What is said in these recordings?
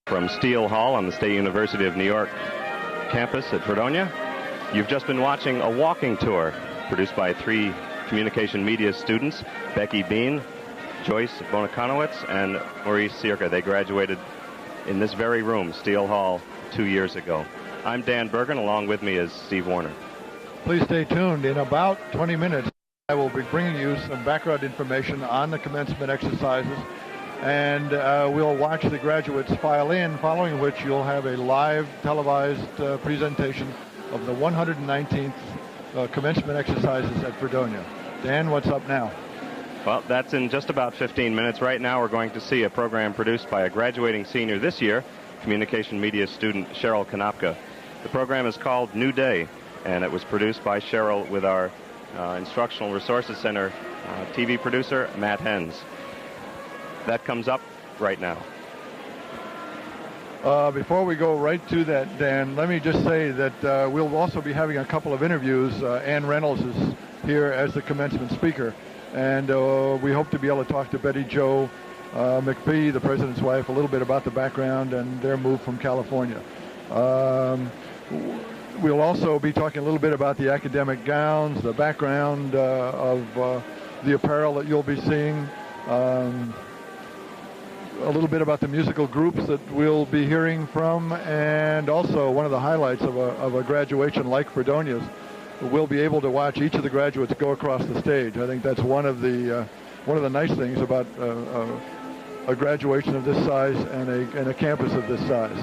From Steele Hall on the State University of New York campus at Fredonia. You've just been watching a walking tour produced by three communication media students, Becky Bean, Joyce Bonakonowitz, and Maurice Sierka. They graduated in this very room, Steele Hall, 2 years ago. I'm Dan Bergen. Along with me is Steve Warner. Please stay tuned. In about 20 minutes, I will be bringing you some background information on the commencement exercises, and we'll watch the graduates file in, following which you'll have a live televised presentation of the 119th commencement exercises at Fredonia. Dan, what's up now? Well, that's in just about 15 minutes. Right now we're going to see a program produced by a graduating senior this year, communication media student Cheryl Konopka. The program is called New Day, and it was produced by Cheryl with our Instructional Resources Center TV producer, Matt Hens. That comes up right now. Before we go right to that, Dan, let me just say that we'll also be having a couple of interviews. Ann Reynolds is here as the commencement speaker, and we hope to be able to talk to Betty Jo McPhee, the president's wife, a little bit about the background and their move from California. We'll also be talking a little bit about the academic gowns, the background of the apparel that you'll be seeing, a little bit about the musical groups that we'll be hearing from, and also one of the highlights of a graduation like Fredonia's. We'll be able to watch each of the graduates go across the stage. I think that's one of the nice things about a graduation of this size and a campus of this size.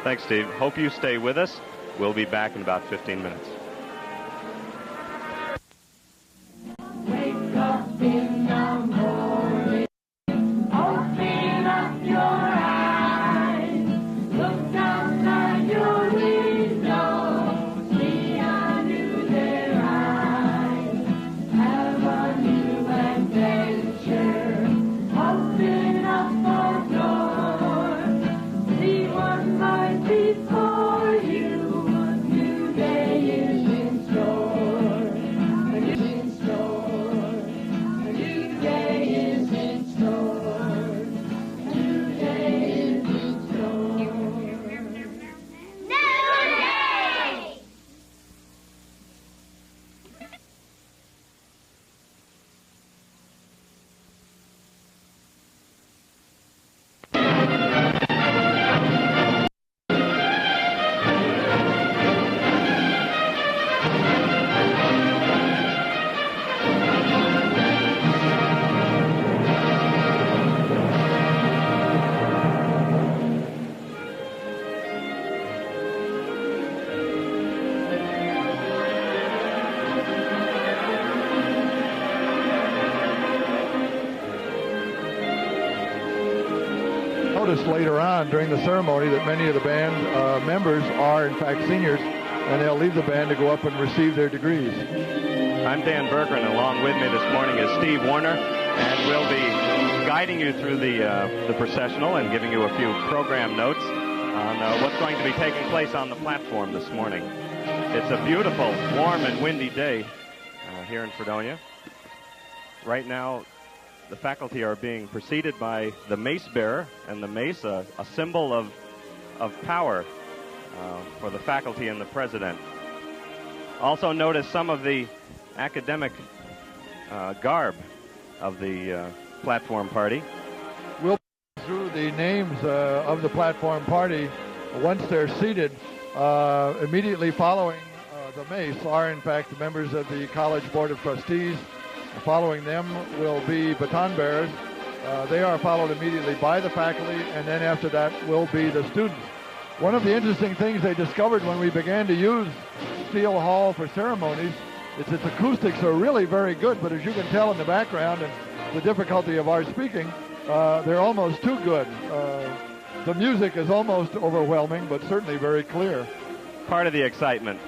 Thanks, Steve. Hope you stay with us. We'll be back in about 15 minutes. Wake up in the morning, open up your eyes, look outside your window, see a new day rise, have a new adventure, open up the door, see what lies before you. Later on during the ceremony that many of the band members are in fact seniors, and they'll leave the band to go up and receive their degrees. I'm Dan Berger, and along with me this morning is Steve Warner, and we'll be guiding you through the processional and giving you a few program notes on what's going to be taking place on the platform this morning. It's a beautiful, warm and windy day here in Fredonia. Right now, the faculty are being preceded by the mace bearer, and the mace, a symbol of power for the faculty and the president. Also notice some of the academic garb of the platform party. We'll go through the names of the platform party once they're seated. Immediately following the mace are in fact the members of the College Board of Trustees. Following them will be baton bearers. They are followed immediately by the faculty, and then after that will be the students. One of the interesting things they discovered when we began to use Steele Hall for ceremonies is its acoustics are really very good, but as you can tell in the background and the difficulty of our speaking, they're almost too good. The music is almost overwhelming, but certainly very clear. Part of the excitement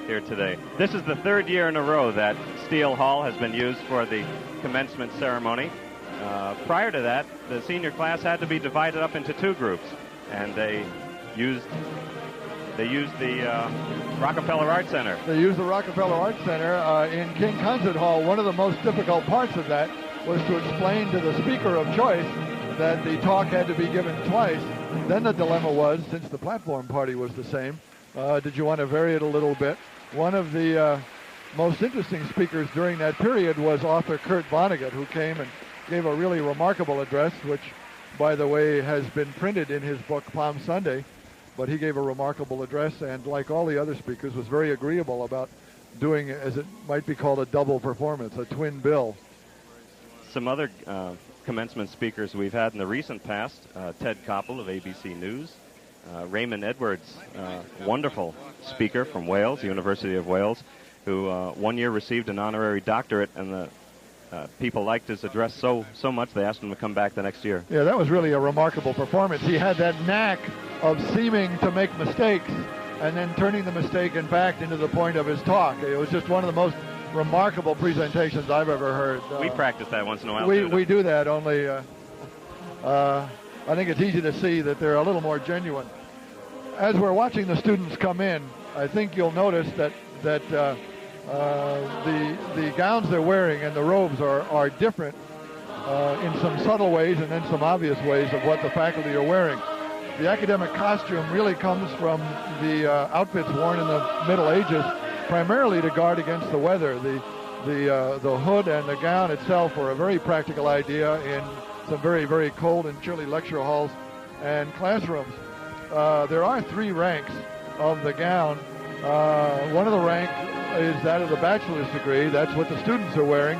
here today. This is the third year in a row that Steele Hall has been used for the commencement ceremony. Prior to that, the senior class had to be divided up into two groups, and they used the Rockefeller Art Center. They used the Rockefeller Art Center in King Concert Hall. One of the most difficult parts of that was to explain to the speaker of choice that the talk had to be given twice. Then the dilemma was, since the platform party was the same, did you want to vary it a little bit? One of the most interesting speakers during that period was author Kurt Vonnegut, who came and gave a really remarkable address, which, by the way, has been printed in his book Palm Sunday. But he gave a remarkable address, and like all the other speakers, was very agreeable about doing, as it might be called, a double performance, a twin bill. Some other commencement speakers we've had in the recent past, Ted Koppel of ABC News, Raymond Edwards, wonderful speaker from Wales, University of Wales, who one year received an honorary doctorate, and the people liked his address so much they asked him to come back the next year. Yeah, that was really a remarkable performance. He had that knack of seeming to make mistakes and then turning the mistake, in fact, into the point of his talk. It was just one of the most remarkable presentations I've ever heard. We practice that once in a while. We do that, only I think it's easy to see that they're a little more genuine. As we're watching the students come in, I think you'll notice that the gowns they're wearing and the robes are different in some subtle ways and then some obvious ways of what the faculty are wearing. The academic costume really comes from the outfits worn in the Middle Ages, primarily to guard against the weather. The hood and the gown itself were a very practical idea in some very, very cold and chilly lecture halls and classrooms. There are 3 ranks of the gown. One of the ranks is that of the bachelor's degree. That's what the students are wearing.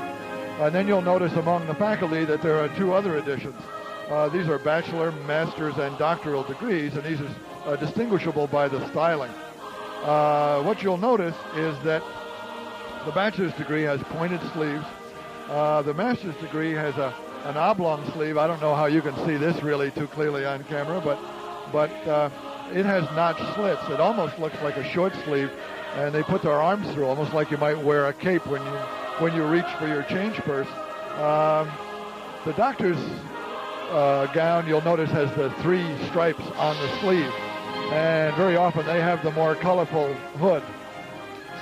And then you'll notice among the faculty that there are 2 other editions. These are bachelor, master's, and doctoral degrees, and these are distinguishable by the styling. What you'll notice is that the bachelor's degree has pointed sleeves. The master's degree has an oblong sleeve. I don't know how you can see this really too clearly on camera, but it has notched slits. It almost looks like a short sleeve, and they put their arms through, almost like you might wear a cape when you reach for your change purse. The doctor's gown, you'll notice, has the 3 stripes on the sleeve, and very often they have the more colorful hood.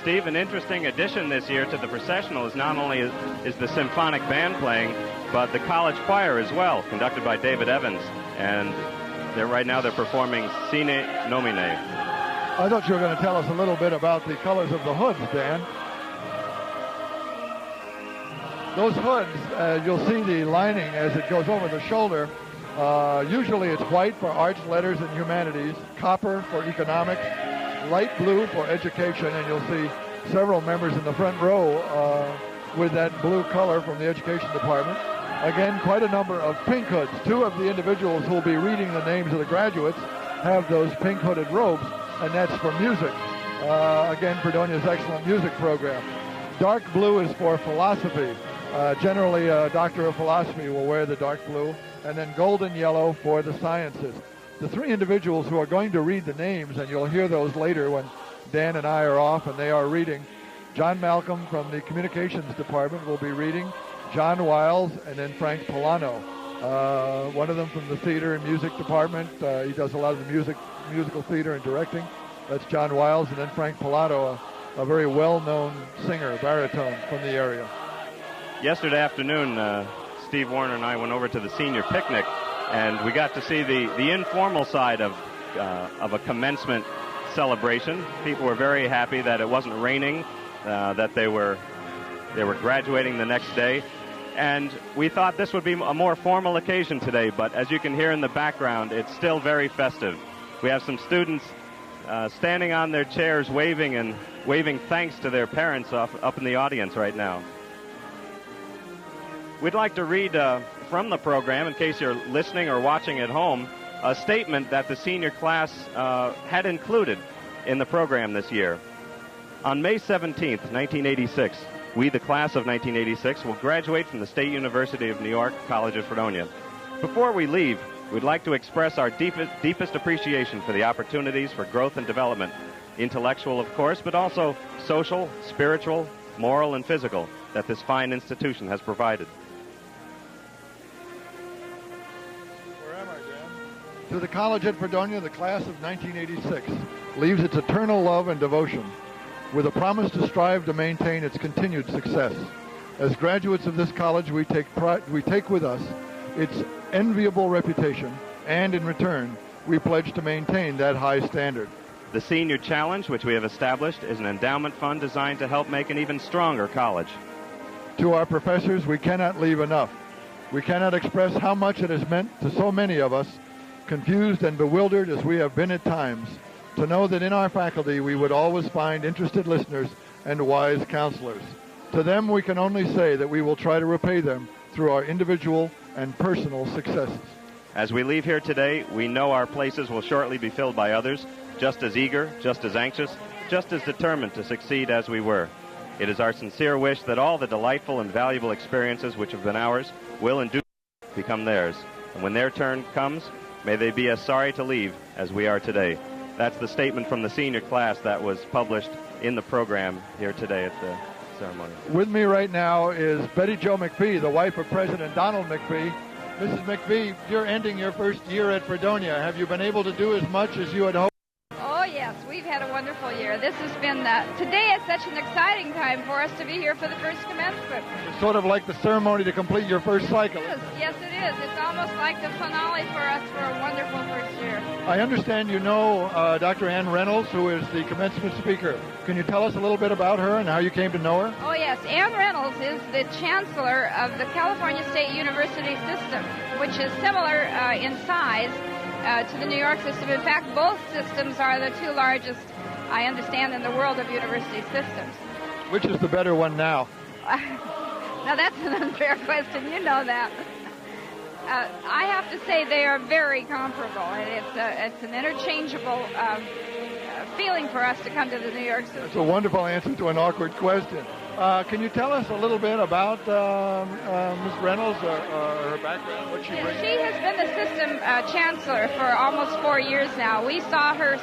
Steve, an interesting addition this year to the processional is not only is the symphonic band playing, but the college choir as well, conducted by David Evans, and right now they're performing Sine Nomine. I thought you were going to tell us a little bit about the colors of the hoods, Dan. Those hoods, you'll see the lining as it goes over the shoulder. Usually it's white for arts, letters, and humanities, copper for economics, light blue for education, and you'll see several members in the front row with that blue color from the education department. Again, quite a number of pink hoods. 2 of the individuals who will be reading the names of the graduates have those pink hooded robes, and that's for music. Again, Fredonia's excellent music program. Dark blue is for philosophy. Generally, a doctor of philosophy will wear the dark blue, and then golden yellow for the sciences. The 3 individuals who are going to read the names, and you'll hear those later when Dan and I are off and they are reading. John Malcolm from the communications department will be reading, John Wiles, and then Frank Polano. One of them from the theater and music department. He does a lot of the musical theater and directing. That's John Wiles, and then Frank Polano, a very well-known singer, baritone from the area. Yesterday afternoon, Steve Warner and I went over to the senior picnic, and we got to see the informal side of a commencement celebration. People were very happy that it wasn't raining, that they were graduating the next day. And we thought this would be a more formal occasion today, but as you can hear in the background, it's still very festive. We have some students standing on their chairs waving thanks to their parents up in the audience right now. We'd like to read from the program, in case you're listening or watching at home, a statement that the senior class had included in the program this year. On May 17th, 1986, we, the class of 1986, will graduate from the State University of New York, College of Fredonia. Before we leave, we'd like to express our deepest appreciation for the opportunities for growth and development, intellectual, of course, but also social, spiritual, moral, and physical, that this fine institution has provided. To the college at Fredonia, the class of 1986 leaves its eternal love and devotion with a promise to strive to maintain its continued success. As graduates of this college, we take with us its enviable reputation, and in return, we pledge to maintain that high standard. The Senior Challenge, which we have established, is an endowment fund designed to help make an even stronger college. To our professors, we cannot leave enough. We cannot express how much it has meant to so many of us, confused and bewildered as we have been at times, to know that in our faculty we would always find interested listeners and wise counselors. To them, we can only say that we will try to repay them through our individual and personal successes. As we leave here today, we know our places will shortly be filled by others, just as eager, just as anxious, just as determined to succeed as we were. It is our sincere wish that all the delightful and valuable experiences which have been ours will and do become theirs. And when their turn comes, may they be as sorry to leave as we are today. That's the statement from the senior class that was published in the program here today at the ceremony. With me right now is Betty Jo McPhee, the wife of President Donald McPhee. Mrs. McPhee, you're ending your first year at Fredonia. Have you been able to do as much as you had hoped? Oh, yes. We've had a wonderful year. This has been, today is such an exciting time for us to be here for the first commencement. It's sort of like the ceremony to complete your first cycle. Yes, it is. It's almost like the finale for us for a wonderful first year. I understand you know Dr. Ann Reynolds, who is the commencement speaker. Can you tell us a little bit about her and how you came to know her? Oh, yes. Ann Reynolds is the chancellor of the California State University system, which is similar in size to the New York system. In fact, both systems are the two largest, I understand, in the world of university systems. Which is the better one now? Now, that's an unfair question. You know that. I have to say they are very comparable, and it's an interchangeable feeling for us to come to the New York system. It's a wonderful answer to an awkward question. Can you tell us a little bit about Ms. Reynolds, her background, what she brings? She has been the system chancellor for almost 4 years now. We saw her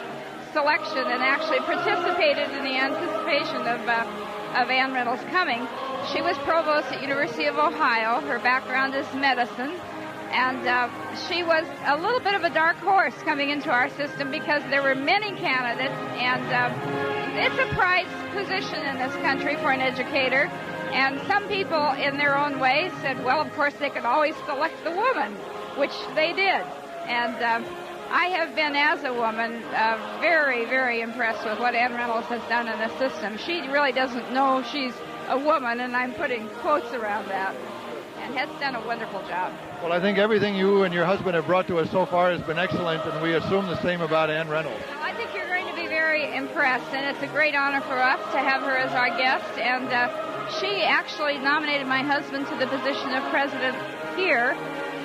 selection and actually participated in the anticipation of Ann Reynolds coming. She was provost at University of Ohio. Her background is medicine. And she was a little bit of a dark horse coming into our system because there were many candidates, and it's a prized position in this country for an educator. And some people, in their own way, said, well, of course, they could always select the woman, which they did. And I have been, as a woman, very, very impressed with what Ann Reynolds has done in the system. She really doesn't know she's a woman, and I'm putting quotes around that, and has done a wonderful job. Well, I think everything you and your husband have brought to us so far has been excellent, and we assume the same about Ann Reynolds. Well, I think you're going to be very impressed, and it's a great honor for us to have her as our guest. And she actually nominated my husband to the position of president here,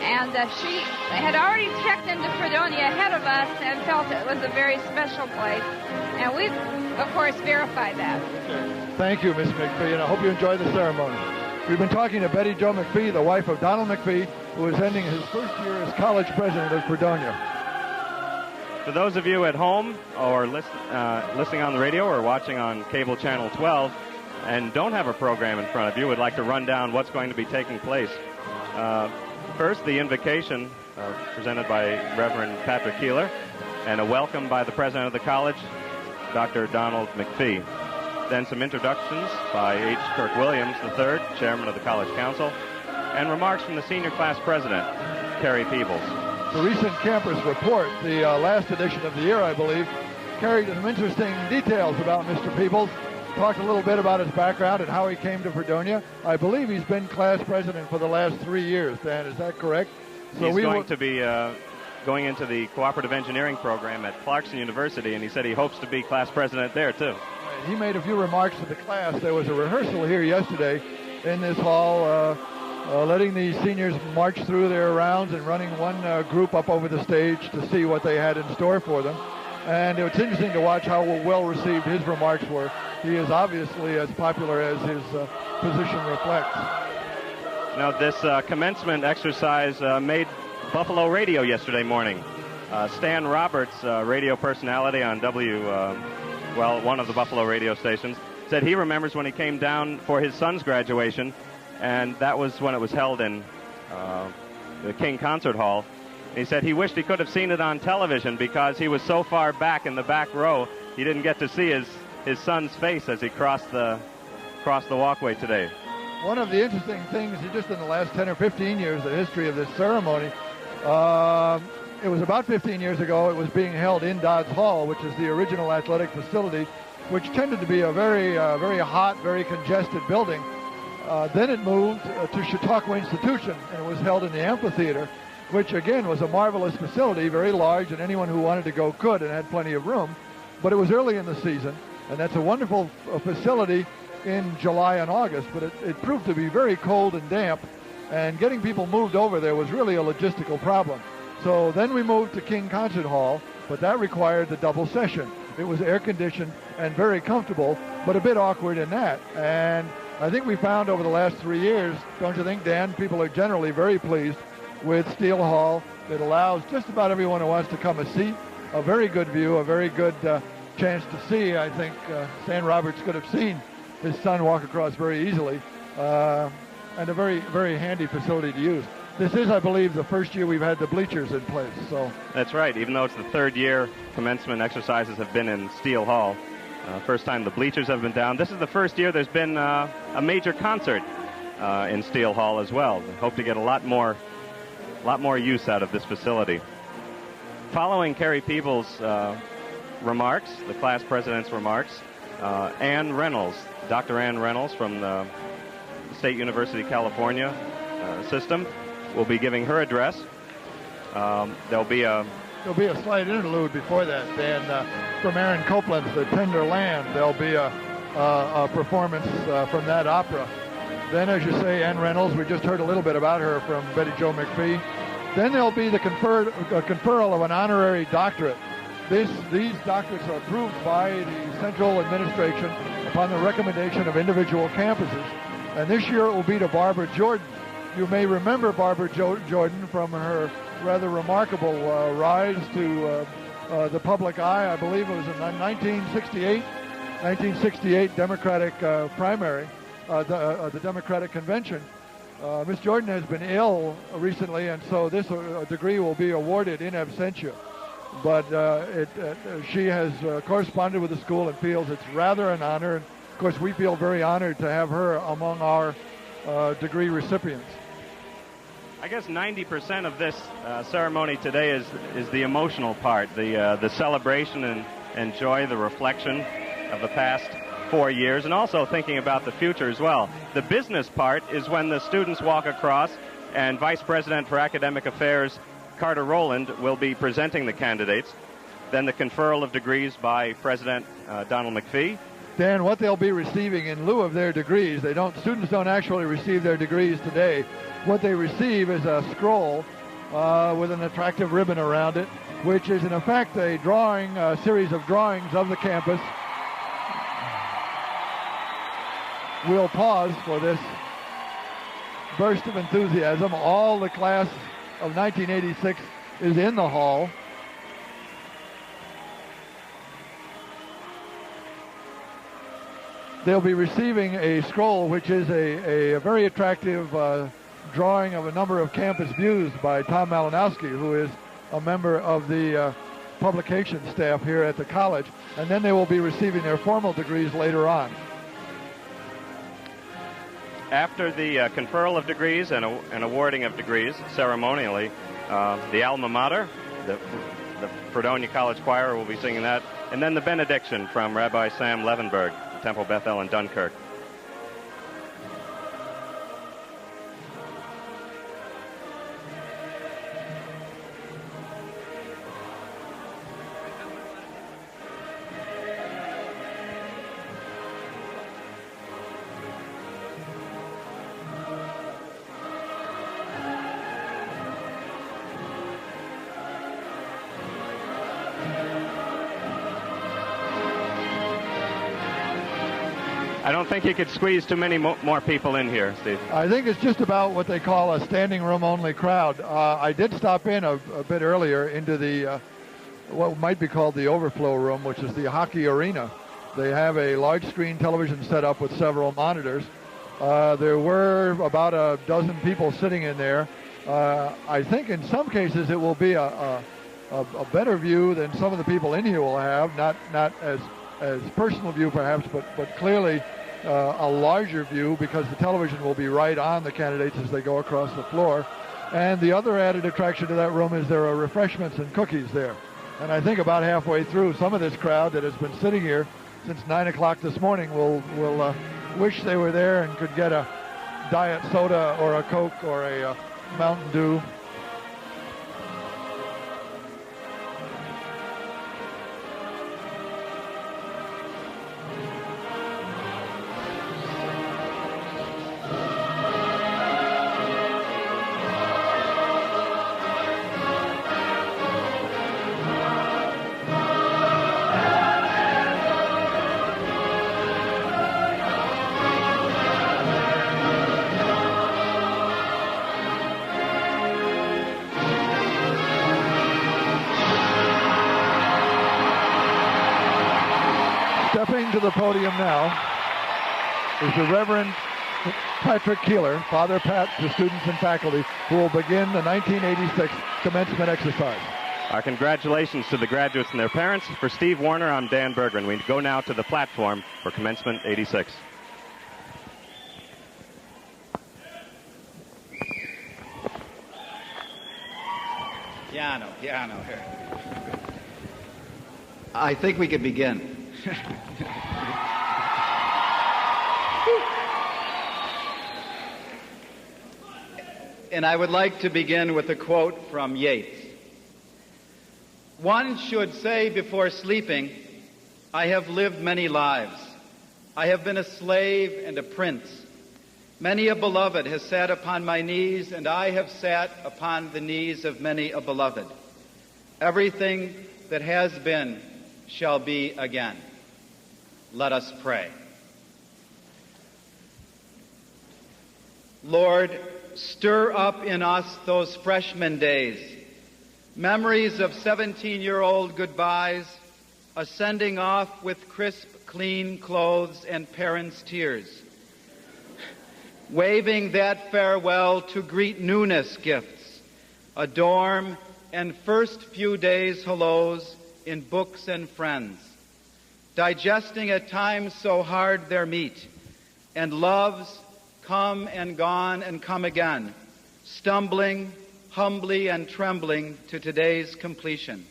and she had already checked into Fredonia ahead of us and felt it was a very special place. And we've, of course, verified that. Okay. Thank you, Ms. McPhee, and I hope you enjoy the ceremony. We've been talking to Betty Jo McPhee, the wife of Donald McPhee, who is ending his first year as college president of Fredonia. For those of you at home or listening on the radio or watching on cable channel 12 and don't have a program in front of you, would like to run down what's going to be taking place. First, the invocation presented by Reverend Patrick Keeler, and a welcome by the president of the college, Dr. Donald McPhee. Then some introductions by H. Kirk Williams III, chairman of the College Council, and remarks from the senior class president, Carrie Peebles. The recent campus report, the last edition of the year, I believe, carried some interesting details about Mr. Peebles. Talked a little bit about his background and how he came to Fredonia. I believe he's been class president for the last 3 years, Dan. Is that correct? So he's going to be going into the cooperative engineering program at Clarkson University, and he said he hopes to be class president there, too. He made a few remarks to the class. There was a rehearsal here yesterday in this hall, letting the seniors march through their rounds and running one group up over the stage to see what they had in store for them. And it's interesting to watch how well received his remarks were. He is obviously as popular as his position reflects. Now, this commencement exercise made Buffalo radio yesterday morning. Stan Roberts, radio personality on one of the Buffalo radio stations, said he remembers when he came down for his son's graduation, and that was when it was held in the King Concert Hall. He said he wished he could have seen it on television because he was so far back in the back row, he didn't get to see his son's face as he crossed the walkway today. One of the interesting things, just in the last 10 or 15 years, the history of this ceremony, it was about 15 years ago, it was being held in Dodds Hall, which is the original athletic facility, which tended to be a very hot, very congested building. Then it moved to Chautauqua Institution, and it was held in the amphitheater, which again was a marvelous facility, very large, and anyone who wanted to go could and had plenty of room. But it was early in the season, and that's a wonderful facility in July and August, but it proved to be very cold and damp, and getting people moved over there was really a logistical problem. So then we moved to King Concert Hall, but that required the double session. It was air-conditioned and very comfortable, but a bit awkward in that. And I think we found over the last 3 years, don't you think, Dan, people are generally very pleased with Steele Hall. It allows just about everyone who wants to come a seat, a very good view, a very good chance to see. I think Stan Roberts could have seen his son walk across very easily, and a very, very handy facility to use. This is, I believe, the first year we've had the bleachers in place. So that's right. Even though it's the third year commencement exercises have been in Steele Hall, first time the bleachers have been down. This is the first year there's been a major concert in Steele Hall as well. We hope to get a lot more use out of this facility. Following Carrie Peebles' remarks, the class president's remarks, Ann Reynolds, Dr. Ann Reynolds from the State University California system, will be giving her address. There'll be a slight interlude before that, Dan, from Aaron Copland's The Tender Land. There'll be a performance from that opera. Then, as you say, Ann Reynolds, we just heard a little bit about her from Betty Jo McPhee. Then there'll be the conferral of an honorary doctorate. These doctorates are approved by the central administration upon the recommendation of individual campuses. And this year it will be to Barbara Jordan. You may remember Barbara Jordan from her rather remarkable rise to the public eye. I believe it was in 1968 Democratic primary, the Democratic convention. Miss Jordan has been ill recently, and so this degree will be awarded in absentia. But she has corresponded with the school and feels it's rather an honor. And of course, we feel very honored to have her among our degree recipients. I guess 90% of this ceremony today is the emotional part, the celebration and joy, the reflection of the past 4 years, and also thinking about the future as well. The business part is when the students walk across, and Vice President for Academic Affairs Carter Rowland will be presenting the candidates. Then the conferral of degrees by President Donald McPhee. Dan, what they'll be receiving in lieu of their degrees, students don't actually receive their degrees today. What they receive is a scroll with an attractive ribbon around it, which is in effect a series of drawings of the campus. We'll pause for this burst of enthusiasm. All the class of 1986 is in the hall. They'll be receiving a scroll, which is a very attractive drawing of a number of campus views by Tom Malinowski, who is a member of the publication staff here at the college. And then they will be receiving their formal degrees later on. After the conferral of degrees and awarding of degrees ceremonially, the alma mater, the Fredonia College Choir, will be singing that, and then the benediction from Rabbi Sam Levenberg, Temple Bethel in Dunkirk. I don't think you could squeeze too many more people in here, Steve. I think it's just about what they call a standing room only crowd. I did stop in a bit earlier into the what might be called the overflow room, which is the hockey arena. They have a large screen television set up with several monitors. There were about a dozen people sitting in there. I think in some cases it will be a better view than some of the people in here will have, not as personal view perhaps, but clearly a larger view because the television will be right on the candidates as they go across the floor. And the other added attraction to that room is there are refreshments and cookies there. And I think about halfway through, some of this crowd that has been sitting here since 9 o'clock this morning will wish they were there and could get a diet soda or a Coke or a Mountain Dew. Stepping to the podium now is the Reverend Patrick Keeler, Father Pat, to students and faculty, who will begin the 1986 commencement exercise. Our congratulations to the graduates and their parents. For Steve Warner, I'm Dan Bergren. We go now to the platform for commencement 86. Piano here. I think we could begin. And I would like to begin with a quote from Yeats. One should say before sleeping, I have lived many lives. I have been a slave and a prince. Many a beloved has sat upon my knees, and I have sat upon the knees of many a beloved. Everything that has been shall be again. Let us pray. Lord, stir up in us those freshman days, memories of 17-year-old goodbyes, ascending off with crisp, clean clothes and parents' tears, waving that farewell to greet newness gifts, a dorm and first few days hellos in books and friends, digesting at times so hard their meat, and loves come and gone and come again, stumbling humbly and trembling to today's completion.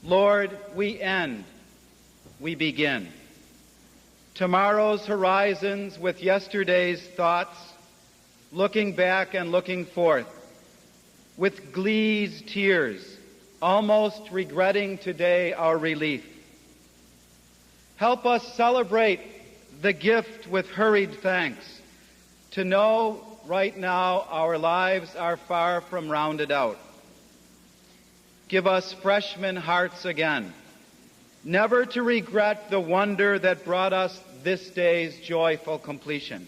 Lord, we end, we begin. Tomorrow's horizons with yesterday's thoughts, looking back and looking forth, with glee's tears, almost regretting today our relief. Help us celebrate the gift with hurried thanks, to know right now our lives are far from rounded out. Give us freshman hearts again, never to regret the wonder that brought us this day's joyful completion.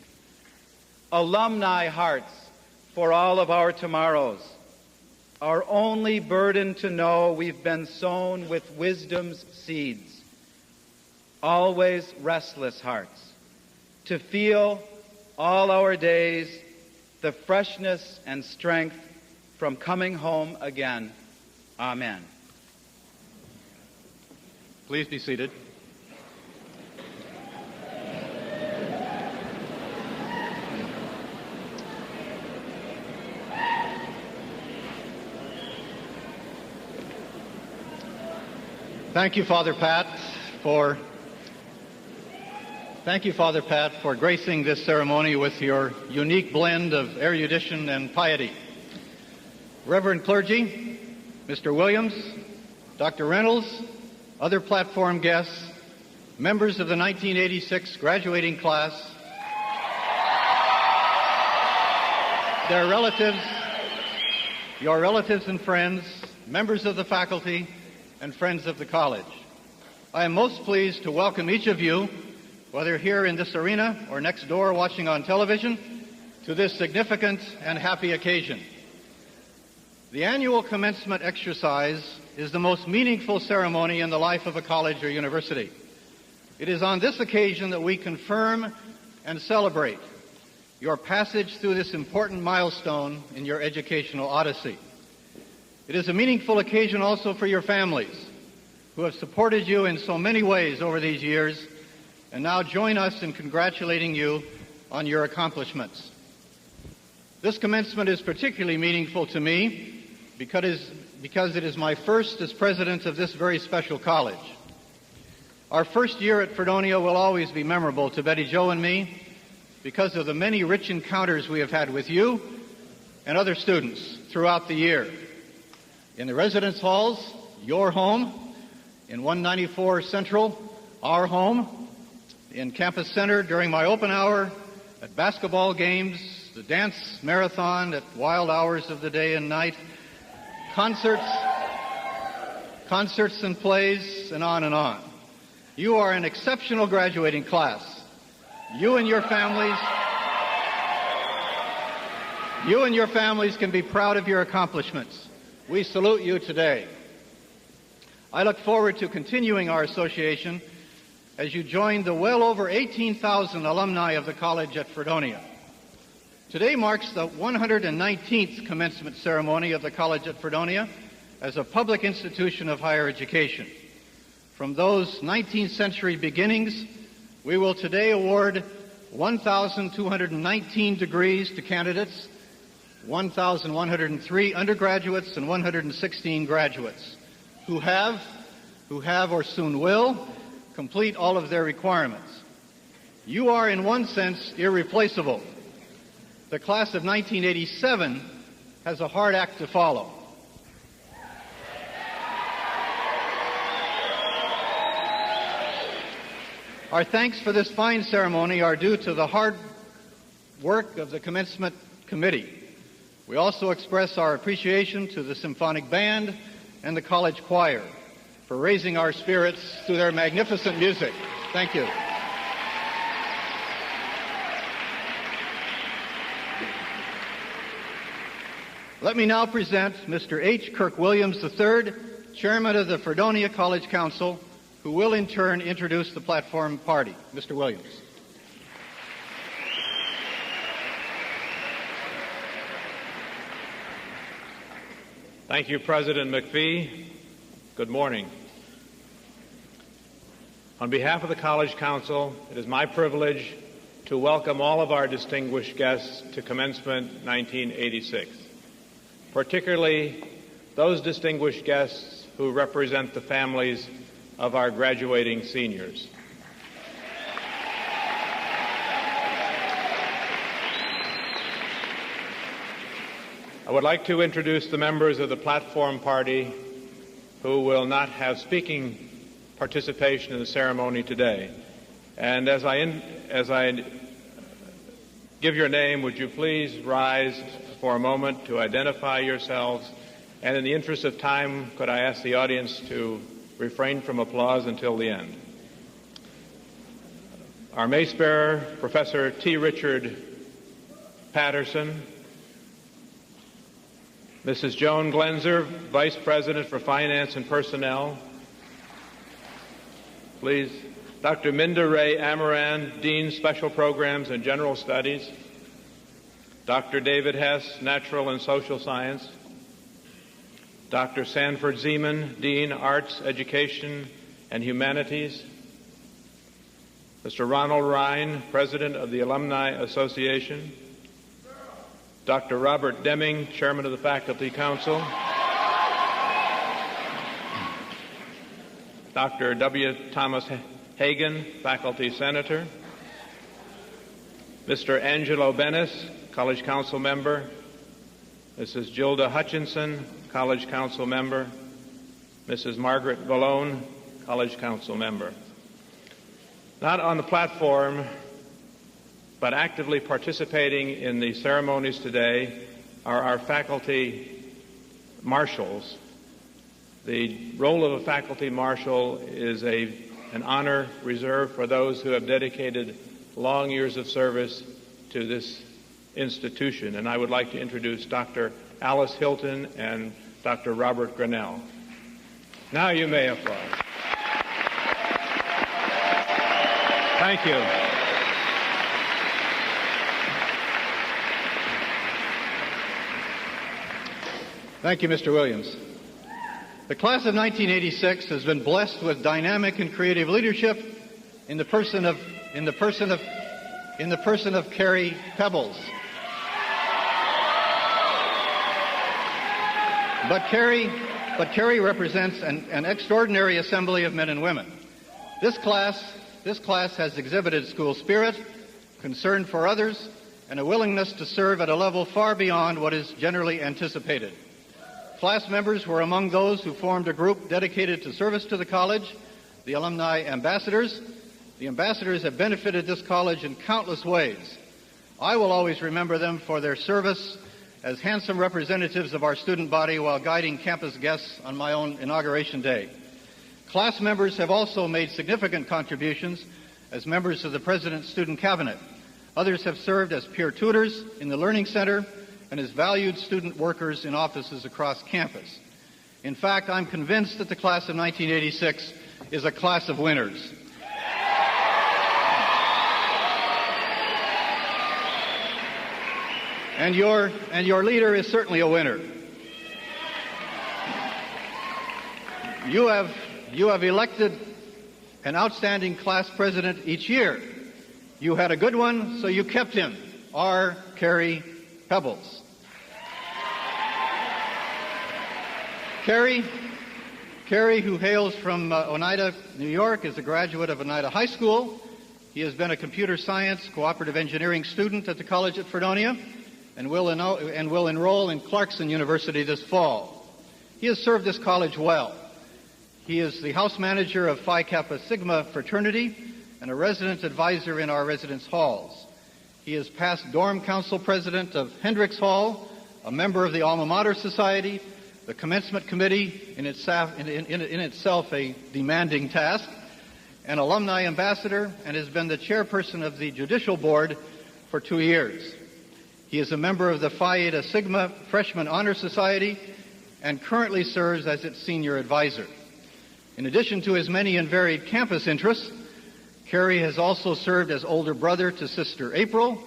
Alumni hearts for all of our tomorrows, our only burden to know we've been sown with wisdom's seeds. Always restless hearts, to feel all our days the freshness and strength from coming home again. Amen. Please be seated. Thank you, Father Pat, for gracing this ceremony with your unique blend of erudition and piety. Reverend clergy, Mr. Williams, Dr. Reynolds, other platform guests, members of the 1986 graduating class, their relatives, your relatives and friends, members of the faculty, and friends of the college. I am most pleased to welcome each of you, whether here in this arena or next door watching on television, to this significant and happy occasion. The annual commencement exercise is the most meaningful ceremony in the life of a college or university. It is on this occasion that we confirm and celebrate your passage through this important milestone in your educational odyssey. It is a meaningful occasion also for your families, who have supported you in so many ways over these years and now join us in congratulating you on your accomplishments. This commencement is particularly meaningful to me because it is my first as president of this very special college. Our first year at Fredonia will always be memorable to Betty Jo and me because of the many rich encounters we have had with you and other students throughout the year. In the residence halls, your home; in 194 Central, our home; in Campus Center during my open hour; at basketball games, the dance marathon at wild hours of the day and night; concerts and plays, and on and on. You are an exceptional graduating class. You and your families can be proud of your accomplishments. We salute you today. I look forward to continuing our association as you join the well over 18,000 alumni of the college at Fredonia. Today marks the 119th commencement ceremony of the college at Fredonia as a public institution of higher education. From those 19th century beginnings, we will today award 1,219 degrees to candidates, 1,103 undergraduates, and 116 graduates who have or soon will complete all of their requirements. You are, in one sense, irreplaceable. The class of 1987 has a hard act to follow. Our thanks for this fine ceremony are due to the hard work of the commencement committee. We also express our appreciation to the symphonic band and the college choir for raising our spirits through their magnificent music. Thank you. Let me now present Mr. H. Kirk Williams III, Chairman of the Fredonia College Council, who will in turn introduce the platform party. Mr. Williams. Thank you, President McPhee. Good morning. On behalf of the College Council, it is my privilege to welcome all of our distinguished guests to Commencement 1986, particularly those distinguished guests who represent the families of our graduating seniors. I would like to introduce the members of the platform party who will not have speaking participation in the ceremony today. And as I give your name, would you please rise for a moment to identify yourselves? And in the interest of time, could I ask the audience to refrain from applause until the end? Our mace bearer, Professor T. Richard Patterson. Mrs. Joan Glenzer, Vice President for Finance and Personnel. Please. Dr. Minda Ray Amaran, Dean, Special Programs and General Studies. Dr. David Hess, Natural and Social Science. Dr. Sanford Zeman, Dean, Arts, Education and Humanities. Mr. Ronald Rhine, President of the Alumni Association. Dr. Robert Deming, Chairman of the Faculty Council. Dr. W. Thomas Hagan, Faculty Senator. Mr. Angelo Bennis, College Council Member. Mrs. Gilda Hutchinson, College Council Member. Mrs. Margaret Vallone, College Council Member. Not on the platform, but actively participating in the ceremonies today are our faculty marshals. The role of a faculty marshal is an honor reserved for those who have dedicated long years of service to this institution. And I would like to introduce Dr. Alice Hilton and Dr. Robert Grinnell. Now you may applaud. Thank you. Thank you, Mr. Williams. The class of 1986 has been blessed with dynamic and creative leadership in the person of Carrie Pebbles. But Carrie represents an extraordinary assembly of men and women. This class has exhibited school spirit, concern for others, and a willingness to serve at a level far beyond what is generally anticipated. Class members were among those who formed a group dedicated to service to the college, the Alumni Ambassadors. The ambassadors have benefited this college in countless ways. I will always remember them for their service as handsome representatives of our student body while guiding campus guests on my own inauguration day. Class members have also made significant contributions as members of the President's Student Cabinet. Others have served as peer tutors in the Learning Center and as valued student workers in offices across campus. In fact, I'm convinced that the class of 1986 is a class of winners. And your leader is certainly a winner. You have elected an outstanding class president each year. You had a good one, so you kept him, R. Carrie Pebbles. Carrie, who hails from Oneida, New York, is a graduate of Oneida High School. He has been a computer science cooperative engineering student at the college at Fredonia and will enroll in Clarkson University this fall. He has served this college well. He is the house manager of Phi Kappa Sigma fraternity and a resident advisor in our residence halls. He is past dorm council president of Hendricks Hall, a member of the Alma Mater Society, the Commencement Committee, in itself a demanding task, an alumni ambassador, and has been the chairperson of the Judicial Board for 2 years. He is a member of the Phi Eta Sigma Freshman Honor Society and currently serves as its senior advisor. In addition to his many and varied campus interests, Carrie has also served as older brother to Sister April,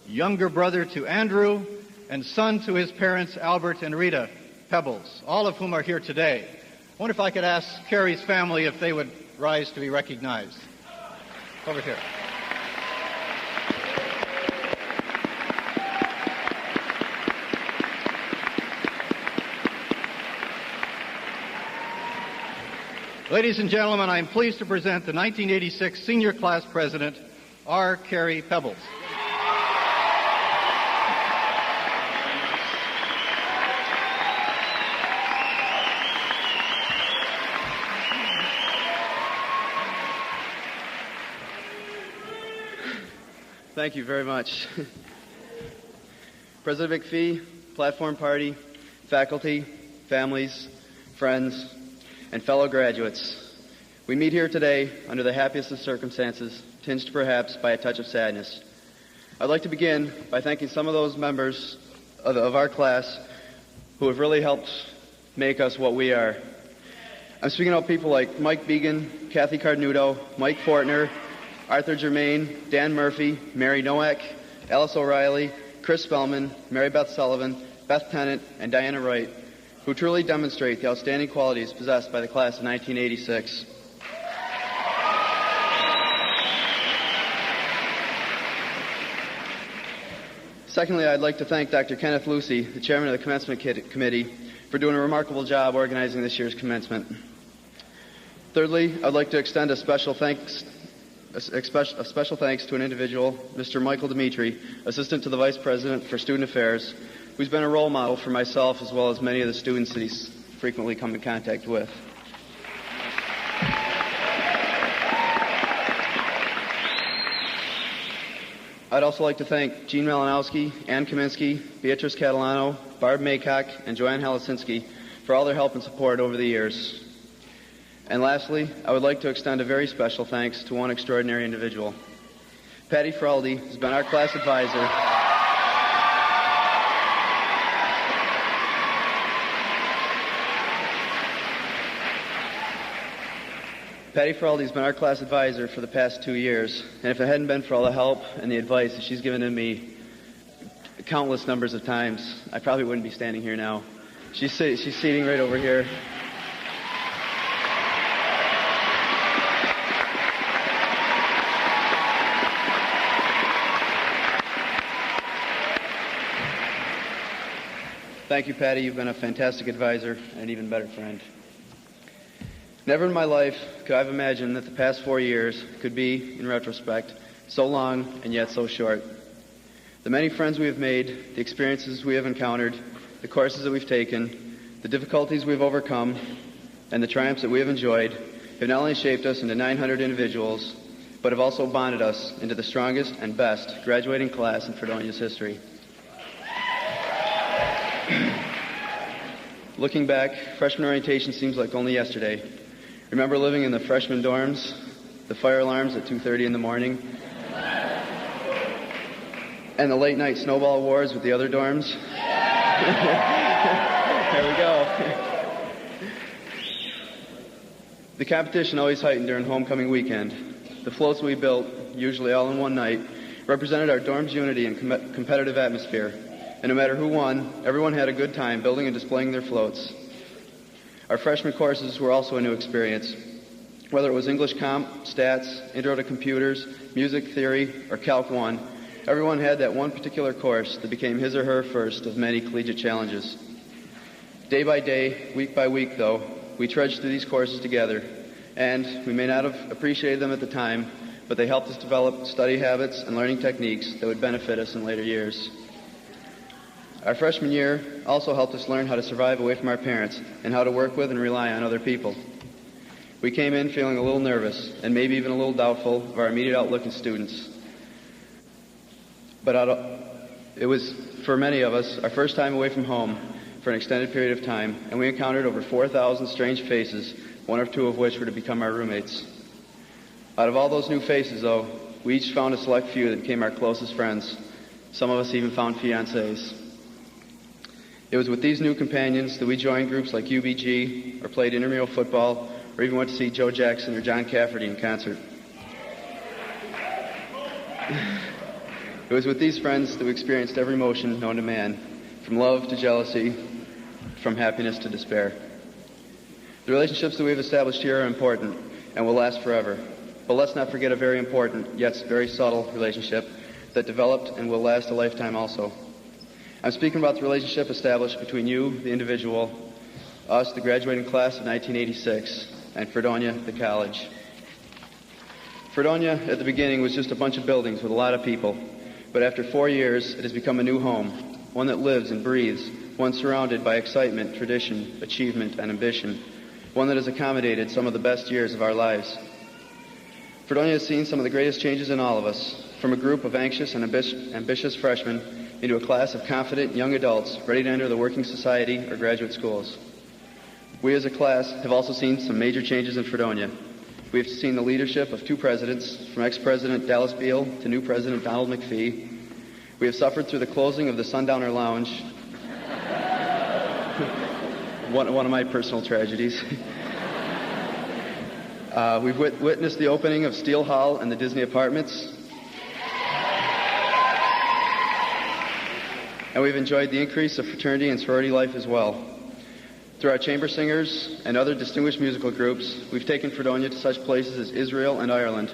younger brother to Andrew, and son to his parents Albert and Rita Pebbles, all of whom are here today. I wonder if I could ask Carrie's family if they would rise to be recognized. Over here. Ladies and gentlemen, I am pleased to present the 1986 Senior Class President, R. Carrie Pebbles. Thank you very much. President McPhee, Platform Party, faculty, families, friends, and fellow graduates, we meet here today under the happiest of circumstances, tinged perhaps by a touch of sadness. I'd like to begin by thanking some of those members of our class who have really helped make us what we are. I'm speaking of people like Mike Began, Kathy Carnudo, Mike Fortner, Arthur Germain, Dan Murphy, Mary Nowak, Alice O'Reilly, Chris Spellman, Mary Beth Sullivan, Beth Tennant, and Diana Wright, who truly demonstrate the outstanding qualities possessed by the class of 1986. Secondly, I'd like to thank Dr. Kenneth Lucy, the chairman of the Commencement Committee, for doing a remarkable job organizing this year's commencement. Thirdly, I'd like to extend a special thanks to an individual, Mr. Michael Dimitri, Assistant to the Vice President for Student Affairs, who's been a role model for myself as well as many of the students that he's frequently come in contact with. I'd also like to thank Gene Malinowski, Ann Kaminsky, Beatrice Catalano, Barb Maycock, and Joanne Halasinski for all their help and support over the years. And lastly, I would like to extend a very special thanks to one extraordinary individual. Patty Fraldi has been our class advisor. Patty Fraldi has been our class advisor for the past 2 years, and if it hadn't been for all the help and the advice that she's given to me countless numbers of times, I probably wouldn't be standing here now. She's seating right over here. Thank you, Patty. You've been a fantastic advisor and an even better friend. Never in my life could I have imagined that the past 4 years could be, in retrospect, so long and yet so short. The many friends we have made, the experiences we have encountered, the courses that we've taken, the difficulties we've overcome, and the triumphs that we have enjoyed have not only shaped us into 900 individuals, but have also bonded us into the strongest and best graduating class in Fredonia's history. Looking back, freshman orientation seems like only yesterday. Remember living in the freshman dorms, the fire alarms at 2:30 in the morning, and the late night snowball wars with the other dorms? There we go. The competition always heightened during homecoming weekend. The floats we built, usually all in one night, represented our dorm's unity and competitive atmosphere. And no matter who won, everyone had a good time building and displaying their floats. Our freshman courses were also a new experience. Whether it was English Comp, Stats, Intro to Computers, Music Theory, or Calc 1, everyone had that one particular course that became his or her first of many collegiate challenges. Day by day, week by week, though, we trudged through these courses together, and we may not have appreciated them at the time, but they helped us develop study habits and learning techniques that would benefit us in later years. Our freshman year also helped us learn how to survive away from our parents and how to work with and rely on other people. We came in feeling a little nervous and maybe even a little doubtful of our immediate outlook as students. But it was, for many of us, our first time away from home for an extended period of time, and we encountered over 4,000 strange faces, one or two of which were to become our roommates. Out of all those new faces, though, we each found a select few that became our closest friends. Some of us even found fiancés. It was with these new companions that we joined groups like UBG, or played intramural football, or even went to see Joe Jackson or John Cafferty in concert. It was with these friends that we experienced every emotion known to man, from love to jealousy, from happiness to despair. The relationships that we have established here are important and will last forever. But let's not forget a very important, yet very subtle relationship that developed and will last a lifetime also. I'm speaking about the relationship established between you, the individual, us, the graduating class of 1986, and Fredonia, the college. Fredonia, at the beginning, was just a bunch of buildings with a lot of people. But after 4 years, it has become a new home, one that lives and breathes, one surrounded by excitement, tradition, achievement, and ambition, one that has accommodated some of the best years of our lives. Fredonia has seen some of the greatest changes in all of us, from a group of anxious and ambitious freshmen into a class of confident young adults ready to enter the working society or graduate schools. We as a class have also seen some major changes in Fredonia. We have seen the leadership of two presidents, from ex-President Dallas Beal to new President Donald McPhee. We have suffered through the closing of the Sundowner Lounge, one of my personal tragedies. We've witnessed the opening of Steele Hall and the Disney Apartments. And we've enjoyed the increase of fraternity and sorority life as well. Through our chamber singers and other distinguished musical groups, we've taken Fredonia to such places as Israel and Ireland.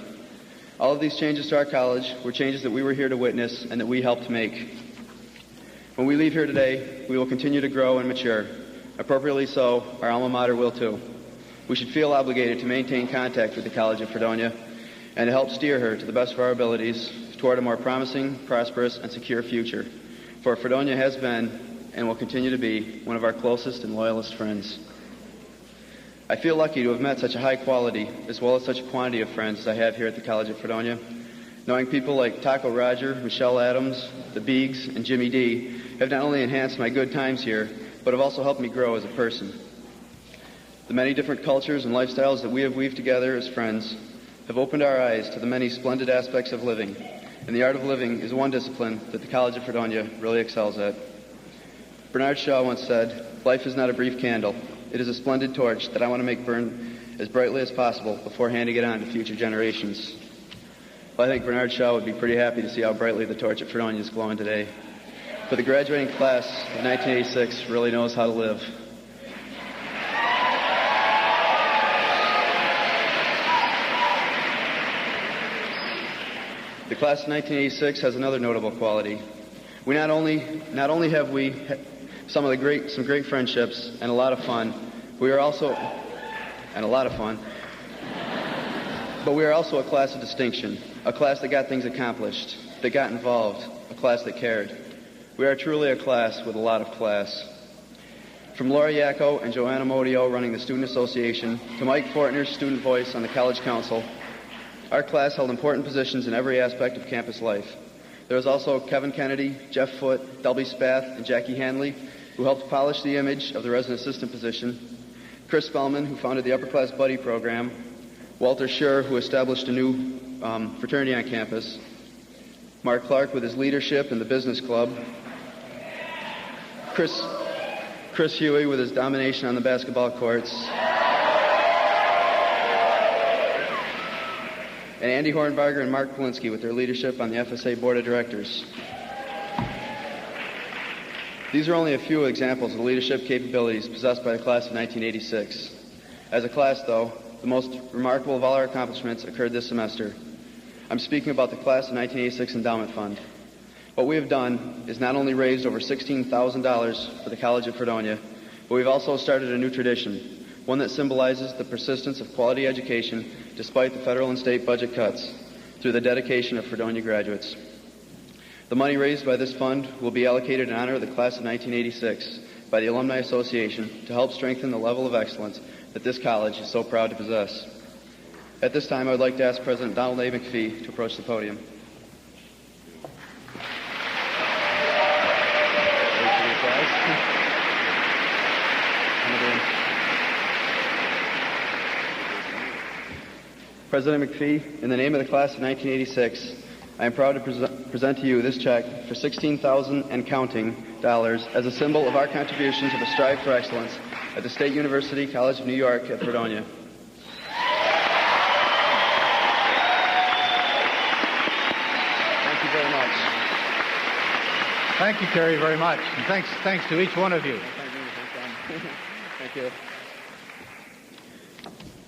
All of these changes to our college were changes that we were here to witness and that we helped make. When we leave here today, we will continue to grow and mature. Appropriately so, our alma mater will too. We should feel obligated to maintain contact with the College of Fredonia and to help steer her to the best of our abilities toward a more promising, prosperous, and secure future. For Fredonia has been and will continue to be one of our closest and loyalist friends. I feel lucky to have met such a high quality as well as such a quantity of friends as I have here at the College of Fredonia. Knowing people like Taco Roger, Michelle Adams, the Beegs, and Jimmy D have not only enhanced my good times here, but have also helped me grow as a person. The many different cultures and lifestyles that we have weaved together as friends have opened our eyes to the many splendid aspects of living, and the art of living is one discipline that the College of Fredonia really excels at. Bernard Shaw once said, "Life is not a brief candle. It is a splendid torch that I want to make burn as brightly as possible before handing it on to future generations." Well, I think Bernard Shaw would be pretty happy to see how brightly the torch at Fredonia is glowing today. But the graduating class of 1986 really knows how to live. The class of 1986 has another notable quality. We not only have we some great friendships, and a lot of fun. But we are also a class of distinction, a class that got things accomplished, that got involved, a class that cared. We are truly a class with a lot of class. From Laura Yacco and Joanna Modio running the Student Association to Mike Fortner's student voice on the College Council, our class held important positions in every aspect of campus life. There was also Kevin Kennedy, Jeff Foote, Delby Spath, and Jackie Hanley, who helped polish the image of the resident assistant position, Chris Spellman, who founded the Upper Class Buddy Program, Walter Schur, who established a new fraternity on campus, Mark Clark with his leadership in the business club, Chris Huey with his domination on the basketball courts, and Andy Hornbarger and Mark Polinsky with their leadership on the FSA Board of Directors. These are only a few examples of the leadership capabilities possessed by the class of 1986. As a class, though, the most remarkable of all our accomplishments occurred this semester. I'm speaking about the class of 1986 Endowment Fund. What we have done is not only raised over $16,000 for the College of Fredonia, but we've also started a new tradition, one that symbolizes the persistence of quality education despite the federal and state budget cuts, through the dedication of Fredonia graduates. The money raised by this fund will be allocated in honor of the class of 1986 by the Alumni Association to help strengthen the level of excellence that this college is so proud to possess. At this time, I would like to ask President Donald A. McPhee to approach the podium. President McPhee, in the name of the class of 1986, I am proud to present to you this check for $16,000 and counting dollars as a symbol of our contributions of a strive for excellence at the State University College of New York at Fredonia. Thank you very much. Thank you, Terry, very much. And thanks to each one of you. Thank you.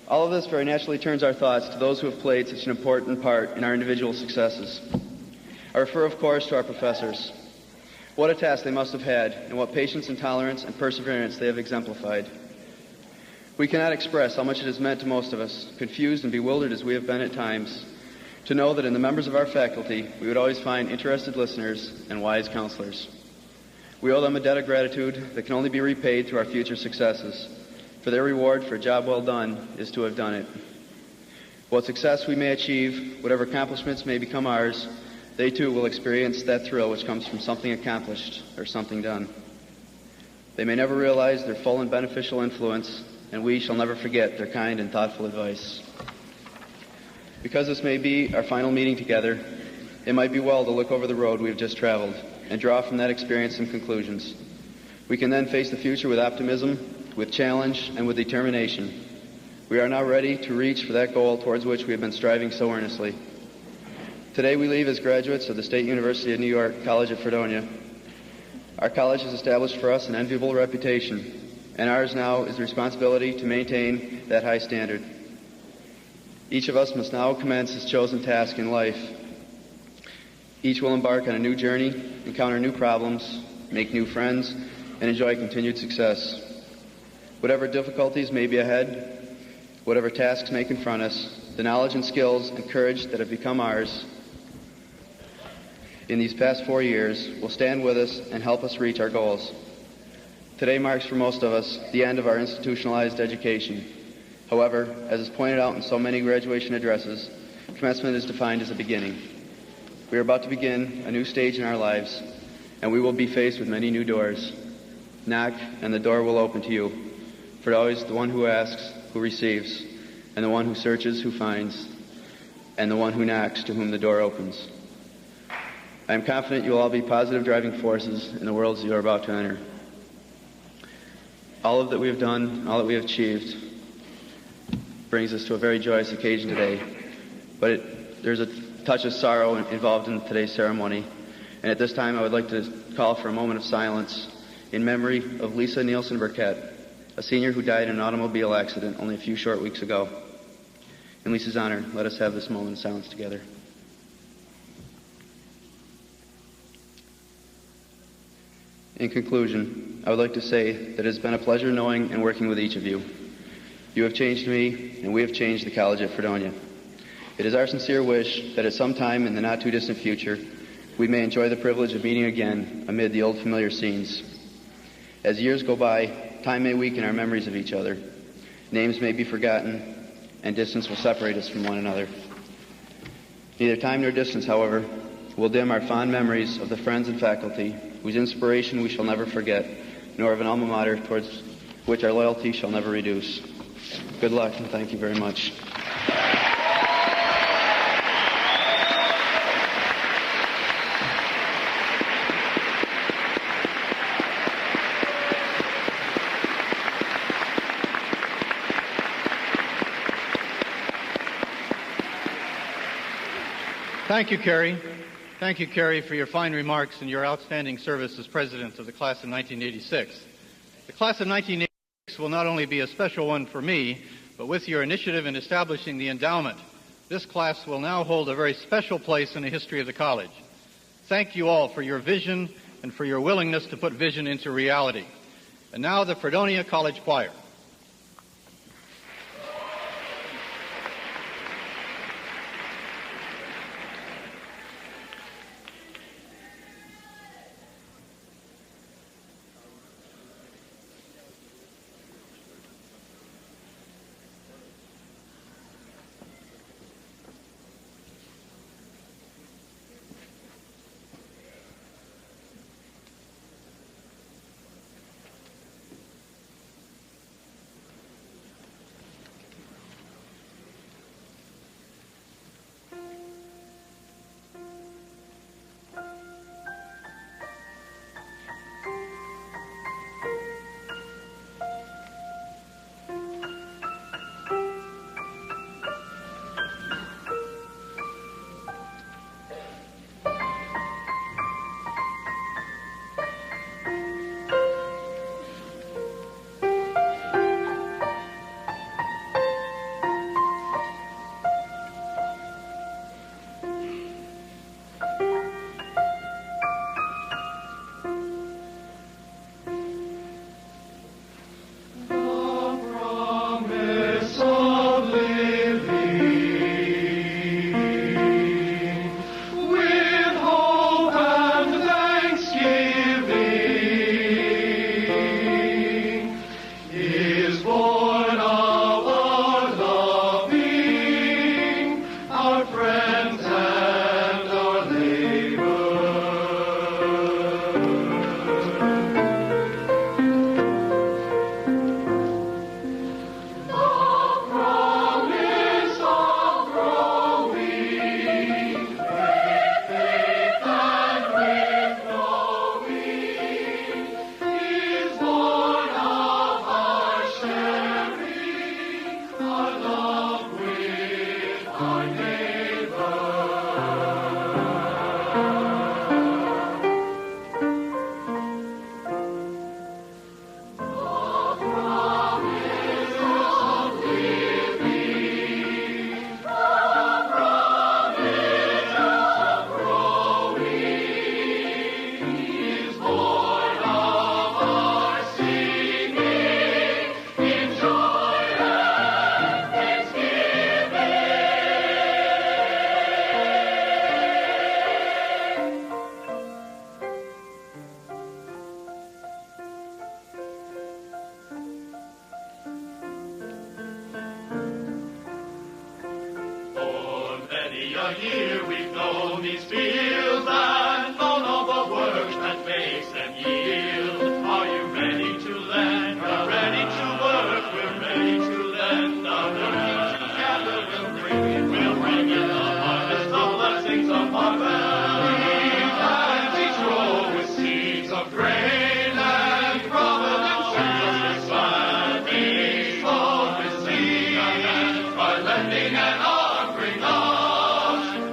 All of this very naturally turns our thoughts to those who have played such an important part in our individual successes. I refer, of course, to our professors. What a task they must have had, and what patience and tolerance and perseverance they have exemplified. We cannot express how much it has meant to most of us, confused and bewildered as we have been at times, to know that in the members of our faculty we would always find interested listeners and wise counselors. We owe them a debt of gratitude that can only be repaid through our future successes. For their reward for a job well done is to have done it. What success we may achieve, whatever accomplishments may become ours, they too will experience that thrill which comes from something accomplished or something done. They may never realize their full and beneficial influence, and we shall never forget their kind and thoughtful advice. Because this may be our final meeting together, it might be well to look over the road we have just traveled and draw from that experience some conclusions. We can then face the future with optimism, with challenge, and with determination. We are now ready to reach for that goal towards which we have been striving so earnestly. Today we leave as graduates of the State University of New York College at Fredonia. Our college has established for us an enviable reputation, and ours now is the responsibility to maintain that high standard. Each of us must now commence his chosen task in life. Each will embark on a new journey, encounter new problems, make new friends, and enjoy continued success. Whatever difficulties may be ahead, whatever tasks may confront us, the knowledge and skills and courage that have become ours in these past 4 years will stand with us and help us reach our goals. Today marks for most of us the end of our institutionalized education. However, as is pointed out in so many graduation addresses, commencement is defined as a beginning. We are about to begin a new stage in our lives, and we will be faced with many new doors. Knock, and the door will open to you. For always the one who asks, who receives, and the one who searches, who finds, and the one who knocks, to whom the door opens. I am confident you will all be positive driving forces in the worlds you are about to enter. All of that we have done, all that we have achieved, brings us to a very joyous occasion today. But there's a touch of sorrow involved in today's ceremony. And at this time, I would like to call for a moment of silence in memory of Lisa Nielsen Burkett, a senior who died in an automobile accident only a few short weeks ago. In Lisa's honor, let us have this moment of silence together. In conclusion, I would like to say that it has been a pleasure knowing and working with each of you. You have changed me, and we have changed the college at Fredonia. It is our sincere wish that at some time in the not-too-distant future, we may enjoy the privilege of meeting again amid the old familiar scenes. As years go by, time may weaken our memories of each other. Names may be forgotten, and distance will separate us from one another. Neither time nor distance, however, will dim our fond memories of the friends and faculty whose inspiration we shall never forget, nor of an alma mater towards which our loyalty shall never reduce. Good luck, and thank you very much. Thank you, Kerry. Thank you, Kerry, for your fine remarks and your outstanding service as president of the class of 1986. The class of 1986 will not only be a special one for me, but with your initiative in establishing the endowment, this class will now hold a very special place in the history of the college. Thank you all for your vision and for your willingness to put vision into reality. And now the Fredonia College Choir.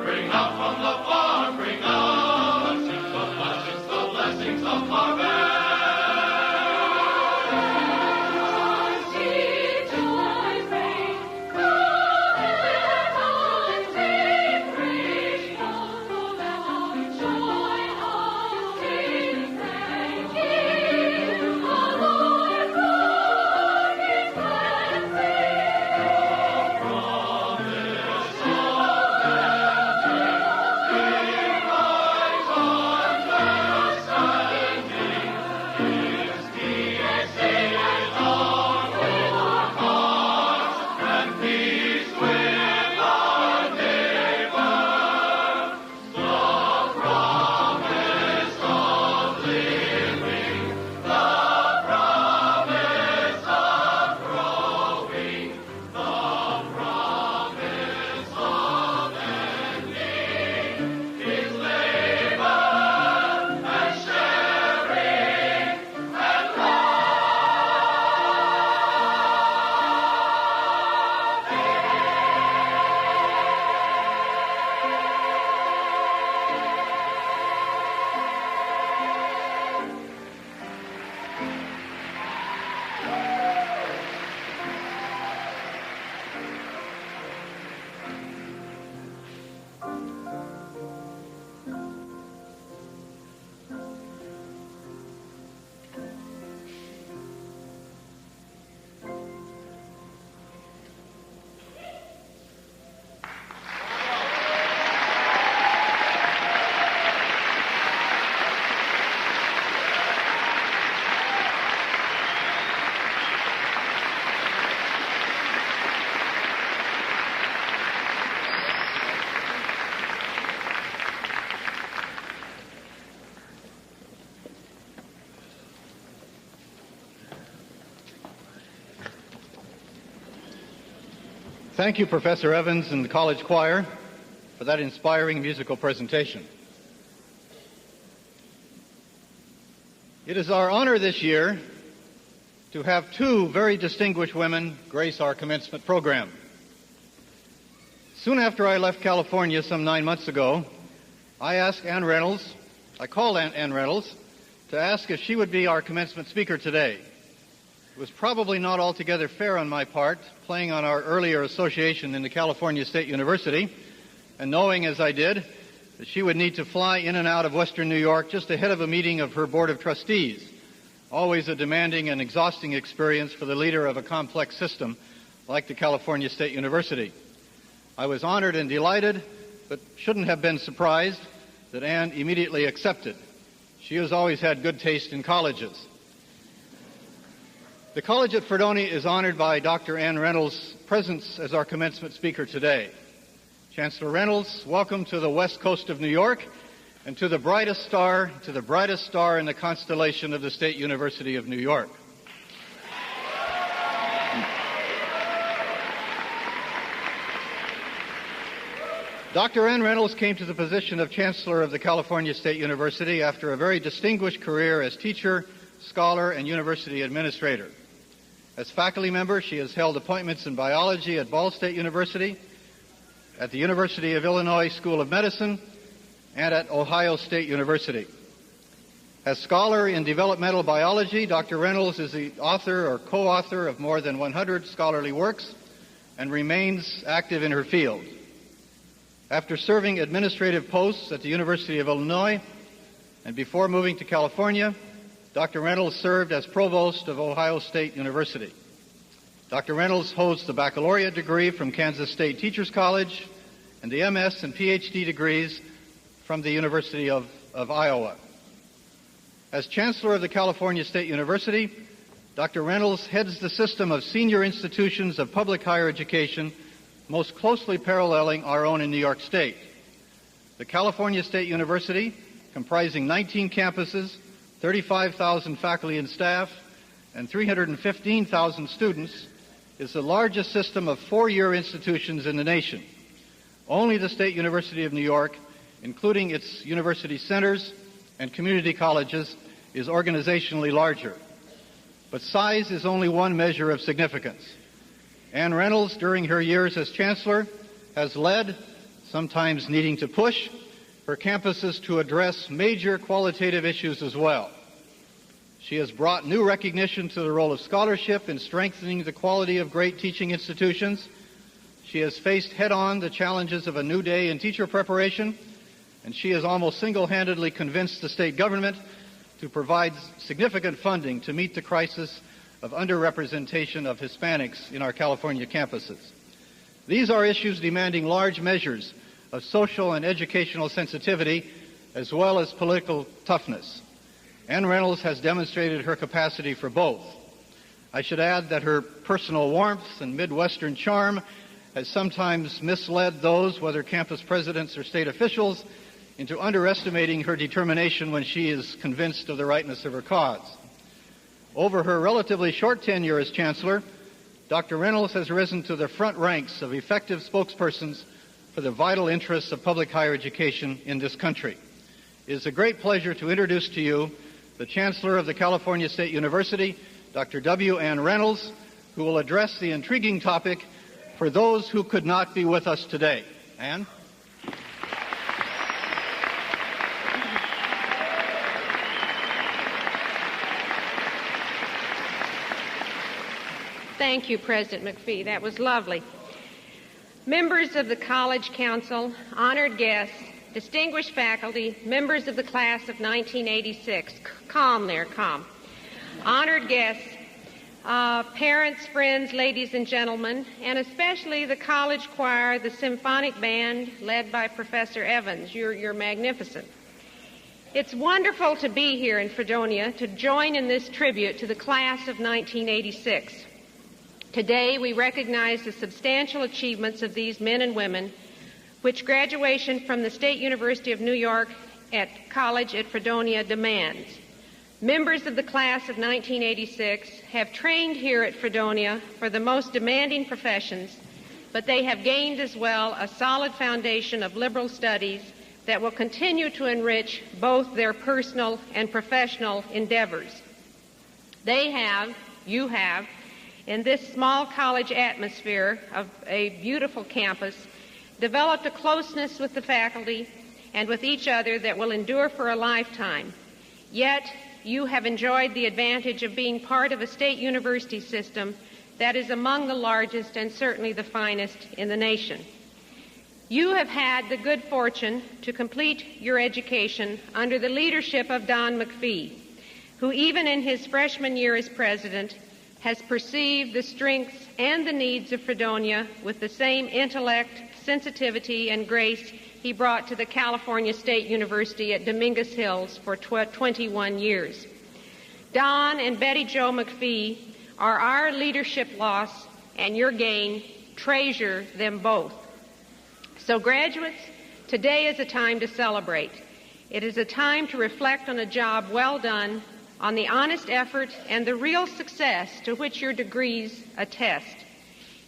Bring up from the farm, Thank you, Professor Evans and the college choir, for that inspiring musical presentation. It is our honor this year to have two very distinguished women grace our commencement program. Soon after I left California some 9 months ago, I called Ann Reynolds to ask if she would be our commencement speaker today. It was probably not altogether fair on my part, playing on our earlier association in the California State University, and knowing as I did that she would need to fly in and out of Western New York just ahead of a meeting of her Board of Trustees, always a demanding and exhausting experience for the leader of a complex system like the California State University. I was honored and delighted, but shouldn't have been surprised that Ann immediately accepted. She has always had good taste in colleges. The college at Fredonia is honored by Dr. Ann Reynolds' presence as our commencement speaker today. Chancellor Reynolds, welcome to the west coast of New York and to the brightest star in the constellation of the State University of New York. Dr. Ann Reynolds came to the position of Chancellor of the California State University after a very distinguished career as teacher, scholar, and university administrator. As faculty member, she has held appointments in biology at Ball State University, at the University of Illinois School of Medicine, and at Ohio State University. As scholar in developmental biology, Dr. Reynolds is the author or co-author of more than 100 scholarly works and remains active in her field. After serving administrative posts at the University of Illinois and before moving to California, Dr. Reynolds served as provost of Ohio State University. Dr. Reynolds holds the baccalaureate degree from Kansas State Teachers College and the MS and PhD degrees from the University of Iowa. As Chancellor of the California State University, Dr. Reynolds heads the system of senior institutions of public higher education most closely paralleling our own in New York State. The California State University, comprising 19 campuses, 35,000 faculty and staff, and 315,000 students, is the largest system of four-year institutions in the nation. Only the State University of New York, including its university centers and community colleges, is organizationally larger. But size is only one measure of significance. Ann Reynolds, during her years as Chancellor, has led, sometimes needing to push, her campuses to address major qualitative issues as well. She has brought new recognition to the role of scholarship in strengthening the quality of great teaching institutions. She has faced head-on the challenges of a new day in teacher preparation, and she has almost single-handedly convinced the state government to provide significant funding to meet the crisis of underrepresentation of Hispanics in our California campuses. These are issues demanding large measures of social and educational sensitivity as well as political toughness. Ann Reynolds has demonstrated her capacity for both. I should add that her personal warmth and Midwestern charm has sometimes misled those, whether campus presidents or state officials, into underestimating her determination when she is convinced of the rightness of her cause. Over her relatively short tenure as Chancellor, Dr. Reynolds has risen to the front ranks of effective spokespersons for the vital interests of public higher education in this country. It is a great pleasure to introduce to you the Chancellor of the California State University, Dr. W. Ann Reynolds, who will address the intriguing topic for those who could not be with us today. Ann? Thank you, President McPhee. That was lovely. Members of the College Council, honored guests, distinguished faculty, members of the class of 1986. Calm there, calm. Honored guests, parents, friends, ladies and gentlemen, and especially the college choir, the symphonic band led by Professor Evans. You're magnificent. It's wonderful to be here in Fredonia to join in this tribute to the class of 1986. Today, we recognize the substantial achievements of these men and women, which graduation from the State University of New York at College at Fredonia demands. Members of the class of 1986 have trained here at Fredonia for the most demanding professions but they have gained as well a solid foundation of liberal studies that will continue to enrich both their personal and professional endeavors. You have, in this small college atmosphere of a beautiful campus, developed a closeness with the faculty and with each other that will endure for a lifetime. Yet, you have enjoyed the advantage of being part of a state university system that is among the largest and certainly the finest in the nation. You have had the good fortune to complete your education under the leadership of Don McPhee, who even in his freshman year as president has perceived the strengths and the needs of Fredonia with the same intellect, sensitivity, and grace he brought to the California State University at Dominguez Hills for 21 years. Don and Betty Jo McPhee are our leadership loss and your gain. Treasure them both. So graduates, today is a time to celebrate. It is a time to reflect on a job well done, on the honest effort and the real success to which your degrees attest.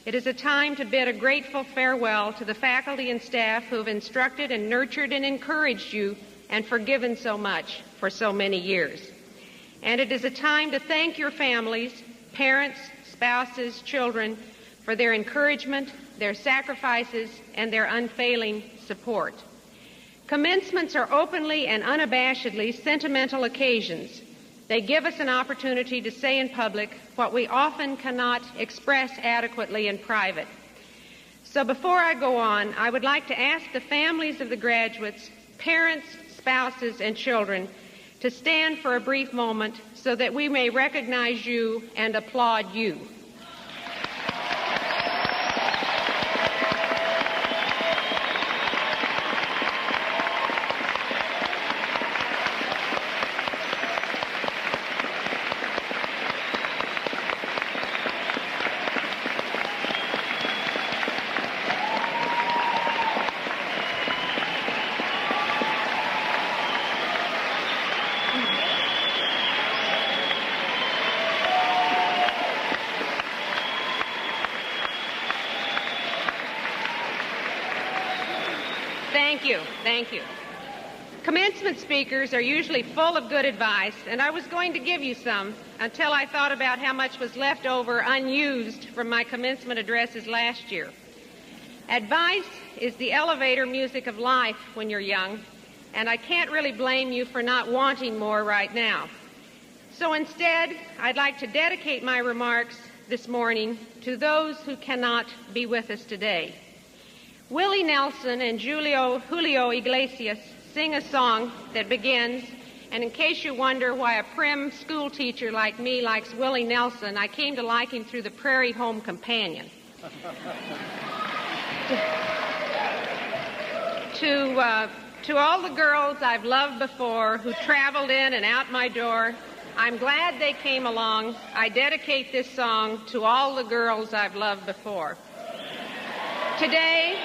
It is a time to bid a grateful farewell to the faculty and staff who have instructed and nurtured and encouraged you and forgiven so much for so many years. And it is a time to thank your families, parents, spouses, children, for their encouragement, their sacrifices, and their unfailing support. Commencements are openly and unabashedly sentimental occasions. They give us an opportunity to say in public what we often cannot express adequately in private. So before I go on, I would like to ask the families of the graduates, parents, spouses, and children to stand for a brief moment so that we may recognize you and applaud you. Thank you. Commencement speakers are usually full of good advice, and I was going to give you some until I thought about how much was left over unused from my commencement addresses last year. Advice is the elevator music of life when you're young, and I can't really blame you for not wanting more right now. So instead, I'd like to dedicate my remarks this morning to those who cannot be with us today. Willie Nelson and Julio Iglesias sing a song that begins, and in case you wonder why a prim school teacher like me likes Willie Nelson, I came to like him through the Prairie Home Companion. To all the girls I've loved before who traveled in and out my door, I'm glad they came along. I dedicate this song to all the girls I've loved before. Today,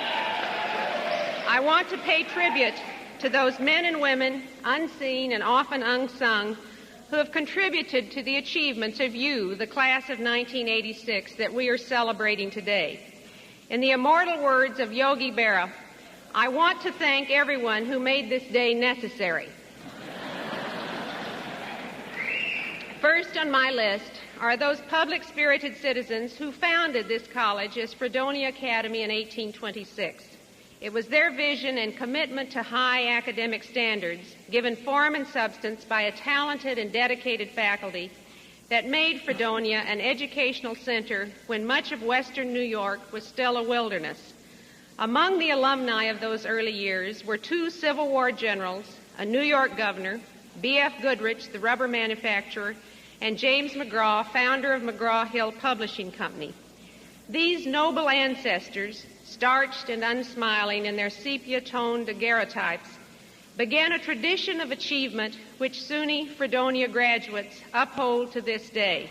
I want to pay tribute to those men and women, unseen and often unsung, who have contributed to the achievements of you, the class of 1986, that we are celebrating today. In the immortal words of Yogi Berra, I want to thank everyone who made this day necessary. First on my list are those public-spirited citizens who founded this college as Fredonia Academy in 1826. It was their vision and commitment to high academic standards, given form and substance by a talented and dedicated faculty, that made Fredonia an educational center when much of western New York was still a wilderness. Among the alumni of those early years were two Civil War generals, a New York governor, B.F. Goodrich, the rubber manufacturer, and James McGraw, founder of McGraw-Hill Publishing Company. These noble ancestors, starched and unsmiling in their sepia-toned daguerreotypes, began a tradition of achievement which SUNY Fredonia graduates uphold to this day.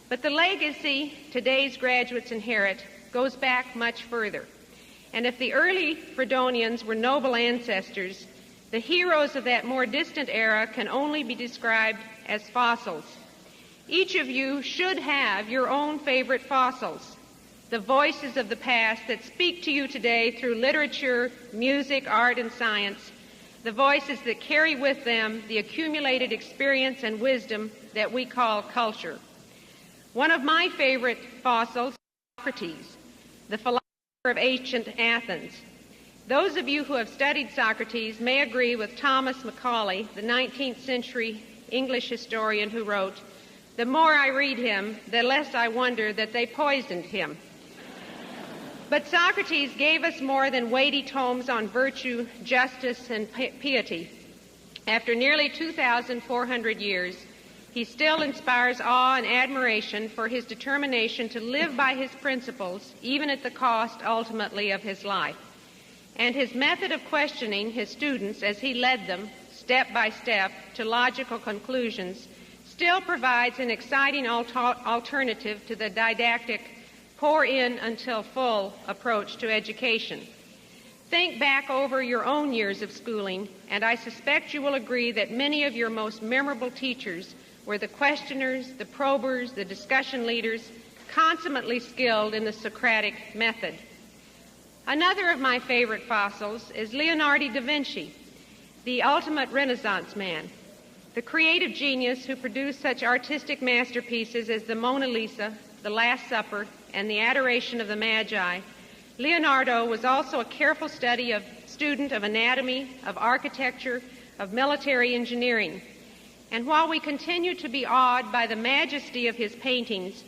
But the legacy today's graduates inherit goes back much further. And if the early Fredonians were noble ancestors, the heroes of that more distant era can only be described as fossils. Each of you should have your own favorite fossils. the voices of the past that speak to you today through literature, music, art, and science, the voices that carry with them the accumulated experience and wisdom that we call culture. One of my favorite fossils is Socrates, the philosopher of ancient Athens. Those of you who have studied Socrates may agree with Thomas Macaulay, the 19th century English historian, who wrote, "The more I read him, the less I wonder that they poisoned him." But Socrates gave us more than weighty tomes on virtue, justice, and piety. After nearly 2,400 years, he still inspires awe and admiration for his determination to live by his principles, even at the cost, ultimately, of his life. And his method of questioning his students as he led them, step by step, to logical conclusions still provides an exciting alternative to the didactic pour in until full approach to education. Think back over your own years of schooling, and I suspect you will agree that many of your most memorable teachers were the questioners, the probers, the discussion leaders, consummately skilled in the Socratic method. Another of my favorite fossils is Leonardo da Vinci, the ultimate Renaissance man, the creative genius who produced such artistic masterpieces as the Mona Lisa, the Last Supper, and the Adoration of the Magi. Leonardo was also a careful student of anatomy, of architecture, of military engineering. And while we continue to be awed by the majesty of his paintings,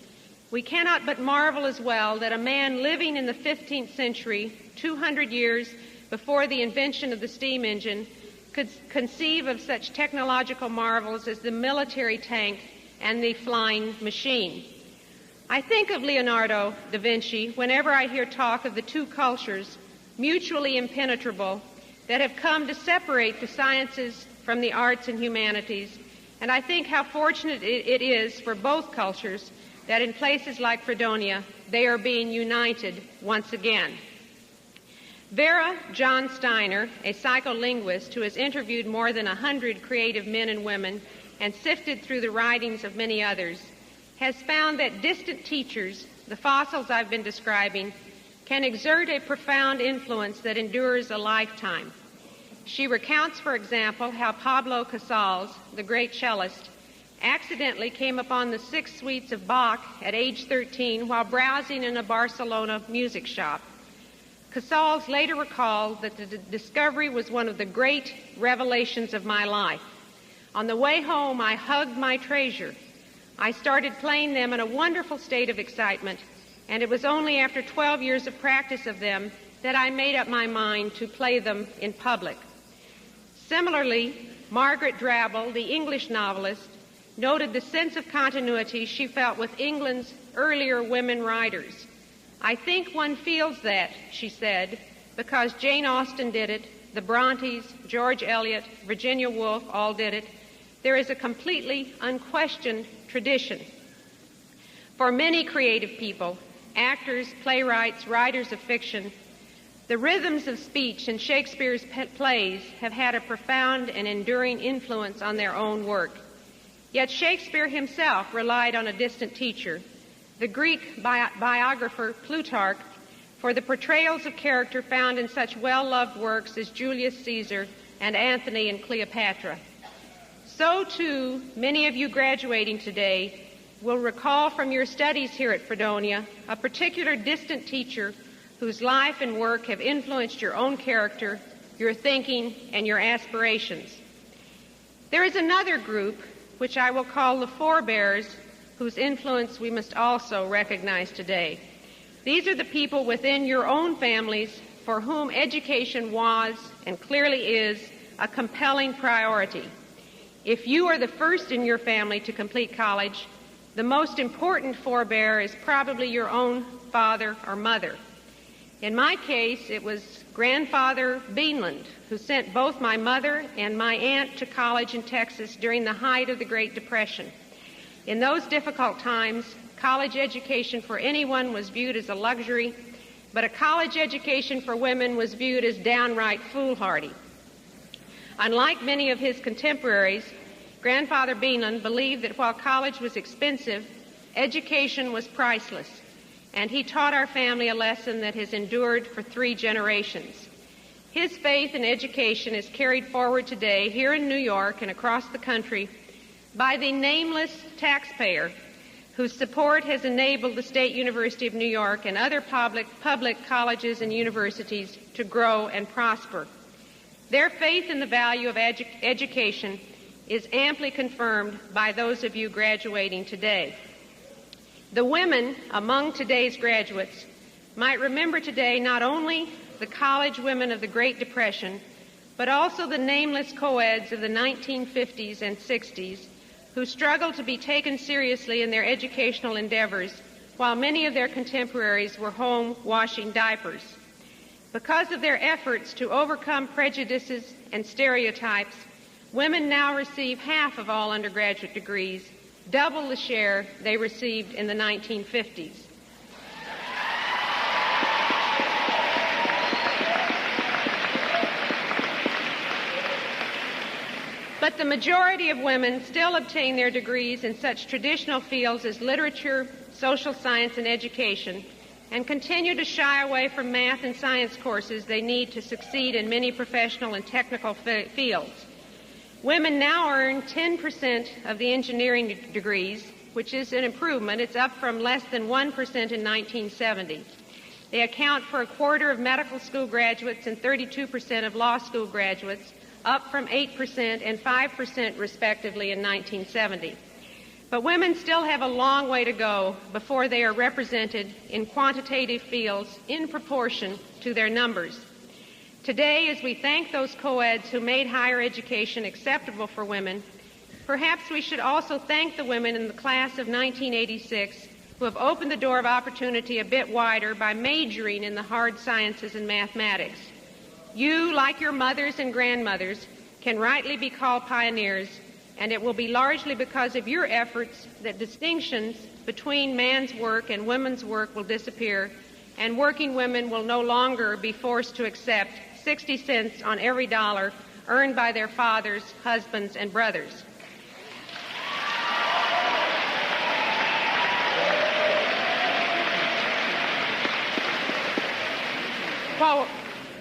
we cannot but marvel as well that a man living in the 15th century, 200 years before the invention of the steam engine, could conceive of such technological marvels as the military tank and the flying machine. I think of Leonardo da Vinci whenever I hear talk of the two cultures, mutually impenetrable, that have come to separate the sciences from the arts and humanities, and I think how fortunate it is for both cultures that in places like Fredonia, they are being united once again. Vera John Steiner, a psycholinguist who has interviewed more than 100 creative men and women and sifted through the writings of many others, has found that distant teachers, the fossils I've been describing, can exert a profound influence that endures a lifetime. She recounts, for example, how Pablo Casals, the great cellist, accidentally came upon the 6 suites of Bach at age 13 while browsing in a Barcelona music shop. Casals later recalled that the discovery was one of the great revelations of my life. On the way home, I hugged my treasure. I started playing them in a wonderful state of excitement, and it was only after 12 years of practice of them that I made up my mind to play them in public. Similarly, Margaret Drabble, the English novelist, noted the sense of continuity she felt with England's earlier women writers. "I think one feels that," she said, "because Jane Austen did it, the Brontes, George Eliot, Virginia Woolf all did it. There is a completely unquestioned tradition." For many creative people, actors, playwrights, writers of fiction, the rhythms of speech in Shakespeare's plays have had a profound and enduring influence on their own work. Yet Shakespeare himself relied on a distant teacher, the Greek biographer Plutarch, for the portrayals of character found in such well-loved works as Julius Caesar and Antony and Cleopatra. So, too, many of you graduating today will recall from your studies here at Fredonia a particular distant teacher whose life and work have influenced your own character, your thinking, and your aspirations. There is another group, which I will call the forebears, whose influence we must also recognize today. These are the people within your own families for whom education was, and clearly is, a compelling priority. If you are the first in your family to complete college, the most important forebear is probably your own father or mother. In my case, it was grandfather Beanland, who sent both my mother and my aunt to college in Texas during the height of the Great Depression. In those difficult times, college education for anyone was viewed as a luxury, but a college education for women was viewed as downright foolhardy. Unlike many of his contemporaries, Grandfather Beanland believed that while college was expensive, education was priceless. and he taught our family a lesson that has endured for 3 generations. His faith in education is carried forward today here in New York and across the country by the nameless taxpayer whose support has enabled the State University of New York and other public colleges and universities to grow and prosper. Their faith in the value of education is amply confirmed by those of you graduating today. The women among today's graduates might remember today not only the college women of the Great Depression, but also the nameless co-eds of the 1950s and 60s who struggled to be taken seriously in their educational endeavors while many of their contemporaries were home washing diapers. Because of their efforts to overcome prejudices and stereotypes, women now receive half of all undergraduate degrees, double the share they received in the 1950s. But the majority of women still obtain their degrees in such traditional fields as literature, social science, and education, and continue to shy away from math and science courses they need to succeed in many professional and technical fields. Women now earn 10% of the engineering degrees, which is an improvement. It's up from less than 1% in 1970. They account for a quarter of medical school graduates and 32% of law school graduates, up from 8% and 5% respectively in 1970. But women still have a long way to go before they are represented in quantitative fields in proportion to their numbers. Today, as we thank those co-eds who made higher education acceptable for women, perhaps we should also thank the women in the class of 1986 who have opened the door of opportunity a bit wider by majoring in the hard sciences and mathematics. You, like your mothers and grandmothers, can rightly be called pioneers, and it will be largely because of your efforts that distinctions between man's work and women's work will disappear, and working women will no longer be forced to accept 60 cents on every dollar earned by their fathers, husbands, and brothers.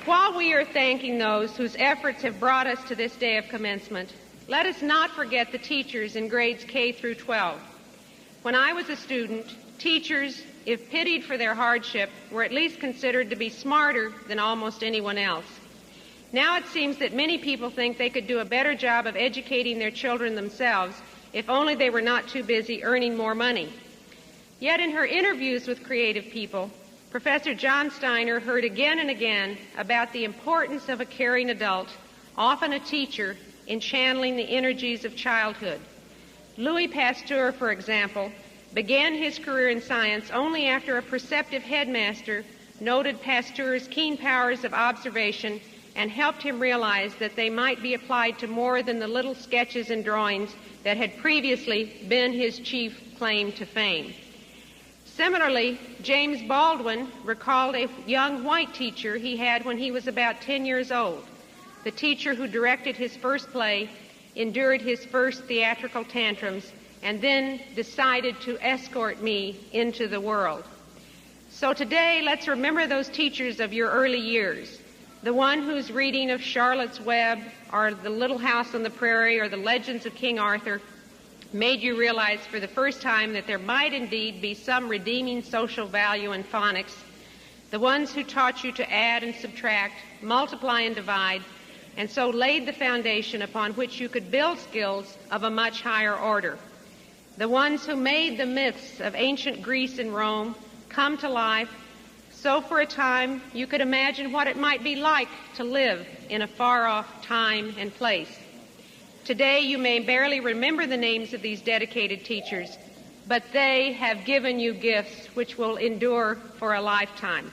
While we are thanking those whose efforts have brought us to this day of commencement, let us not forget the teachers in grades K through 12. When I was a student, teachers, if pitied for their hardship, were at least considered to be smarter than almost anyone else. Now it seems that many people think they could do a better job of educating their children themselves if only they were not too busy earning more money. Yet in her interviews with creative people, Professor John Steiner heard again and again about the importance of a caring adult, often a teacher, in channeling the energies of childhood. Louis Pasteur, for example, began his career in science only after a perceptive headmaster noted Pasteur's keen powers of observation and helped him realize that they might be applied to more than the little sketches and drawings that had previously been his chief claim to fame. Similarly, James Baldwin recalled a young white teacher he had when he was about 10 years old. The teacher who directed his first play, endured his first theatrical tantrums, and then decided to escort me into the world. So today, let's remember those teachers of your early years, the one whose reading of Charlotte's Web or The Little House on the Prairie or The Legends of King Arthur made you realize for the first time that there might indeed be some redeeming social value in phonics, the ones who taught you to add and subtract, multiply and divide, and so laid the foundation upon which you could build skills of a much higher order, the ones who made the myths of ancient Greece and Rome come to life, so for a time you could imagine what it might be like to live in a far-off time and place. Today you may barely remember the names of these dedicated teachers, but they have given you gifts which will endure for a lifetime.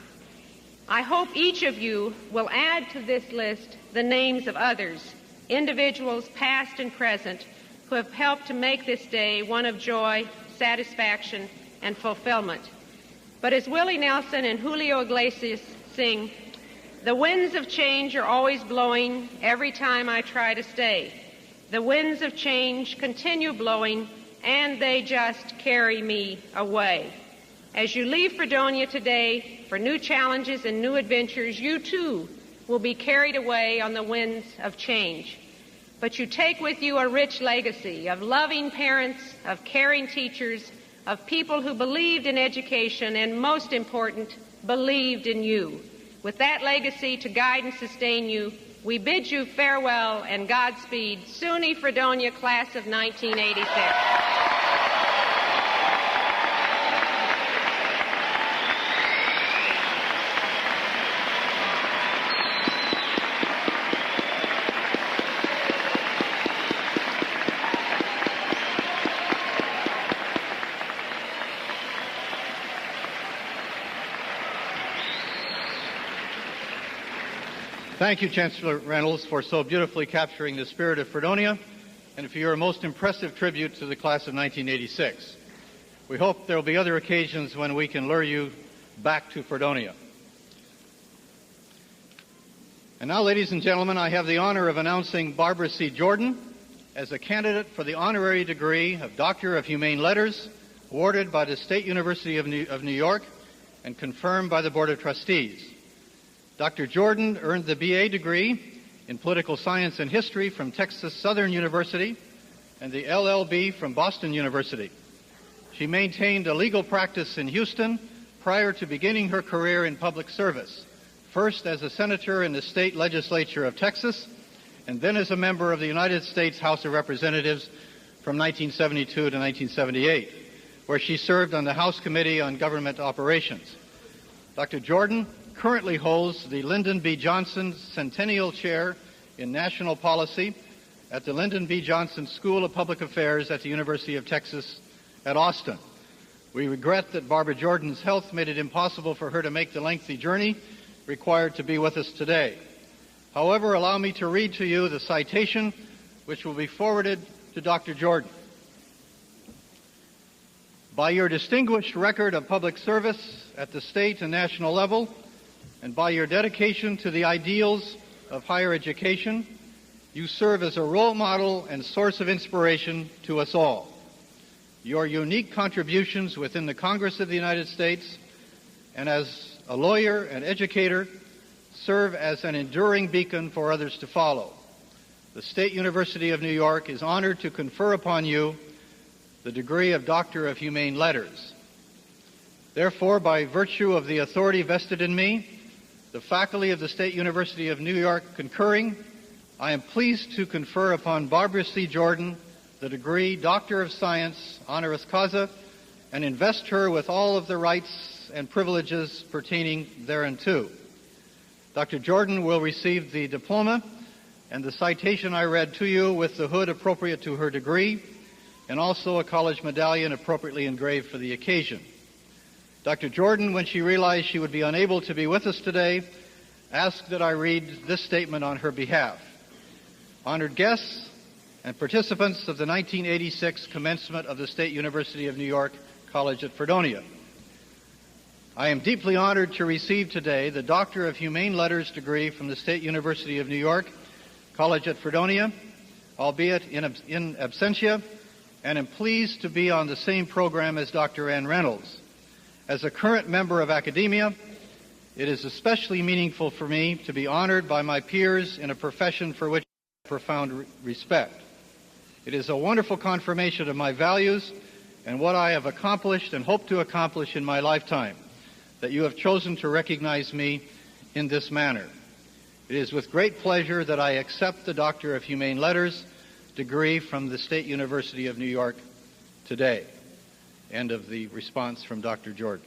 I hope each of you will add to this list the names of others, individuals past and present, who have helped to make this day one of joy, satisfaction, and fulfillment. But as Willie Nelson and Julio Iglesias sing, the winds of change are always blowing every time I try to stay. The winds of change continue blowing, and they just carry me away. As you leave Fredonia today for new challenges and new adventures, you too will be carried away on the winds of change. But you take with you a rich legacy of loving parents, of caring teachers, of people who believed in education and, most important, believed in you. With that legacy to guide and sustain you, we bid you farewell and Godspeed, SUNY Fredonia Class of 1986. Thank you, Chancellor Reynolds, for so beautifully capturing the spirit of Fredonia and for your most impressive tribute to the class of 1986. We hope there will be other occasions when we can lure you back to Fredonia. And now, ladies and gentlemen, I have the honor of announcing Barbara C. Jordan as a candidate for the honorary degree of Doctor of Humane Letters, awarded by the State University of New York and confirmed by the Board of Trustees. Dr. Jordan earned the BA degree in Political Science and History from Texas Southern University and the LLB from Boston University. She maintained a legal practice in Houston prior to beginning her career in public service, first as a senator in the state legislature of Texas, and then as a member of the United States House of Representatives from 1972 to 1978, where she served on the House Committee on Government Operations. Dr. Jordan currently holds the Lyndon B. Johnson Centennial Chair in National Policy at the Lyndon B. Johnson School of Public Affairs at the University of Texas at Austin. We regret that Barbara Jordan's health made it impossible for her to make the lengthy journey required to be with us today. However, allow me to read to you the citation which will be forwarded to Dr. Jordan. By your distinguished record of public service at the state and national level, and by your dedication to the ideals of higher education, you serve as a role model and source of inspiration to us all. Your unique contributions within the Congress of the United States and as a lawyer and educator serve as an enduring beacon for others to follow. The State University of New York is honored to confer upon you the degree of Doctor of Humane Letters. Therefore, by virtue of the authority vested in me, the faculty of the State University of New York concurring, I am pleased to confer upon Barbara C. Jordan the degree Doctor of Science, honoris causa, and invest her with all of the rights and privileges pertaining thereunto. Dr. Jordan will receive the diploma and the citation I read to you with the hood appropriate to her degree, and also a college medallion appropriately engraved for the occasion. Dr. Jordan, when she realized she would be unable to be with us today, asked that I read this statement on her behalf. Honored guests and participants of the 1986 commencement of the State University of New York College at Fredonia, I am deeply honored to receive today the Doctor of Humane Letters degree from the State University of New York College at Fredonia, albeit in absentia, and am pleased to be on the same program as Dr. Ann Reynolds. As a current member of academia, it is especially meaningful for me to be honored by my peers in a profession for which I have profound respect. It is a wonderful confirmation of my values and what I have accomplished and hope to accomplish in my lifetime that you have chosen to recognize me in this manner. It is with great pleasure that I accept the Doctor of Humane Letters degree from the State University of New York today. End of the response from Dr. Jordan.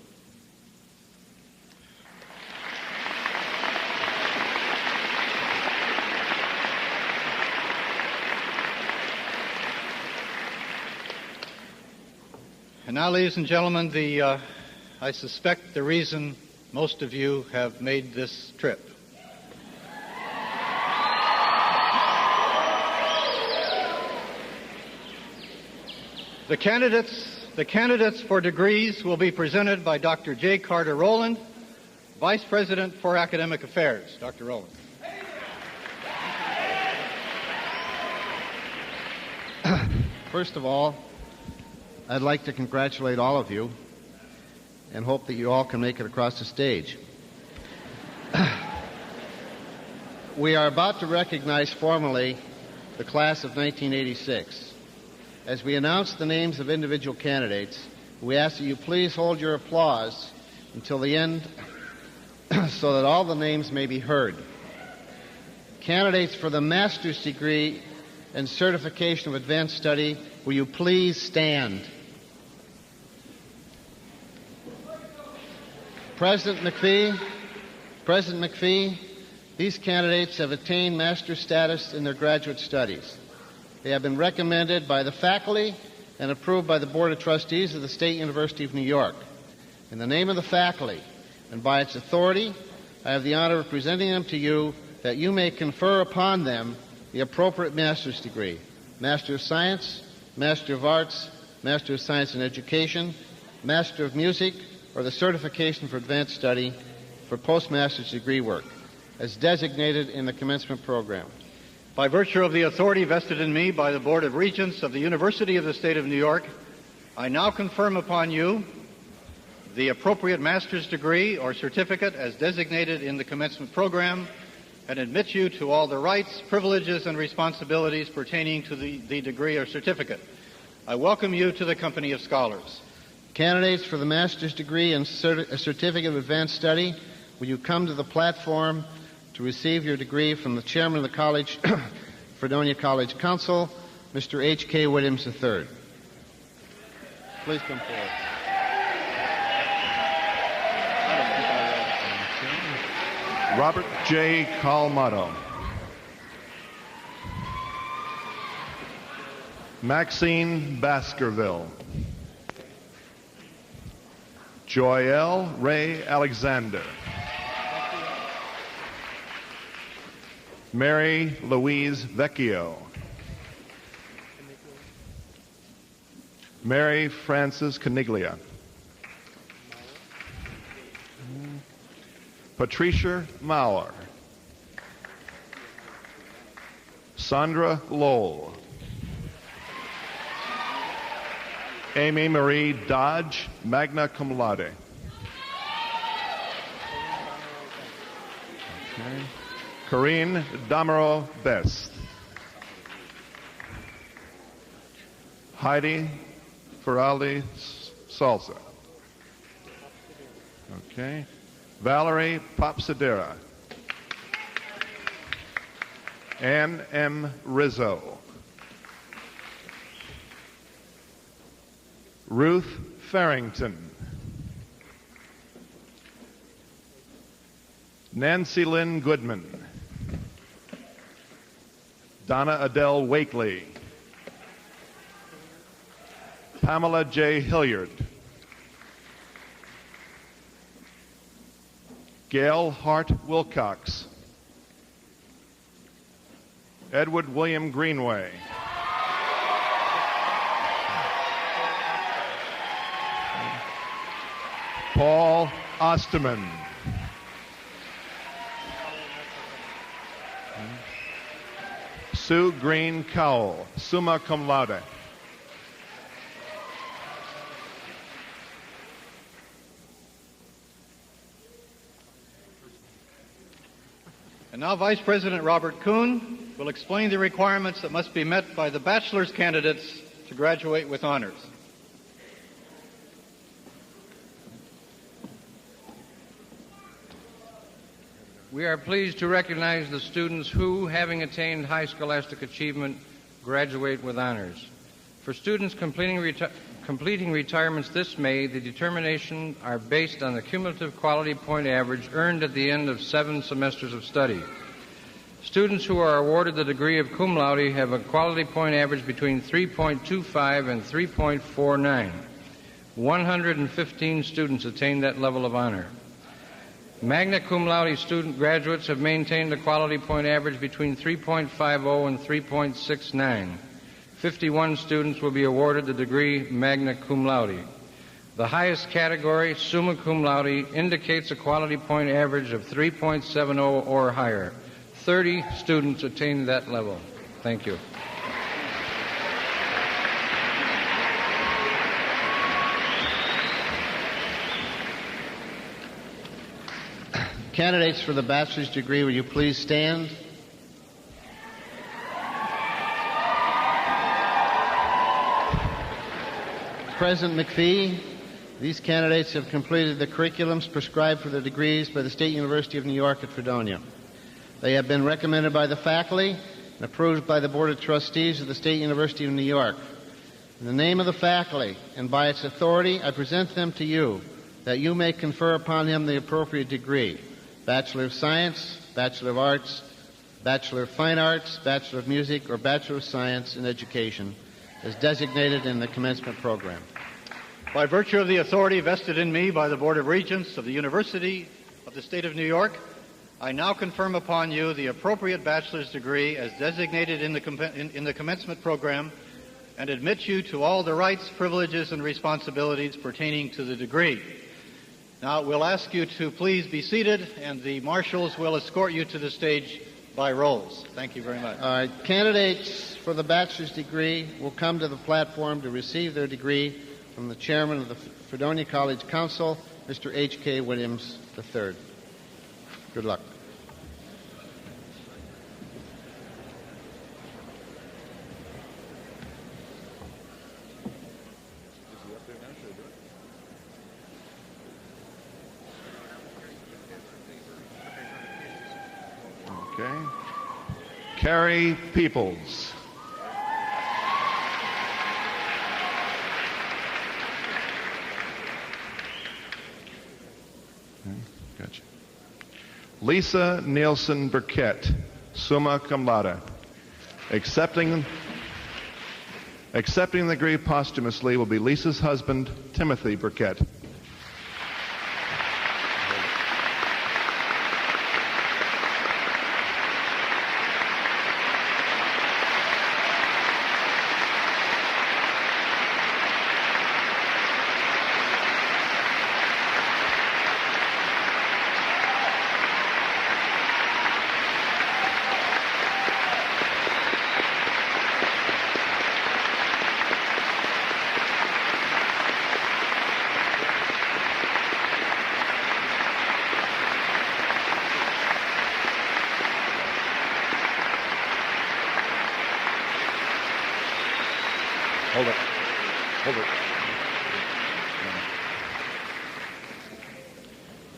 And now, ladies and gentlemen, I suspect the reason most of you have made this trip. The candidates for degrees will be presented by Dr. J. Carter Rowland, Vice President for Academic Affairs. Dr. Rowland. First of all, I'd like to congratulate all of you and hope that you all can make it across the stage. We are about to recognize formally the class of 1986. As we announce the names of individual candidates, we ask that you please hold your applause until the end so that all the names may be heard. Candidates for the master's degree and certification of advanced study, will you please stand? President McPhee, these candidates have attained master's status in their graduate studies. They have been recommended by the faculty and approved by the Board of Trustees of the State University of New York. In the name of the faculty and by its authority, I have the honor of presenting them to you that you may confer upon them the appropriate master's degree: Master of Science, Master of Arts, Master of Science in Education, Master of Music, or the certification for advanced study for postmaster's degree work, as designated in the commencement program. By virtue of the authority vested in me by the Board of Regents of the University of the State of New York, I now confirm upon you the appropriate master's degree or certificate as designated in the commencement program and admit you to all the rights, privileges, and responsibilities pertaining to the degree or certificate. I welcome you to the company of scholars. Candidates for the master's degree and certificate of advanced study, will you come to the platform to receive your degree from the chairman of the college, Fredonia College Council, Mr. H.K. Williams III. Please come forward. Robert J. Calmato. Maxine Baskerville. Joyelle Ray Alexander. Mary Louise Vecchio. Mary Frances Caniglia. Patricia Mauer. Sandra Lowell. Amy Marie Dodge, magna cum laude. Okay. Corinne Damaro Best. Heidi Feraldi Salsa. Okay. Valerie Popsadera. Ann M. Rizzo. Ruth Farrington. Nancy Lynn Goodman. Donna Adele Wakely. Pamela J. Hilliard. Gail Hart Wilcox. Edward William Greenway. Paul Osterman. Sue Green Cowell, summa cum laude. And now Vice President Robert Kuhn will explain the requirements that must be met by the bachelor's candidates to graduate with honors. We are pleased to recognize the students who, having attained high scholastic achievement, graduate with honors. For students completing retirements this May, the determinations are based on the cumulative quality point average earned at the end of 7 semesters of study. Students who are awarded the degree of cum laude have a quality point average between 3.25 and 3.49. 115 students attain that level of honor. Magna cum laude student graduates have maintained a quality point average between 3.50 and 3.69. 51 students will be awarded the degree magna cum laude. The highest category, summa cum laude, indicates a quality point average of 3.70 or higher. 30 students attain that level. Thank you. candidates for the bachelor's degree, will you please stand? President McPhee, these candidates have completed the curriculums prescribed for their degrees by the State University of New York at Fredonia. They have been recommended by the faculty and approved by the Board of Trustees of the State University of New York. In the name of the faculty and by its authority, I present them to you that you may confer upon him the appropriate degree: Bachelor of Science, Bachelor of Arts, Bachelor of Fine Arts, Bachelor of Music, or Bachelor of Science in Education, as designated in the commencement program. By virtue of the authority vested in me by the Board of Regents of the University of the State of New York, I now confirm upon you the appropriate bachelor's degree as designated in the commencement program and admit you to all the rights, privileges, and responsibilities pertaining to the degree. Now, we'll ask you to please be seated, and the marshals will escort you to the stage by rolls. Thank you very much. All right. Candidates for the bachelor's degree will come to the platform to receive their degree from the chairman of the Fredonia College Council, Mr. H.K. Williams III. Good luck. Okay. Carrie Peoples. Gotcha. Lisa Nielsen Burkett, summa cum laude. Accepting the degree posthumously will be Lisa's husband, Timothy Burkett. Hold it.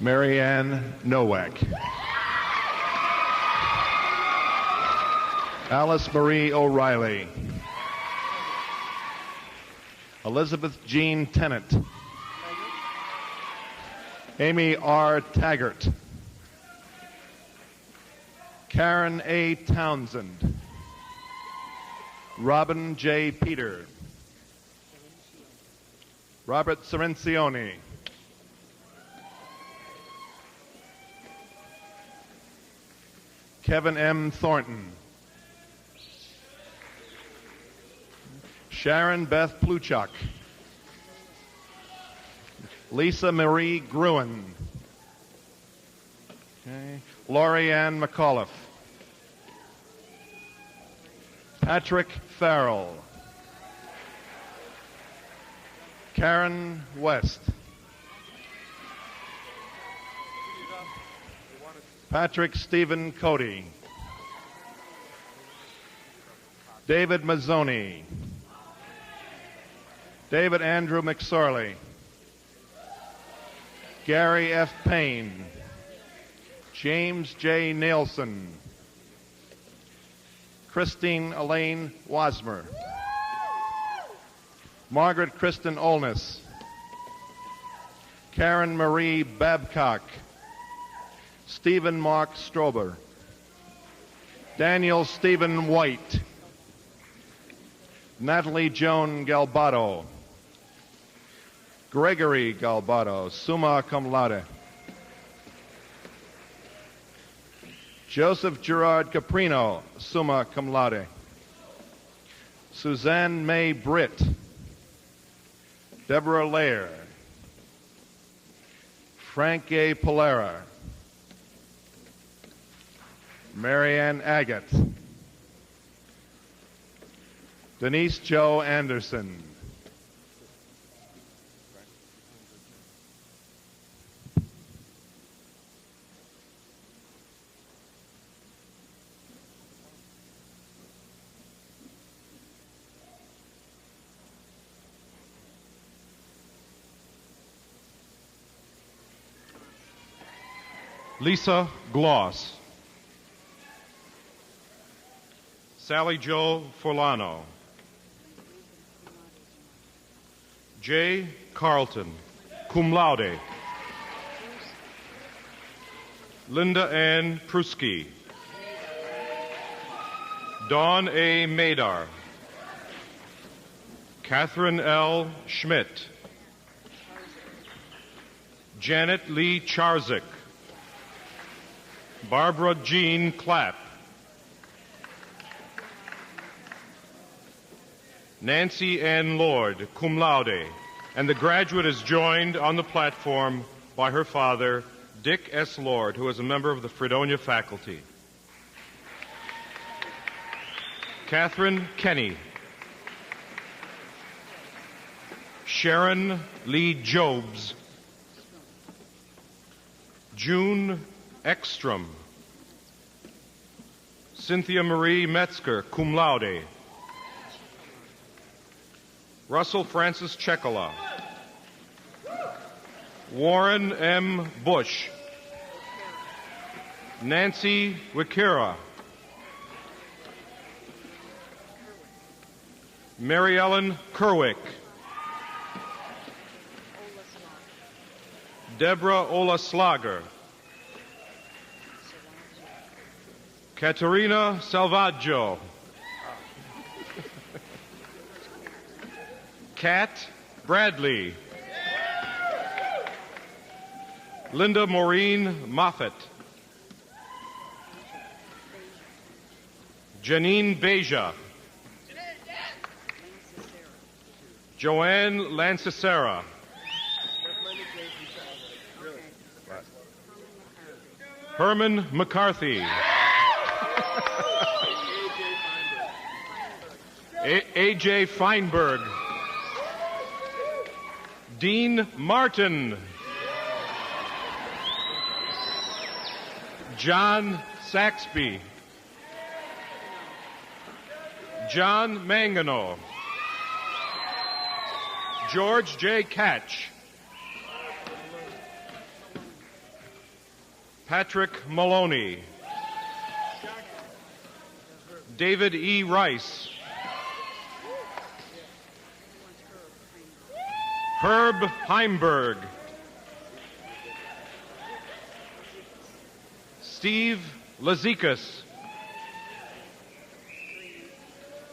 Marianne Nowak. Alice Marie O'Reilly. Elizabeth Jean Tennant. Amy R. Taggart. Karen A. Townsend. Robin J. Peter. Robert Serencioni. Kevin M. Thornton. Sharon Beth Pluchak. Lisa Marie Gruen. Okay. Laurie Ann McAuliffe. Patrick Farrell. Karen West. Patrick Stephen Cody. David Mazzoni. David Andrew McSorley. Gary F. Payne. James J. Nielsen. Christine Elaine Wasmer. Margaret Kristen Olness. Karen Marie Babcock. Stephen Mark Strober. Daniel Stephen White. Natalie Joan Galbato. Gregory Galbato, summa cum laude. Joseph Gerard Caprino, summa cum laude. Suzanne May Britt. Deborah Lair. Frank A. Polera. Marianne Agate. Denise Jo Anderson. Lisa Gloss. Sally Jo Forlano. Jay Carlton, cum laude. Linda Ann Pruski. Dawn A. Madar. Catherine L. Schmidt. Janet Lee Charzik. Barbara Jean Clapp. Nancy Ann Lord, cum laude. And the graduate is joined on the platform by her father, Dick S. Lord, who is a member of the Fredonia faculty. Catherine Kenny. Sharon Lee Jobs. June Ekstrom. Cynthia Marie Metzger, cum laude. Russell Francis Chekala. Warren M. Bush. Nancy Wikira. Mary Ellen Kerwick. Deborah Olaslager. Caterina Salvaggio. Kat Bradley. Linda Maureen Moffett. Janine Beja. Joanne Lancicera. Herman McCarthy. A.J. Feinberg. Dean Martin. John Saxby. John Mangano. George J. Catch. Patrick Maloney. David E. Rice. Herb Heimberg. Steve Lazikas.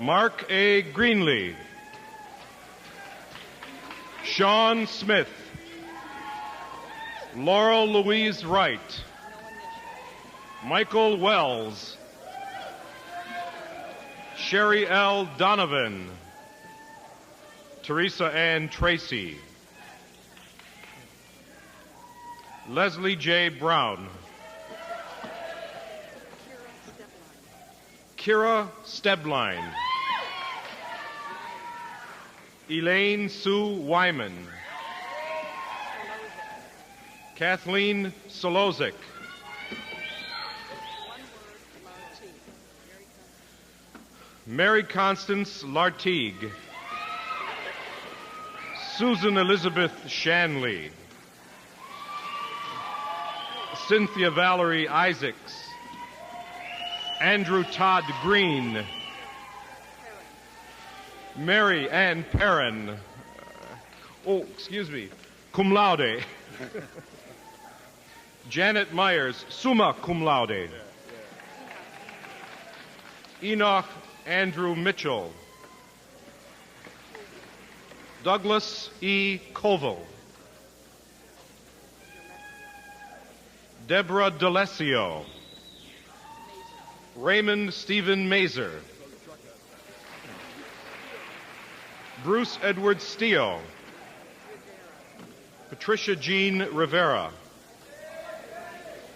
Mark A. Greenlee. Sean Smith. Laurel Louise Wright. Michael Wells. Sherry L. Donovan. Teresa Ann Tracy. Leslie J. Brown. Kira Stebline. Elaine Sue Wyman. Kathleen Solozic. Mary Constance Lartigue. Susan Elizabeth Shanley. Cynthia Valerie Isaacs. Andrew Todd Green. Mary Ann Perrin. Cum laude. Janet Myers, summa cum laude. Enoch Andrew Mitchell. Douglas E. Koval. Deborah D'Alessio. Raymond Stephen Mazer. Bruce Edward Steele. Patricia Jean Rivera.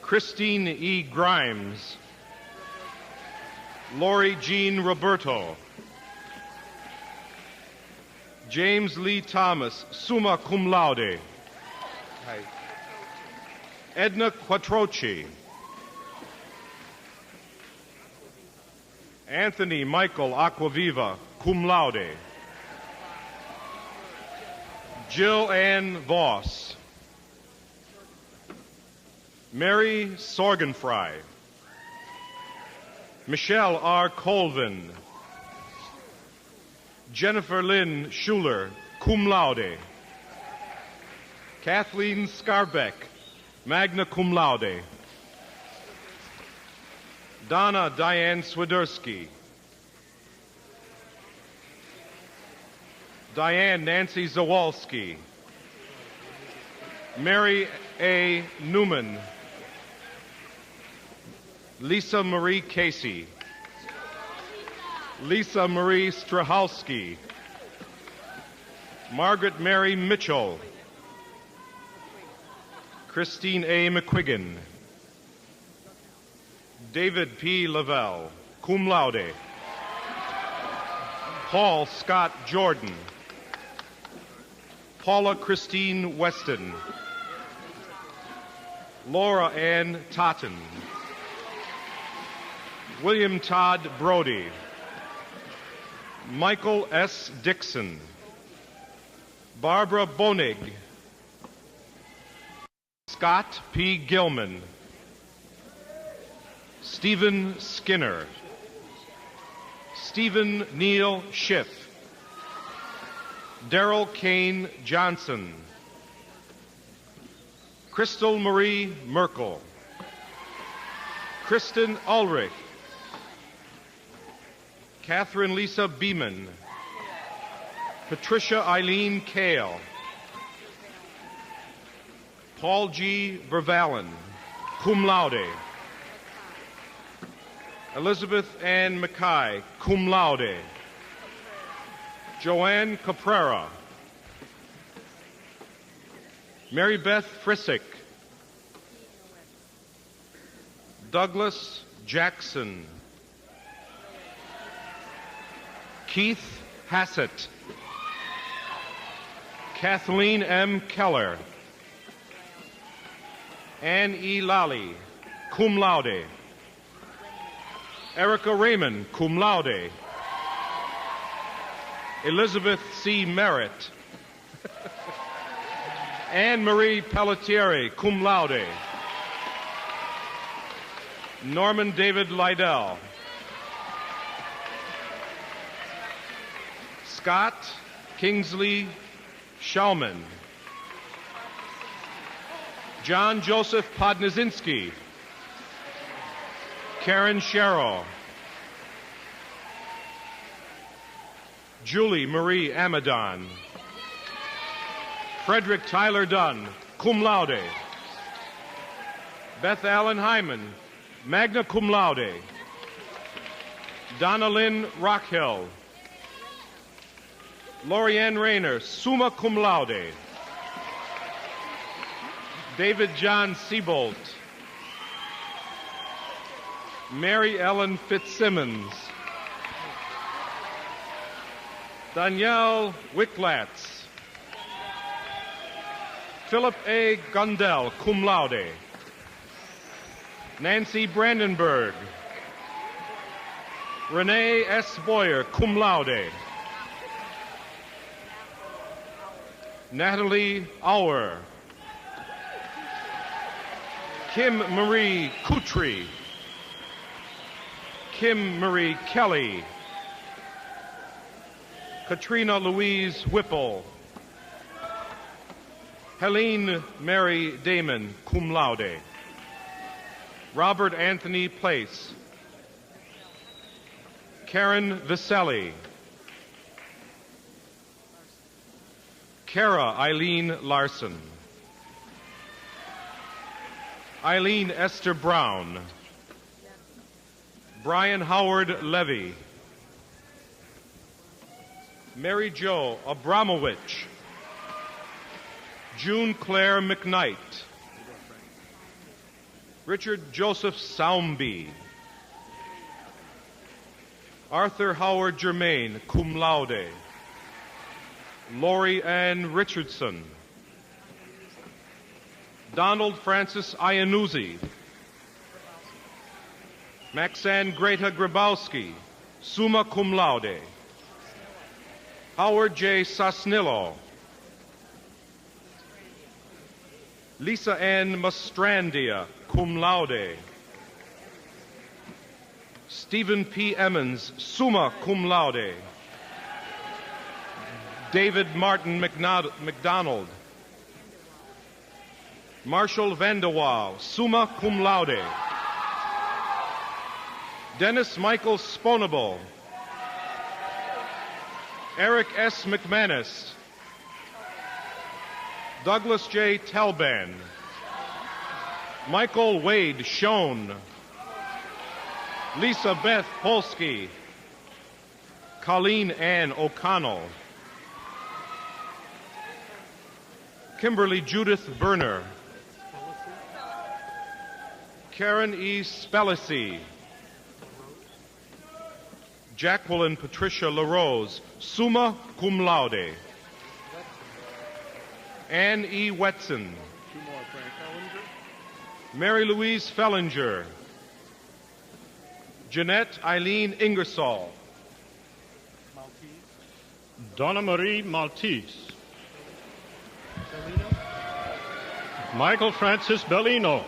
Christine E. Grimes. Lori Jean Roberto. James Lee Thomas, summa cum laude. Edna Quattrochi. Anthony Michael Aquaviva, cum laude. Jill Ann Voss. Mary Sorgenfrey. Michelle R. Colvin. Jennifer Lynn Schuler, cum laude. Kathleen Scarbeck, magna cum laude. Donna Diane Swiderski. Diane Nancy Zawalski. Mary A. Newman. Lisa Marie Casey. Lisa Marie Strahalski. Margaret Mary Mitchell. Christine A. McQuiggan. David P. Lavelle, cum laude. Paul Scott Jordan. Paula Christine Weston. Laura Ann Totten. William Todd Brody. Michael S. Dixon. Barbara Bonig. Scott P. Gilman. Stephen Skinner. Stephen Neal Schiff. Darrell Kane Johnson. Crystal Marie Merkel. Kristen Ulrich. Catherine Lisa Beeman. Patricia Eileen Kale. Paul G. Vervallen, cum laude. Elizabeth Ann Mackay, cum laude. Joanne Caprera. Mary Beth Frissick. Douglas Jackson. Keith Hassett. Kathleen M. Keller. Anne E. Lally, cum laude. Erica Raymond, cum laude. Elizabeth C. Merritt. Anne Marie Pelletieri, cum laude. Norman David Lydell. Scott Kingsley Schauman. John Joseph Podnizinski. Karen Sherrill. Julie Marie Amadon. Frederick Tyler Dunn, cum laude. Beth Allen Hyman, magna cum laude. Donna Lynn Rockhill. Lorianne Rayner, summa cum laude. David John Siebold. Mary Ellen Fitzsimmons. Danielle Wicklatz. Philip A. Gundel, cum laude. Nancy Brandenburg. Renee S. Boyer, cum laude. Natalie Auer. Kim Marie Kutry. Kim Marie Kelly. Katrina Louise Whipple. Helene Mary Damon, cum laude. Robert Anthony Place. Karen Viselli. Kara Eileen Larson. Eileen Esther Brown. Brian Howard Levy. Mary Jo Abramowitz. June Claire McKnight. Richard Joseph Saumby. Arthur Howard Germain, cum laude. Lori Ann Richardson. Donald Francis Iannuzzi. Maxanne Greta Grabowski, summa cum laude. Howard J. Sasnillo. Lisa Ann Mastrandia, cum laude. Stephen P. Emmons, summa cum laude. David Martin McDonald. Marshall Vanderwaal, summa cum laude. Dennis Michael Sponable. Eric S. McManus. Douglas J. Telban. Michael Wade Schoen. Lisa Beth Polsky. Colleen Ann O'Connell. Kimberly Judith Berner. Karen E. Spellacy. Jacqueline Patricia LaRose, summa cum laude. Ann E. Wetson. Mary Louise Fellinger. Jeanette Eileen Ingersoll. Donna Marie Maltese. Michael Francis Bellino.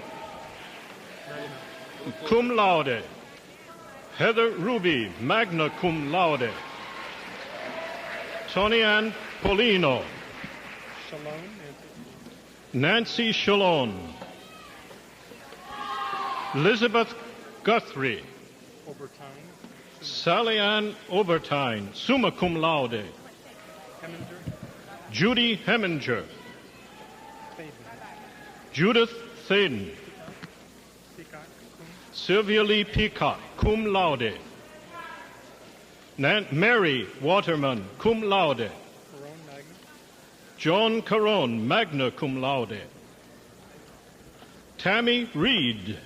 Cum laude. Heather Ruby, magna cum laude. Tony Ann Polino. Nancy Shalon. Elizabeth Guthrie. Sally Ann Obertine, summa cum laude. Judy Heminger. Judith Thaden. Sylvia Lee Peacock, cum laude. Mary Waterman, cum laude. John Caron, magna cum laude. Tammy Reed.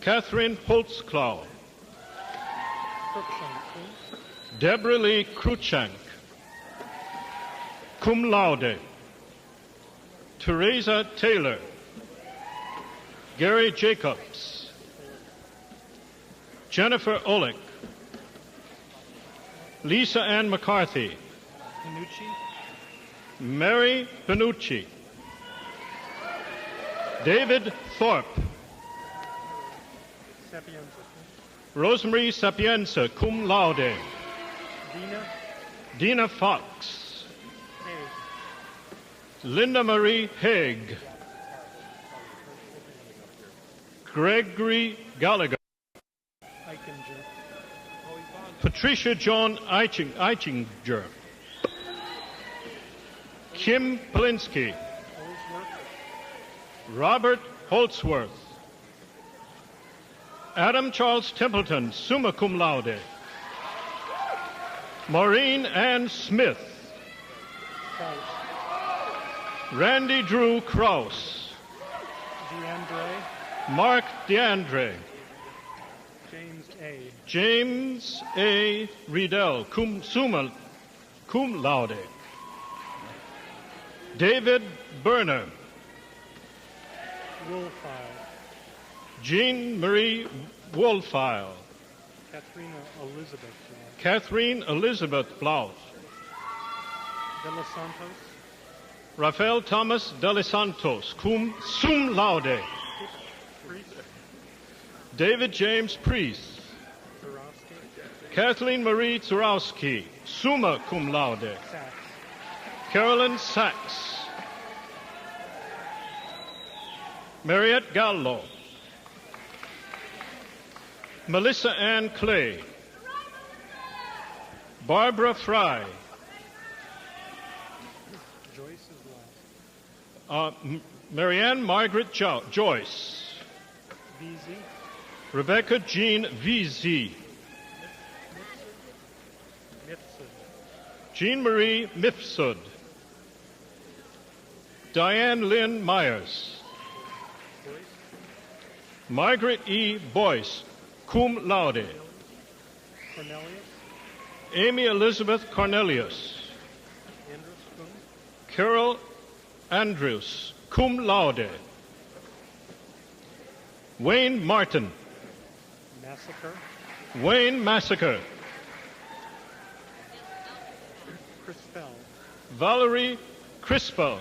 Catherine Holtzclaw. Deborah Lee Cruikshank, cum laude. Teresa Taylor. Gary Jacobs. Jennifer Olick. Lisa Ann McCarthy. Mary Panucci. David Thorpe. Rosemary Sapienza, cum laude. Dina Fox. Linda Marie Haig. Gregory Gallagher. Patricia John Eichinger. Kim Polinsky. Robert Holtzworth. Adam Charles Templeton, summa cum laude. Maureen Ann Smith. Randy Drew Krause. Mark DeAndre. James A. Riedel, cum laude. David Berner. Jean Marie Wolfile. Catherine Elizabeth Blouse. Rafael Thomas de los Santos, cum laude. David James Priest. Kathleen Marie Zurowski, summa cum laude. Carolyn Sachs. Mariette Gallo. Melissa Ann Clay. Barbara Fry. Marianne Margaret Joyce. Rebecca Jean VZ. Jean Marie Mifsud. Diane Lynn Myers. Margaret E. Boyce, cum laude. Amy Elizabeth Cornelius. Carol Andrews, cum laude. Wayne Martin. Wayne Massacre. Valerie Crispo.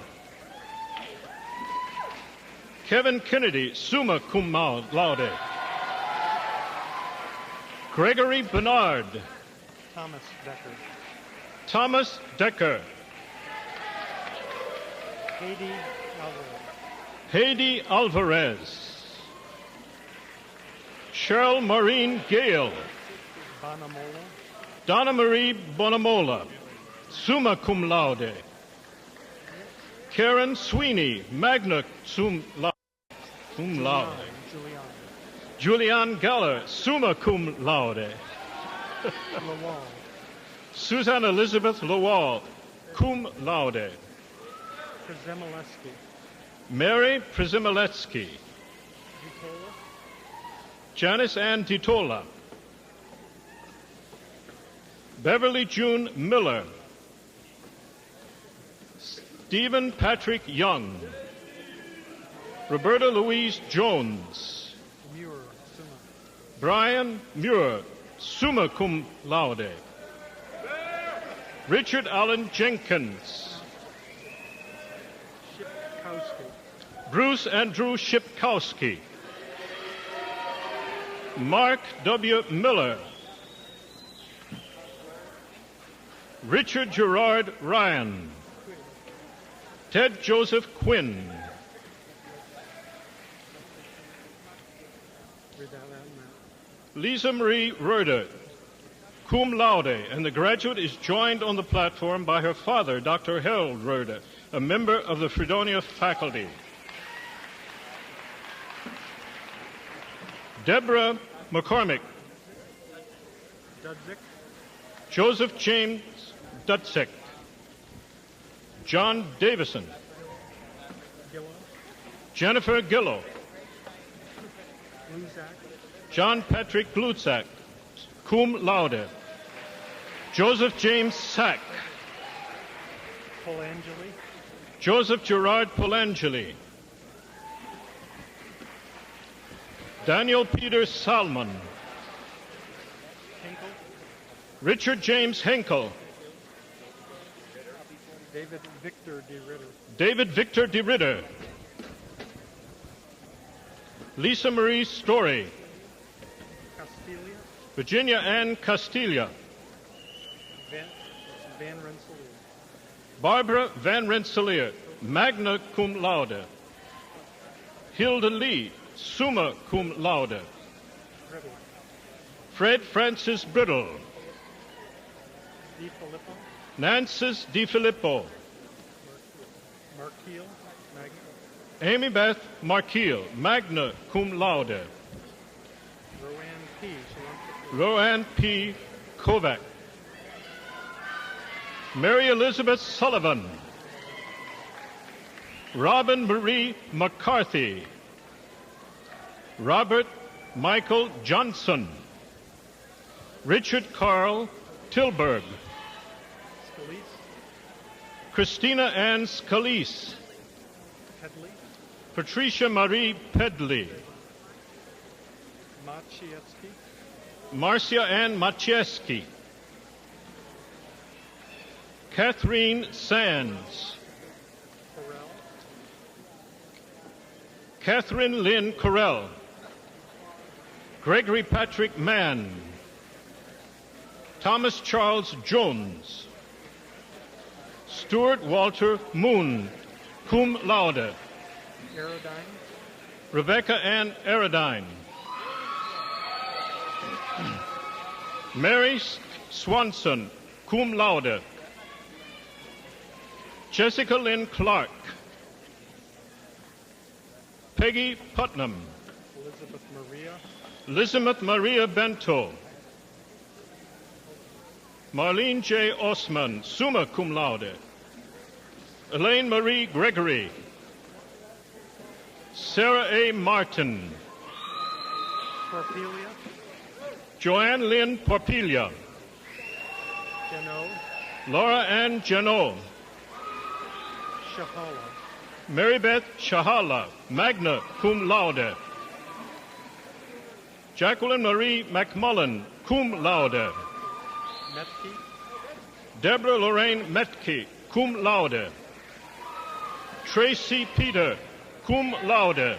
Kevin Kennedy, summa cum laude. Gregory Bernard. Thomas Decker. Thomas Decker. Heidi Alvarez. Heidi Alvarez. Cheryl Maureen Gale. Bonamola. Donna Marie Bonamola, summa cum laude. Karen Sweeney, magna cum laude. Julianne Geller, summa cum laude. Lawal. Susan Elizabeth Lawal, cum laude. Przemilewski. Mary Przemilewski. Vitola. Janice Ann Ditola. Beverly June Miller. Stephen Patrick Young. Roberta Louise Jones. Muir. Summa. Brian Muir, summa cum laude. Richard Allen Jenkins. Shipkowski. Bruce Andrew Shipkowski. Mark W. Miller. Richard Gerard Ryan. Ted Joseph Quinn. Lisa Marie Roeder, cum laude, and the graduate is joined on the platform by her father, Dr. Harold Roeder, a member of the Fredonia faculty. Deborah McCormick. Dudzik. Joseph James Dudzik. John Davison. Gillow. Jennifer Gillow. Bluzak. John Patrick Bluzak, cum laude. Joseph James Sack. Polangeli. Joseph Gerard Polangeli. Daniel Peter Salmon. Henkel. Richard James Henkel. David Victor de Ritter. David Victor de Ritter. Lisa Marie Story. Castilia. Virginia Ann Castilla. Van Rensselaer. Barbara Van Rensselaer, magna cum laude. Hilda Lee, summa cum laude. Riddle. Fred Francis Brittle. Di Filippo. Nancis Di Filippo. Markeel. Magna. Amy Beth Markeel, magna cum laude. Roanne P. Roanne P. Kovac. Mary Elizabeth Sullivan. Robin Marie McCarthy. Robert Michael Johnson. Richard Carl Tilburg. Scalise. Christina Ann Scalise. Pedley. Patricia Marie Pedley. Maciejewski. Marcia Ann Maciejewski. Catherine Sands. Corral. Catherine Lynn Correll. Gregory Patrick Mann. Thomas Charles Jones. Stuart Walter Moon, cum laude. Aerodyne. Rebecca Ann Aerodyne. Mary Swanson, cum laude. Jessica Lynn Clark. Peggy Putnam. Elizabeth Maria. Elizabeth Maria Bento. Marlene J. Osman, summa cum laude. Elaine Marie Gregory. Sarah A. Martin. Porpelia. Joanne Lynn Porpelia. Janot. Laura Ann Janot. Shahala. Mary Beth Shahala, magna cum laude. Jacqueline Marie McMullen, cum laude. Metke. Deborah Lorraine Metke, cum laude. Tracy Peter, cum laude.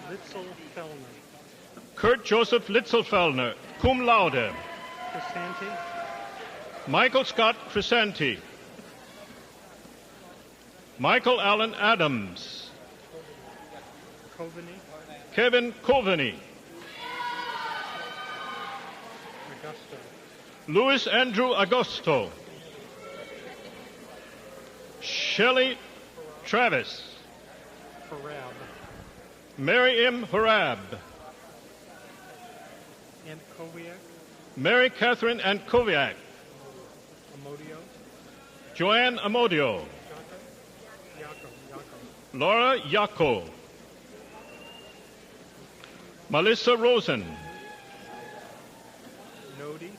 Litzelfellner. Kurt Joseph Litzelfellner, cum laude. Crisanti. Michael Scott Crisanti. Michael Allen Adams. Coveney. Kevin Coveney. Augusto. Louis Andrew Augusto. Shelley Travis. Farab. Mary M. Harab. Antkowiak. Mary Catherine Antkowiak. Amodio. Joanne Amodio. Yako. Laura Yako. Melissa Rosen. Nodi.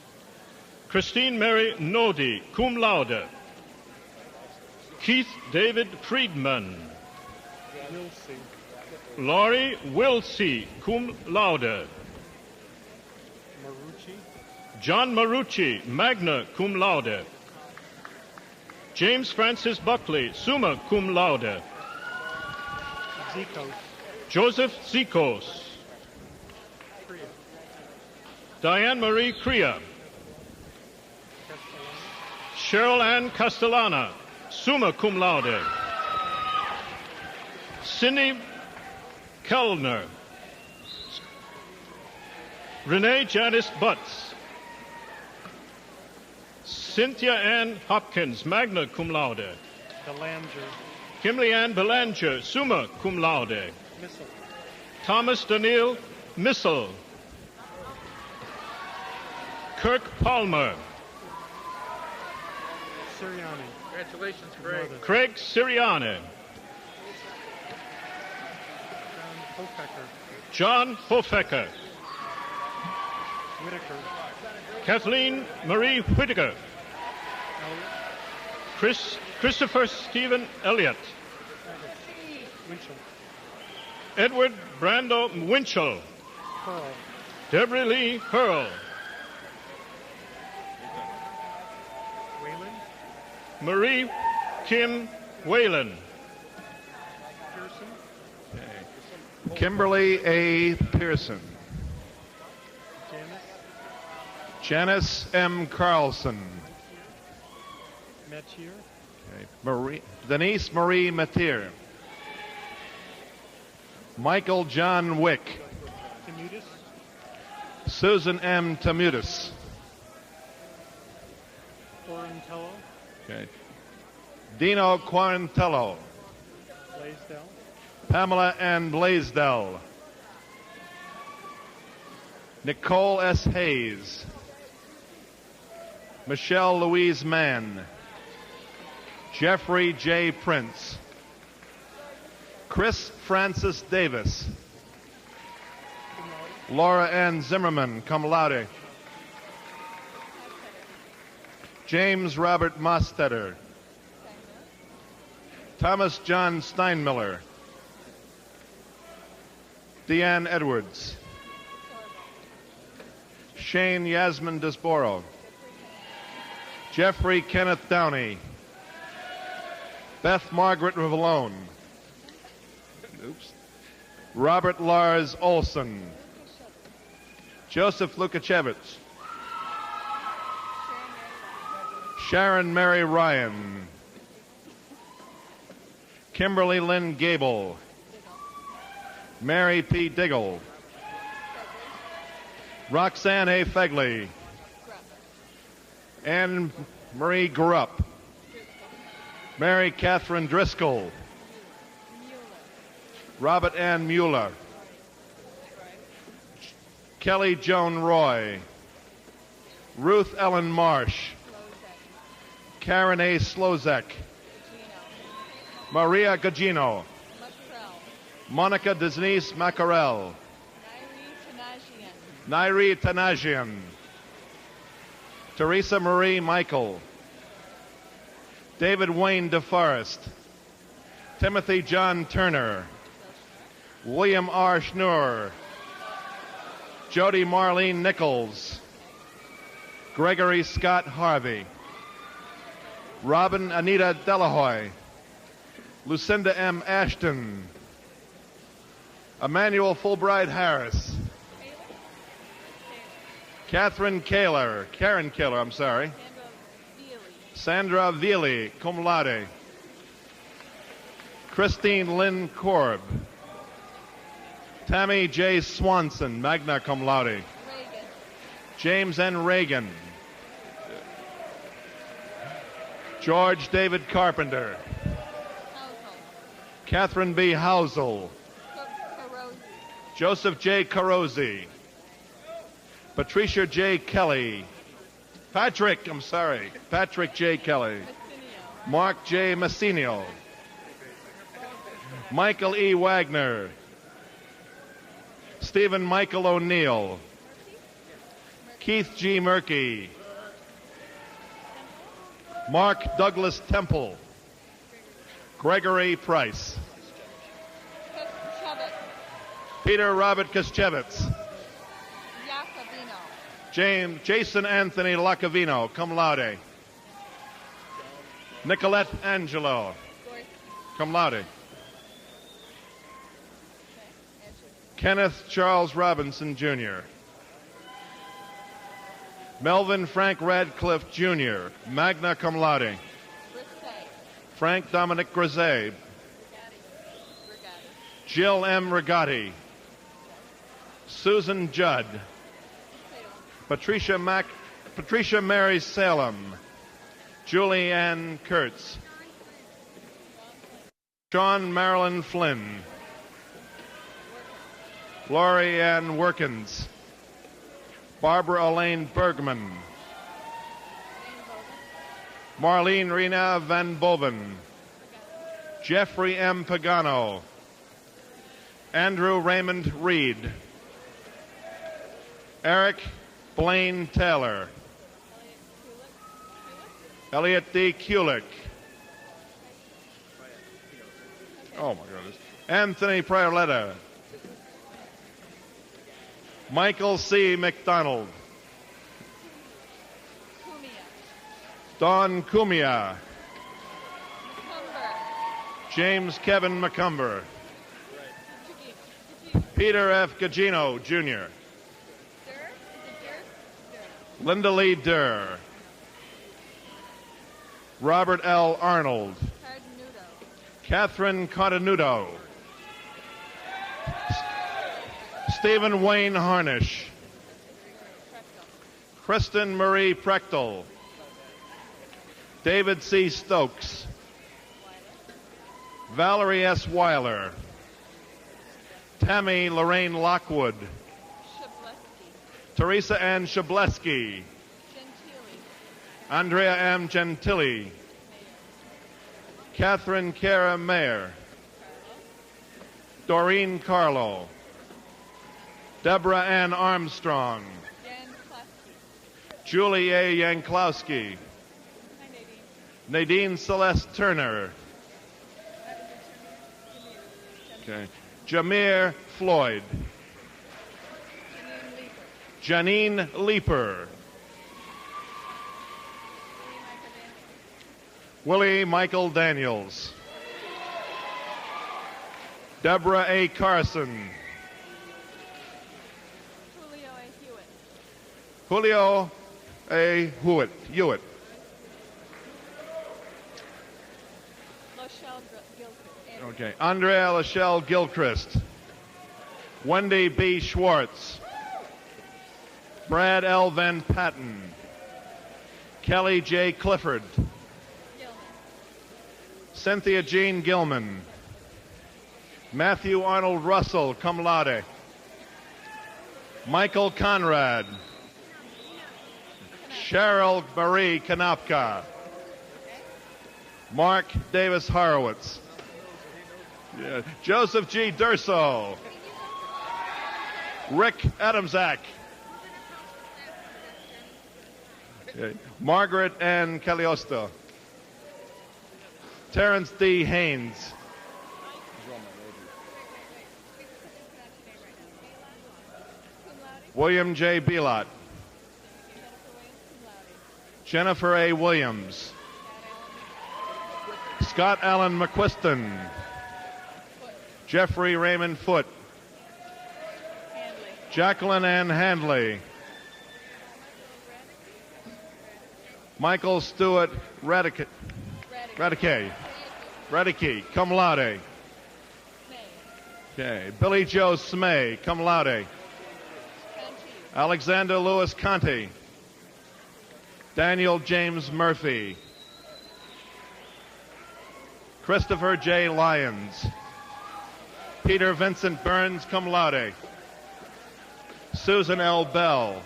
Christine Mary Nodi, cum laude. Keith David Friedman. Wilsey. Laurie Wilsey, cum laude. Marucci. John Marucci, magna cum laude. James Francis Buckley, summa cum laude. Zikos. Joseph Zikos. Priya. Diane Marie Crea. Cheryl Ann Castellana, summa cum laude. Cindy Kellner. Renee Janice Butts. Cynthia Ann Hopkins, magna cum laude. Belanger. Kimberly Ann Belanger, summa cum laude. Missile. Thomas Daniel Missel. Kirk Palmer. Siriani. Congratulations, Craig. Craig Siriani. John Hofecker. John Hofecker. Whitaker. Kathleen Marie Whitaker. Elliott. Christopher Stephen Elliott. Winchell. Edward Brando Winchell. Pearl. Deborah Lee Hurl. Whalen. Marie Kim Whalen. Pearson. Kimberly A. Pearson. Janice. Janice M. Carlson. Metier. Denise Marie Matier. Michael John Wick. Tamutis. Susan M. Tamutis. Quarantello. Dino Quarantello. Blaisdell. Pamela Ann Blaisdell. Nicole S. Hayes. Michelle Louise Mann. Jeffrey J. Prince. Chris Francis Davis. Laura Ann Zimmerman, cum laude. James Robert Mostetter. Thomas John Steinmiller. Deanne Edwards. Shane Yasmin Desboro. Jeffrey Kenneth Downey. Beth Margaret Rivallone. Robert Lars Olson. Joseph Lukashevich. Sharon Mary Ryan. Kimberly Lynn Gable. Mary P. Diggle. Roxanne A. Fegley. Anne Marie Grupp. Mary Catherine Driscoll. Robert Ann Mueller. Kelly Joan Roy. Ruth Ellen Marsh. Karen A. Slozek. Maria Gugino. Monica Denise Macarel. Nairi Tanajian. Teresa Marie Michael. David Wayne DeForest. Timothy John Turner. William R. Schnur. Jody Marlene Nichols. Gregory Scott Harvey. Robin Anita Delahoy. Lucinda M. Ashton. Emmanuel Fulbright Harris. Karen Kaler, I'm sorry. Sandra Veely, cum laude. Christine Lynn Korb. Tammy J. Swanson, magna cum laude. James N. Reagan. George David Carpenter. Catherine B. Housel. Joseph J. Carosi. Patricia J. Kelly. Patrick J. Kelly. Mark J. Messinio. Michael E. Wagner. Stephen Michael O'Neill. Keith G. Murky. Mark Douglas Temple. Gregory Price. Peter Robert Koschevitz. Jason Anthony Lacavino, cum laude. Nicolette Angelo, cum laude. Kenneth Charles Robinson, Jr. Melvin Frank Radcliffe, Jr., magna cum laude. Frank Dominic Grisey. Jill M. Rigatti. Susan Judd. Patricia Mary Salem. Julie Ann Kurtz. Sean Marilyn Flynn. Laurie Ann Workins. Barbara Elaine Bergman. Marlene Rena Van Boven. Jeffrey M. Pagano. Andrew Raymond Reed. Eric Blaine Taylor. Elliot D. Kulik. Oh, my goodness. Anthony Prioletta. Michael C. McDonald. Don Cumia. James Kevin McCumber. Peter F. Gagino, Jr. Linda Lee Durr. Robert L. Arnold. Catherine Cardenudo. Stephen Wayne Harnish. Kristen Marie Prechtel. David C. Stokes. Valerie S. Weiler. Tammy Lorraine Lockwood. Teresa Ann Shableski. Andrea M. Gentili. Catherine Cara Mayer. Doreen Carlo. Deborah Ann Armstrong. Julie A. Yanklowski. Nadine Celeste Turner. Okay. Jameer Floyd. Janine Leeper. Willie Michael Daniels. Deborah A. Carson. Julio A. Hewitt. Okay. Andrea Lachelle Gilchrist. Wendy B. Schwartz. Brad L. Van Patten. Kelly J. Clifford. Cynthia Jean Gilman. Matthew Arnold Russell, cum laude. Michael Conrad. Cheryl Marie Kanapka. Mark Davis Horowitz. Yeah. Joseph G. Durso. Rick Adamczak. Okay. Margaret Ann Caliosto. Terrence D. Haynes. William J. Belot. Jennifer A. Williams. Scott Allen McQuiston. Jeffrey Raymond Foote. Jacqueline Ann Handley. Michael Stewart Radicke, cum laude. Okay. Billy Joe Smay, cum laude. Alexander Lewis Conti. Daniel James Murphy. Christopher J. Lyons. Peter Vincent Burns, cum laude. Susan L. Bell.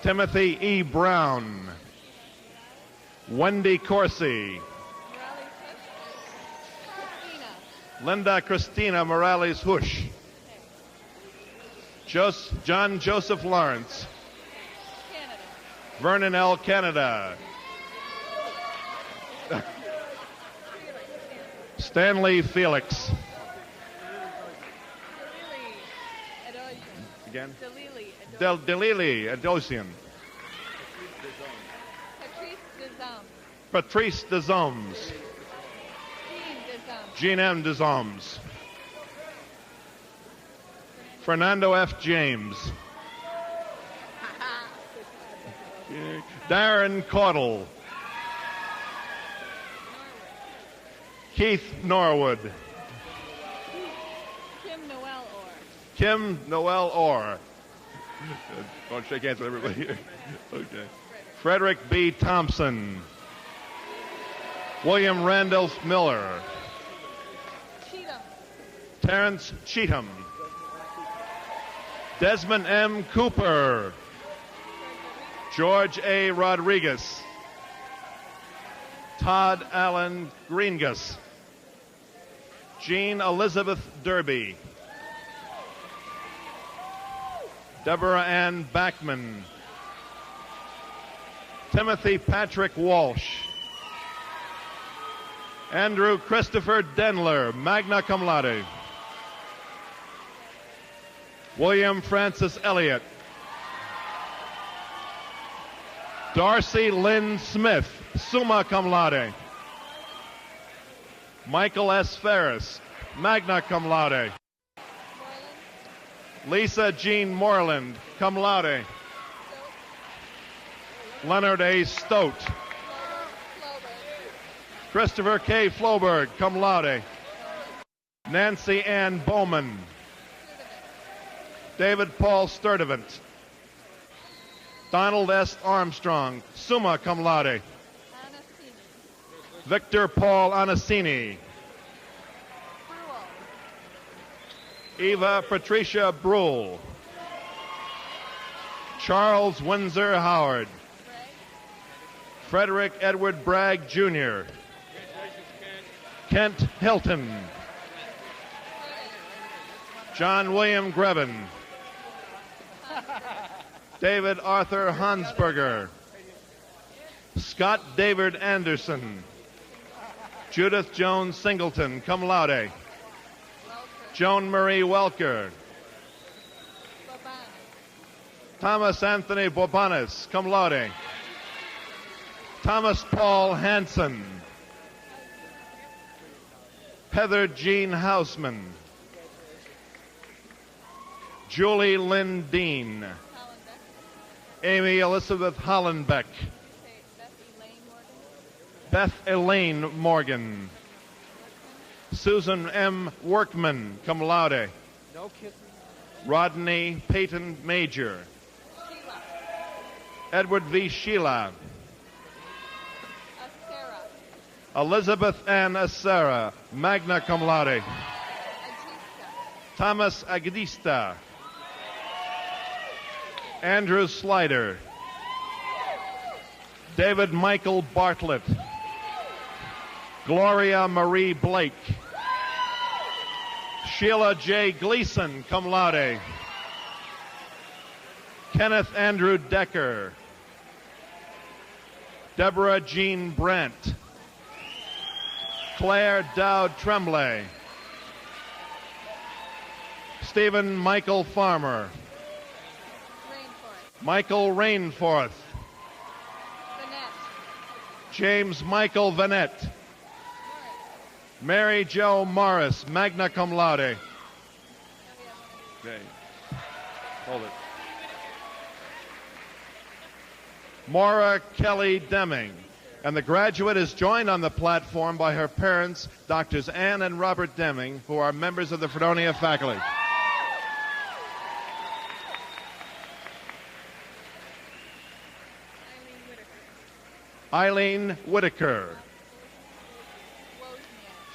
Timothy E. Brown. Wendy Corsi. Linda Christina Morales Hush. John Joseph Lawrence. Vernon L. Canada. Stanley Felix. Again? Delili Adosian. Patrice Desoms. Jean M. Desoms. Fernando F. James. Darren Caudle. Keith Norwood. Kim Noel Orr. Don't shake hands with everybody here. Okay. Frederick B. Thompson. William Randolph Miller. Terrence Cheatham. Desmond M. Cooper. George A. Rodriguez. Todd Allen Greengus. Jean Elizabeth Derby. Deborah Ann Backman. Timothy Patrick Walsh. Andrew Christopher Denler, magna cum laude. William Francis Elliott. Darcy Lynn Smith, summa cum laude. Michael S. Ferris, magna cum laude. Lisa Jean Moreland, cum laude. Leonard A. Stote. Christopher K. Floberg, cum laude. Nancy Ann Bowman. David Paul Sturdivant. Donald S. Armstrong, summa cum laude. Victor Paul Anasini. Eva Patricia Brule. Charles Windsor Howard. Frederick Edward Bragg Jr. Kent Hilton. John William Grevin. David Arthur Hansberger. Scott David Anderson. Judith Jones Singleton, cum laude. Joan Marie Welker. Thomas Anthony Bobanis, cum laude. Thomas Paul Hansen. Heather Jean Hausman. Julie Lynn Dean. Amy Elizabeth Hollenbeck. Beth Elaine Morgan. Susan M. Workman, cum laude. Rodney Peyton Major. Edward V. Sheila. Elizabeth Ann Acera, magna cum laude. Thomas Agdista. Andrew Slider. David Michael Bartlett. Gloria Marie Blake. Sheila J. Gleason, cum laude. Kenneth Andrew Decker. Deborah Jean Brandt. Claire Dowd Tremblay. Stephen Michael Farmer. Michael Rainforth. James Michael Vanette. Mary Jo Morris, magna cum laude. Okay. Hold it. Maura Kelly Deming. And the graduate is joined on the platform by her parents, Doctors Ann and Robert Deming, who are members of the Fredonia faculty. Eileen Whitaker.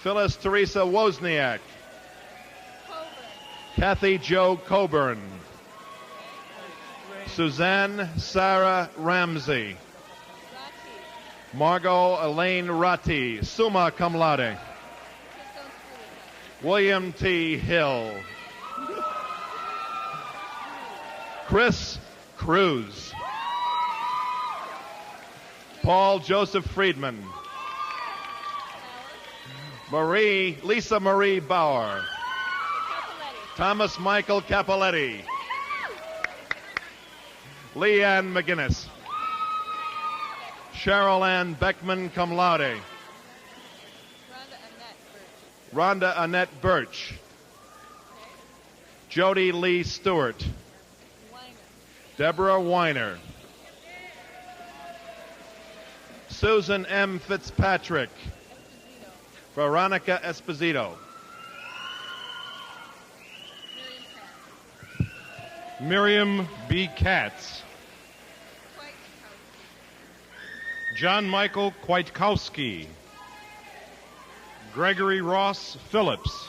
Phyllis Teresa Wozniak. Kathy Jo Coburn. Suzanne Sarah Ramsey. Margot Elaine Ratti, summa cum laude. William T. Hill. Chris Cruz. Paul Joseph Friedman. Lisa Marie Bauer. Thomas Michael Capoletti. Leanne McGinnis. Cheryl Ann Beckman, cum laude. Rhonda Annette Birch. Jody Lee Stewart. Deborah Weiner. Susan M. Fitzpatrick. Veronica Esposito. Miriam B. Katz. John Michael Kwiatkowski. Gregory Ross Phillips.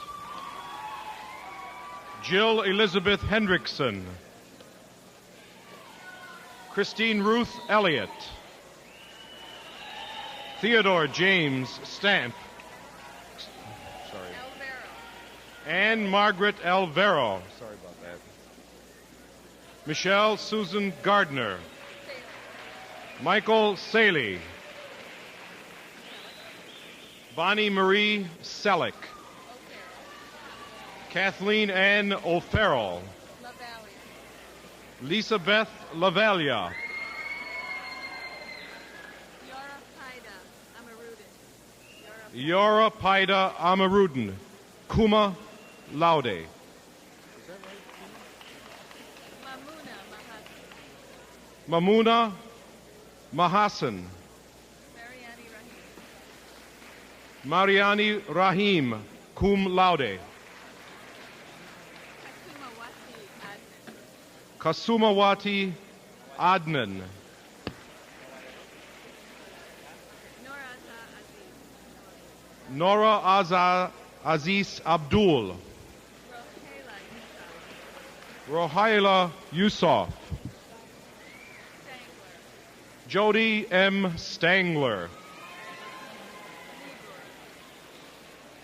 Jill Elizabeth Hendrickson. Christine Ruth Elliott. Theodore James Stamp. Sorry. Anne Margaret Alvaro. Sorry about that. Michelle Susan Gardner. Michael Saley. Bonnie Marie Selleck. Kathleen Ann O'Farrell. Lisa Beth Lavalia. Yora Paida Amarudin, Kuma Laude. Mamuna Mahasan. Mariani Rahim, cum laude. Kasumawati Adnan. Nora Aziz Abdul. Rohaila Yusuf. Jody M. Stangler.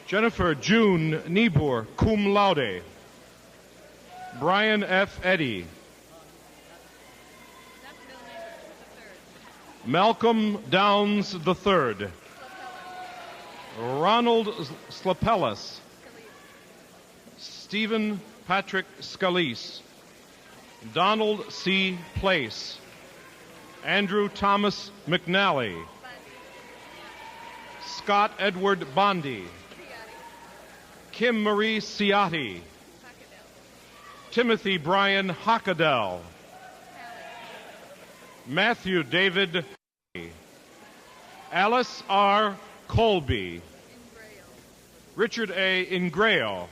Jennifer June Niebuhr, cum laude. Brian F. Eddy. Malcolm Downs III. Ronald Slapellis. Stephen Patrick Scalise. Donald C. Place. Andrew Thomas McNally. Scott Edward Bondi. Kim Marie Ciatti. Timothy Brian Hockadell. Matthew David. Alice R. Colby. Richard A. Ingrao.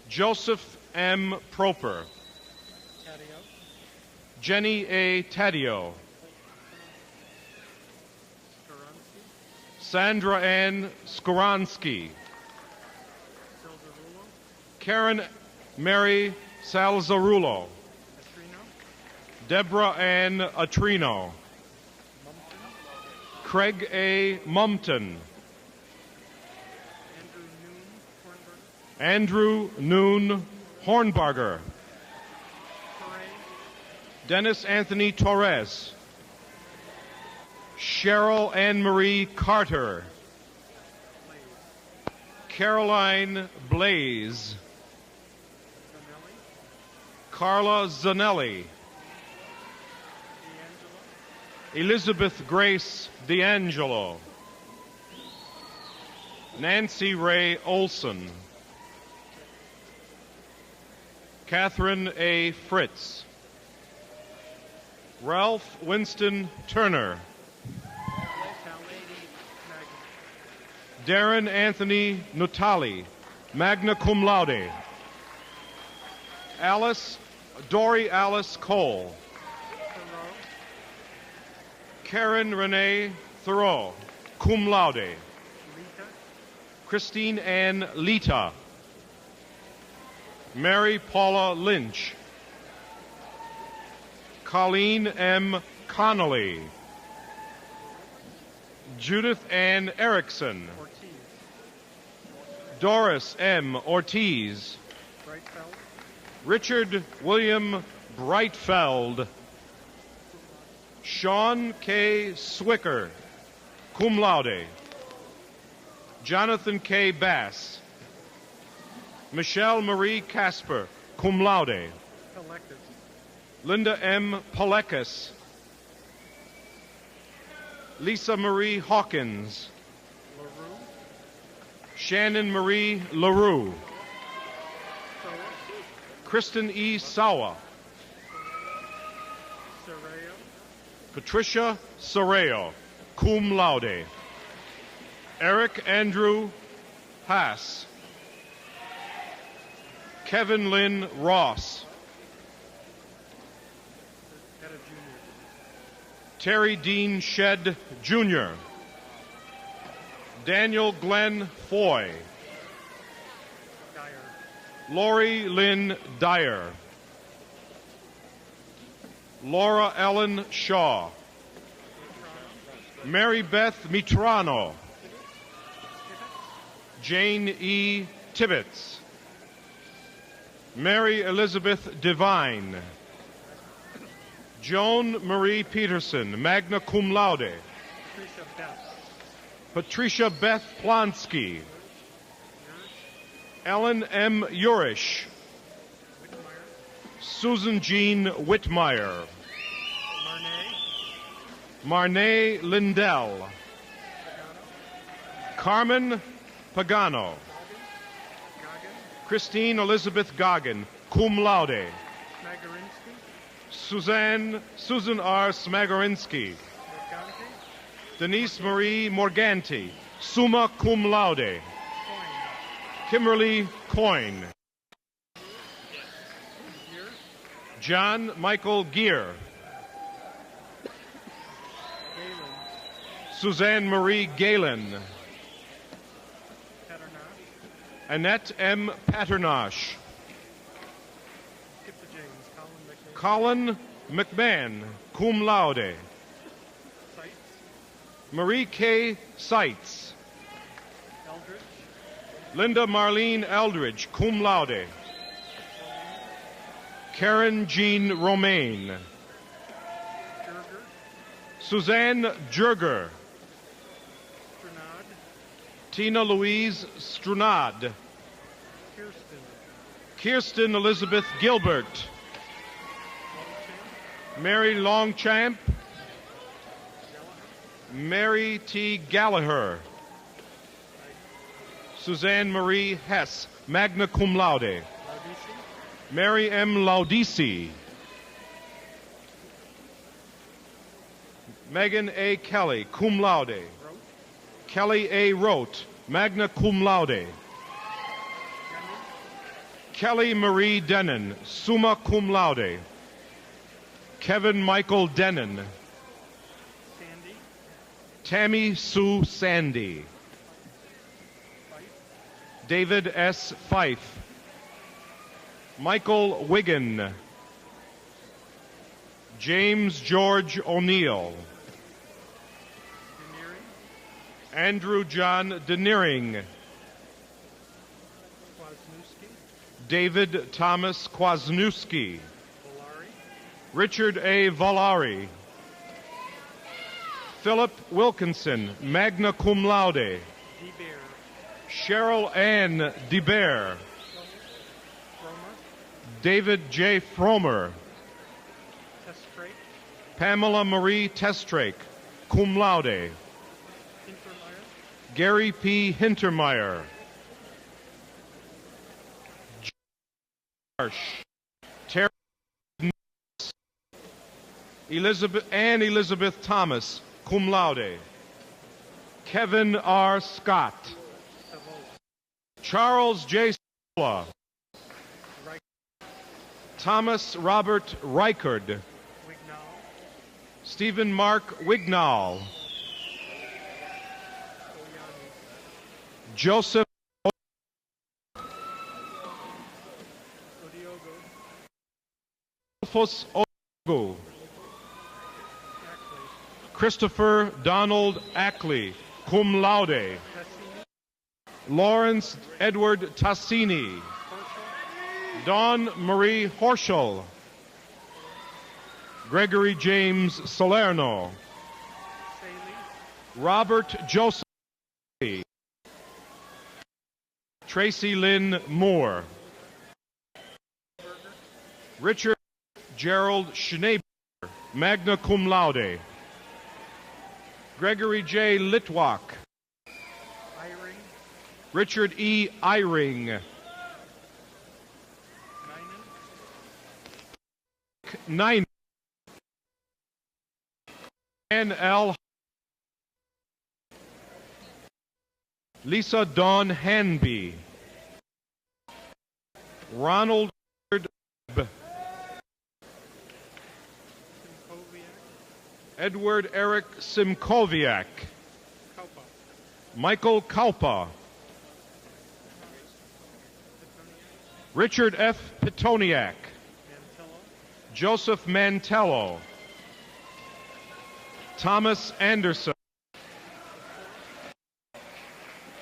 Joseph M. Proper. Jenny A. Taddeo. Sandra Ann Skoransky. Karen Mary Salzarulo. Deborah Ann Atrino. Craig A. Mumpton. Andrew Noon Hornbarger. Dennis Anthony Torres. Cheryl Ann Marie Carter. Caroline Blaze. Carla Zanelli. Elizabeth Grace D'Angelo, Nancy Ray Olson, Catherine A. Fritz, Ralph Winston Turner, Darren Anthony Nutali, magna cum laude, Dory Alice Cole, Karen Renee Thoreau, cum laude, Christine Ann Lita, Mary Paula Lynch, Colleen M. Connolly, Judith Ann Erickson, Doris M. Ortiz, Richard William Breitfeld, Sean K. Swicker, cum laude, Jonathan K. Bass, Michelle Marie Casper, cum laude, Linda M. Palekas, Lisa Marie Hawkins, Shannon Marie LaRue, Kristen E. Sawa, Patricia Soreo, cum laude, Eric Andrew Haas, Kevin Lynn Ross, Terry Dean Shedd Jr., Daniel Glenn Foy, Lori Lynn Dyer, Laura Ellen Shaw, Mary Beth Mitrano, Jane E. Tibbetts, Mary Elizabeth Devine, Joan Marie Peterson, magna cum laude, Patricia Beth Plonsky, Ellen M. Urish, Susan Jean Whitmire, Marnay Lindell, Carmen Pagano, Christine Elizabeth Goggin, cum laude, Susan R. Smagorinsky, Denise Marie Morganti, summa cum laude, Kimberly Coyne, John Michael Gear, Suzanne Marie Galen, Annette M. Paternosh, Colin McMahon, cum laude, Marie K. Seitz, Linda Marlene Eldridge, cum laude, Karen Jean Romaine, Suzanne Jurger, Tina Louise Strunad, Kirsten Elizabeth Gilbert, Mary Longchamp, Mary T. Gallagher, Suzanne Marie Hess, magna cum laude, Mary M. Laudisi, Megan A. Kelly, cum laude, Kelly A. Rote, magna cum laude, Kelly Marie Denon, summa cum laude, Kevin Michael Denon, Tammy Sue Sandy, David S. Fife, Michael Wiggin, James George O'Neill, Andrew John Deneering, David Thomas Kwasniewski, Richard A. Volari, Philip Wilkinson, magna cum laude, Cheryl Ann DeBear, David J. Fromer, Pamela Marie Testrake, cum laude. Gary P. Hintermeyer. Marsh. Terry Elizabeth Thomas, cum laude. Kevin R. Scott. Charles J. Sola. Thomas Robert Reichard. Stephen Mark Wignall. Joseph Adolphus Ogo. Christopher Donald Ackley, cum laude. Lawrence Edward Tassini. Dawn Marie Horschel. Gregory James Salerno. Robert Joseph. Tracy Lynn Moore. Richard Gerald Schneeber, magna cum laude. Gregory J. Litwak. Richard E. Eyring. Nine. N. L. Lisa Dawn Hanby. Ronald Edward Eric Simkoviak. Michael Kaupa. Richard F. Petoniak. Joseph Mantello. Thomas Anderson.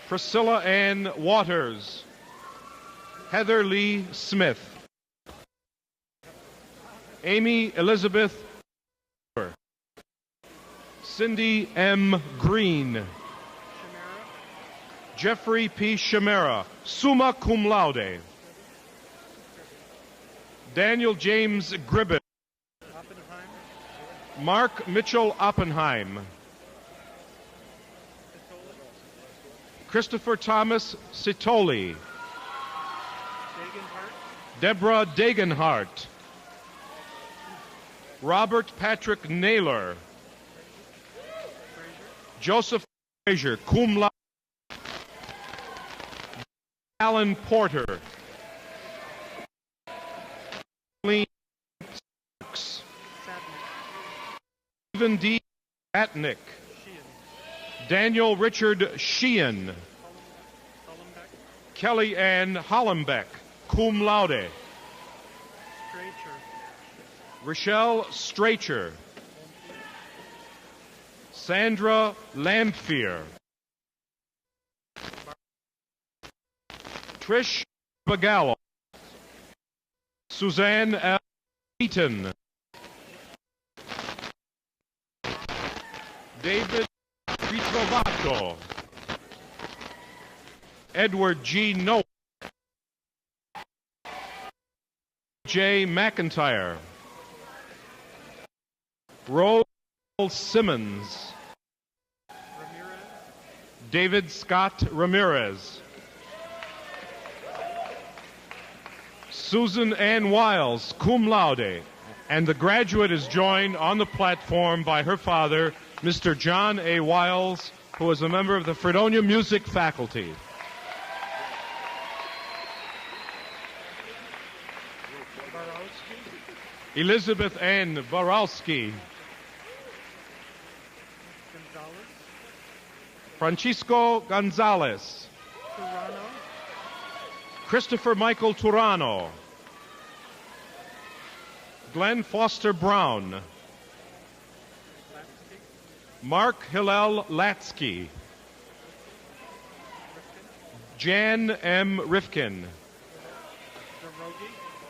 Priscilla Ann Waters. Heather Lee Smith. Amy Elizabeth. Cindy M. Green. Jeffrey P. Shamera, summa cum laude. Daniel James Gribbett. Mark Mitchell Oppenheim. Christopher Thomas Sitoli. Deborah Dagenhart. Robert Patrick Naylor. Joseph Frazier, cum laude. Alan Porter. Stephen D. Atnick. Daniel Richard Sheehan. Kelly Ann Hollenbeck, cum laude. Rochelle Stracher. Sandra Lamphere. Trish Bagallo. Suzanne L. Eaton. David Ritrovato. Edward G. Noah. J. McIntyre. Rose Simmons. David Scott Ramirez. Susan Ann Wiles, cum laude. And the graduate is joined on the platform by her father, Mr. John A. Wiles, who is a member of the Fredonia Music Faculty. Elizabeth Ann Borowski. Francisco Gonzalez. Christopher Michael Turano. Glenn Foster Brown. Mark Hillel Latsky. Jan M. Rifkin.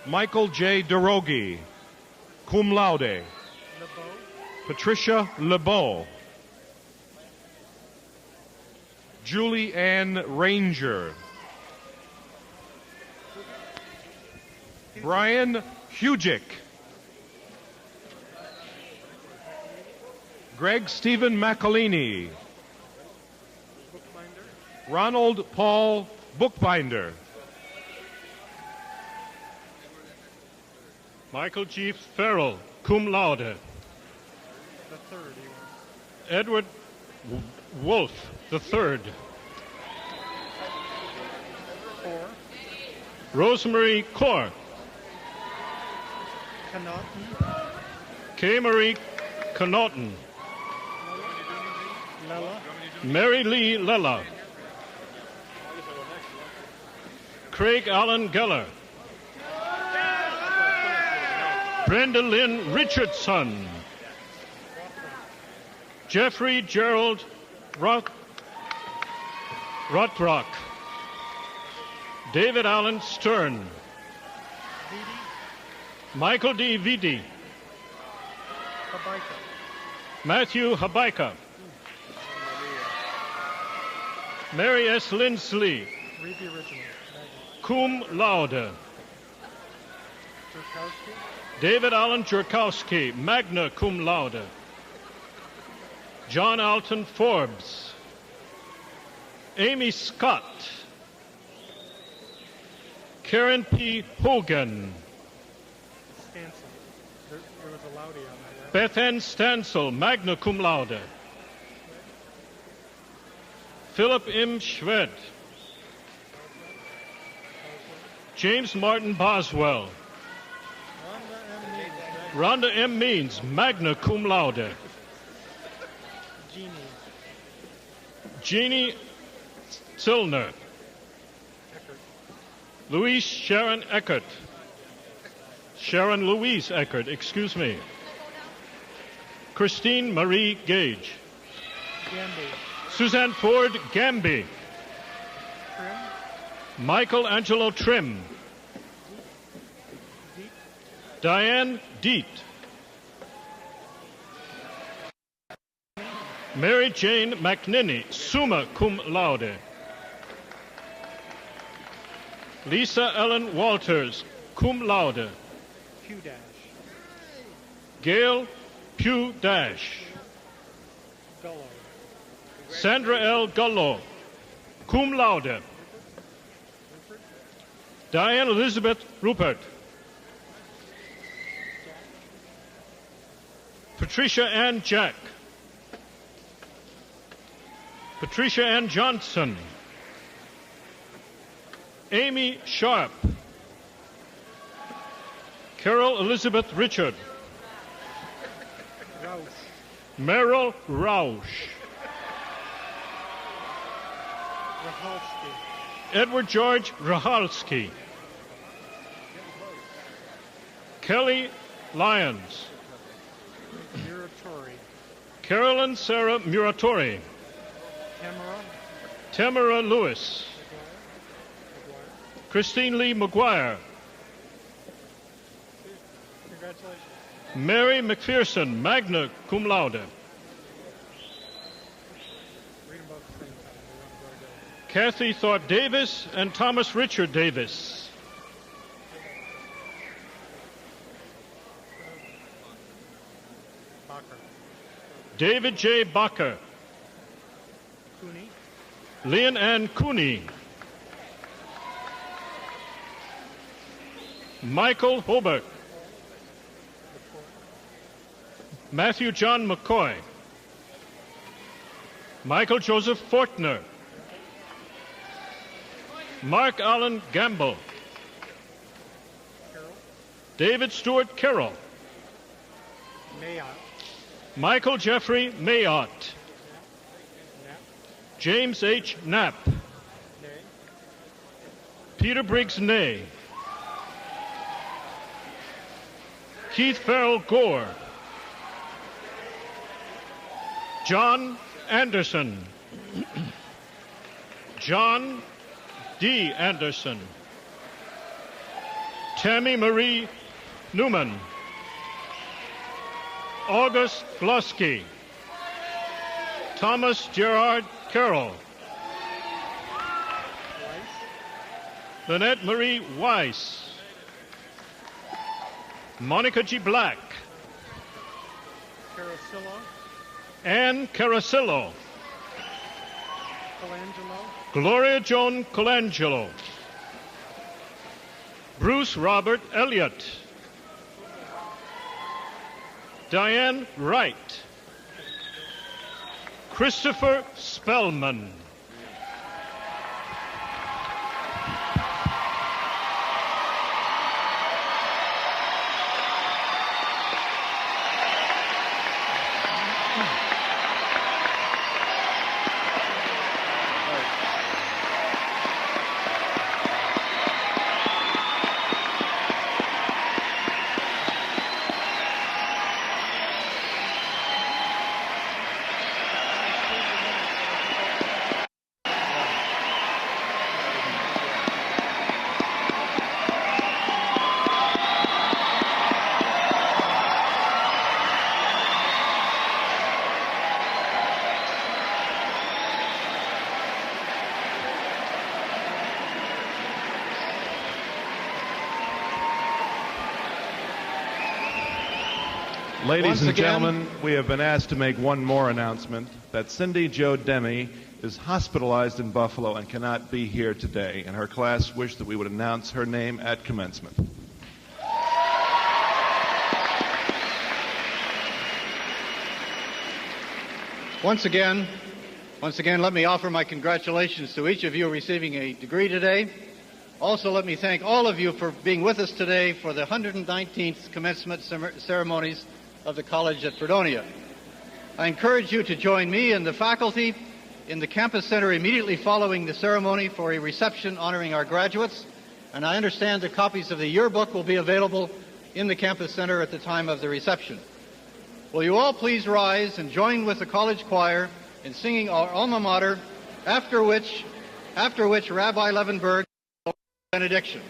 Michael J. Derogi, cum laude. Patricia LeBeau. Julie Ann Ranger. Brian Hugic. Greg Stephen McElhaney. Ronald Paul Bookbinder. Michael G. Farrell, cum laude. The third. Edward Wolf, the third. 4. Rosemary Corr. Connaughton. K. Marie Connaughton. Lella. Mary Lee Lella. Craig Allen Geller. Brenda Lynn Richardson. Jeffrey Gerald Rothrock. David Allen Stern. Michael D. Vidi. Matthew Habaika. Mary S. Lindsley. Read the original. Cum laude. Turkowski. David Allen Jurkowski, magna cum laude. John Alton Forbes. Amy Scott. Karen P. Hogan. Stanson. There was a Laude on that. Beth Ann Stansel, magna cum laude. Philip M. Schwed. James Martin Boswell. Rhonda M. Means, magna cum laude. Jeannie Zillner. Louise Sharon Eckert. Sharon Louise Eckert, excuse me. Christine Marie Gage. Gamby. Suzanne Ford Gamby. Trim. Michael Angelo Trim. Diane Deet. Mary Jane McNinney, summa cum laude. Lisa Ellen Walters, cum laude. Pew Dash. Gail Pugh Dash. Gullo. Sandra L. Gullo, cum laude. Diane Elizabeth Rupert. Patricia Ann Jack. Patricia Ann Johnson. Amy Sharp. Carol Elizabeth Richard. Rouse. Merrill Rausch. Rahalski. Edward George Rahalski. Kelly Lyons. Muratori. Carolyn Sarah Muratori. Tamara Lewis. Christine Lee McGuire. Congratulations. Mary McPherson, magna cum laude. Read them both at the same time. Kathy Thought Davis and Thomas Richard Davis. Bacher. David J. Bacher. Cooney. Leon Ann Cooney. Michael Hobart. Matthew John McCoy. Michael Joseph Fortner. Mark Allen Gamble. Carroll. David Stewart Carroll. Mayotte. Michael Jeffrey Mayotte. Knapp. James H. Knapp. Nay. Peter Briggs Ney. Keith Farrell Gore. John Anderson. John D. Anderson. Tammy Marie Newman. August Glusky. Thomas Gerard Carroll. Lynette Marie Weiss. Monica G. Black. Carosilla. Ann Carasillo. Gloria Joan Colangelo. Bruce Robert Elliott. Diane Wright. Christopher Spellman. Ladies and gentlemen, we have been asked to make one more announcement, that Cindy Jo Demi is hospitalized in Buffalo and cannot be here today, and her class wished that we would announce her name at commencement. Once again, let me offer my congratulations to each of you receiving a degree today. Also, let me thank all of you for being with us today for the 119th commencement ceremonies of the college at Fredonia. I encourage you to join me and the faculty in the campus center immediately following the ceremony for a reception honoring our graduates, and I understand that copies of the yearbook will be available in the campus center at the time of the reception. Will you all please rise and join with the college choir in singing our alma mater, after which Rabbi Levenberg will benediction.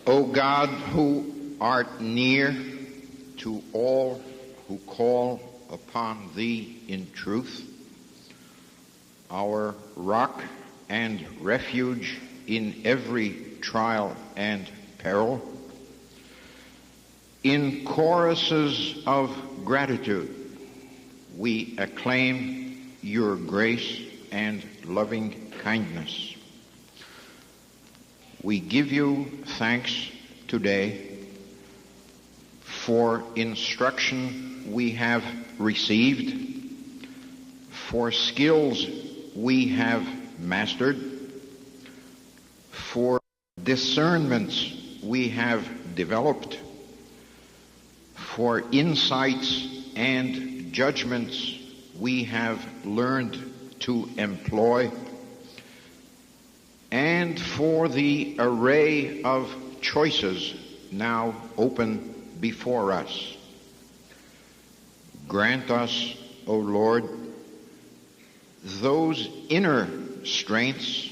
O God, who art near to all who call upon thee in truth, our rock and refuge in every trial and peril, in choruses of gratitude we acclaim your grace and loving kindness. We give you thanks today for instruction we have received, for skills we have mastered, for discernments we have developed, for insights and judgments we have learned to employ, and for the array of choices now open before us. Grant us, O Lord, those inner strengths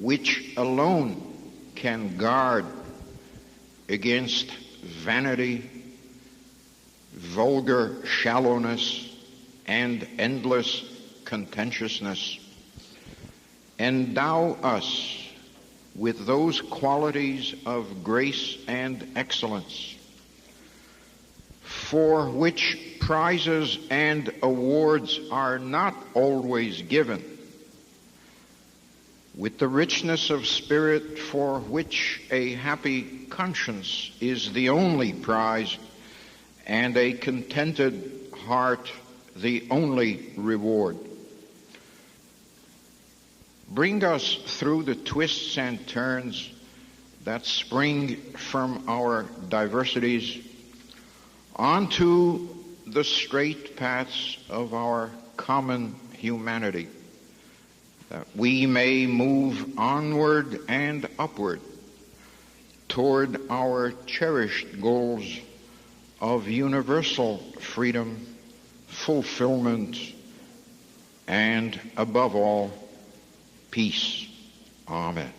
which alone can guard against vanity, vulgar shallowness, and endless contentiousness. Endow us with those qualities of grace and excellence, for which prizes and awards are not always given, with the richness of spirit for which a happy conscience is the only prize, and a contented heart the only reward. Bring us through the twists and turns that spring from our diversities onto the straight paths of our common humanity, that we may move onward and upward toward our cherished goals of universal freedom, fulfillment, and above all, peace. Amen.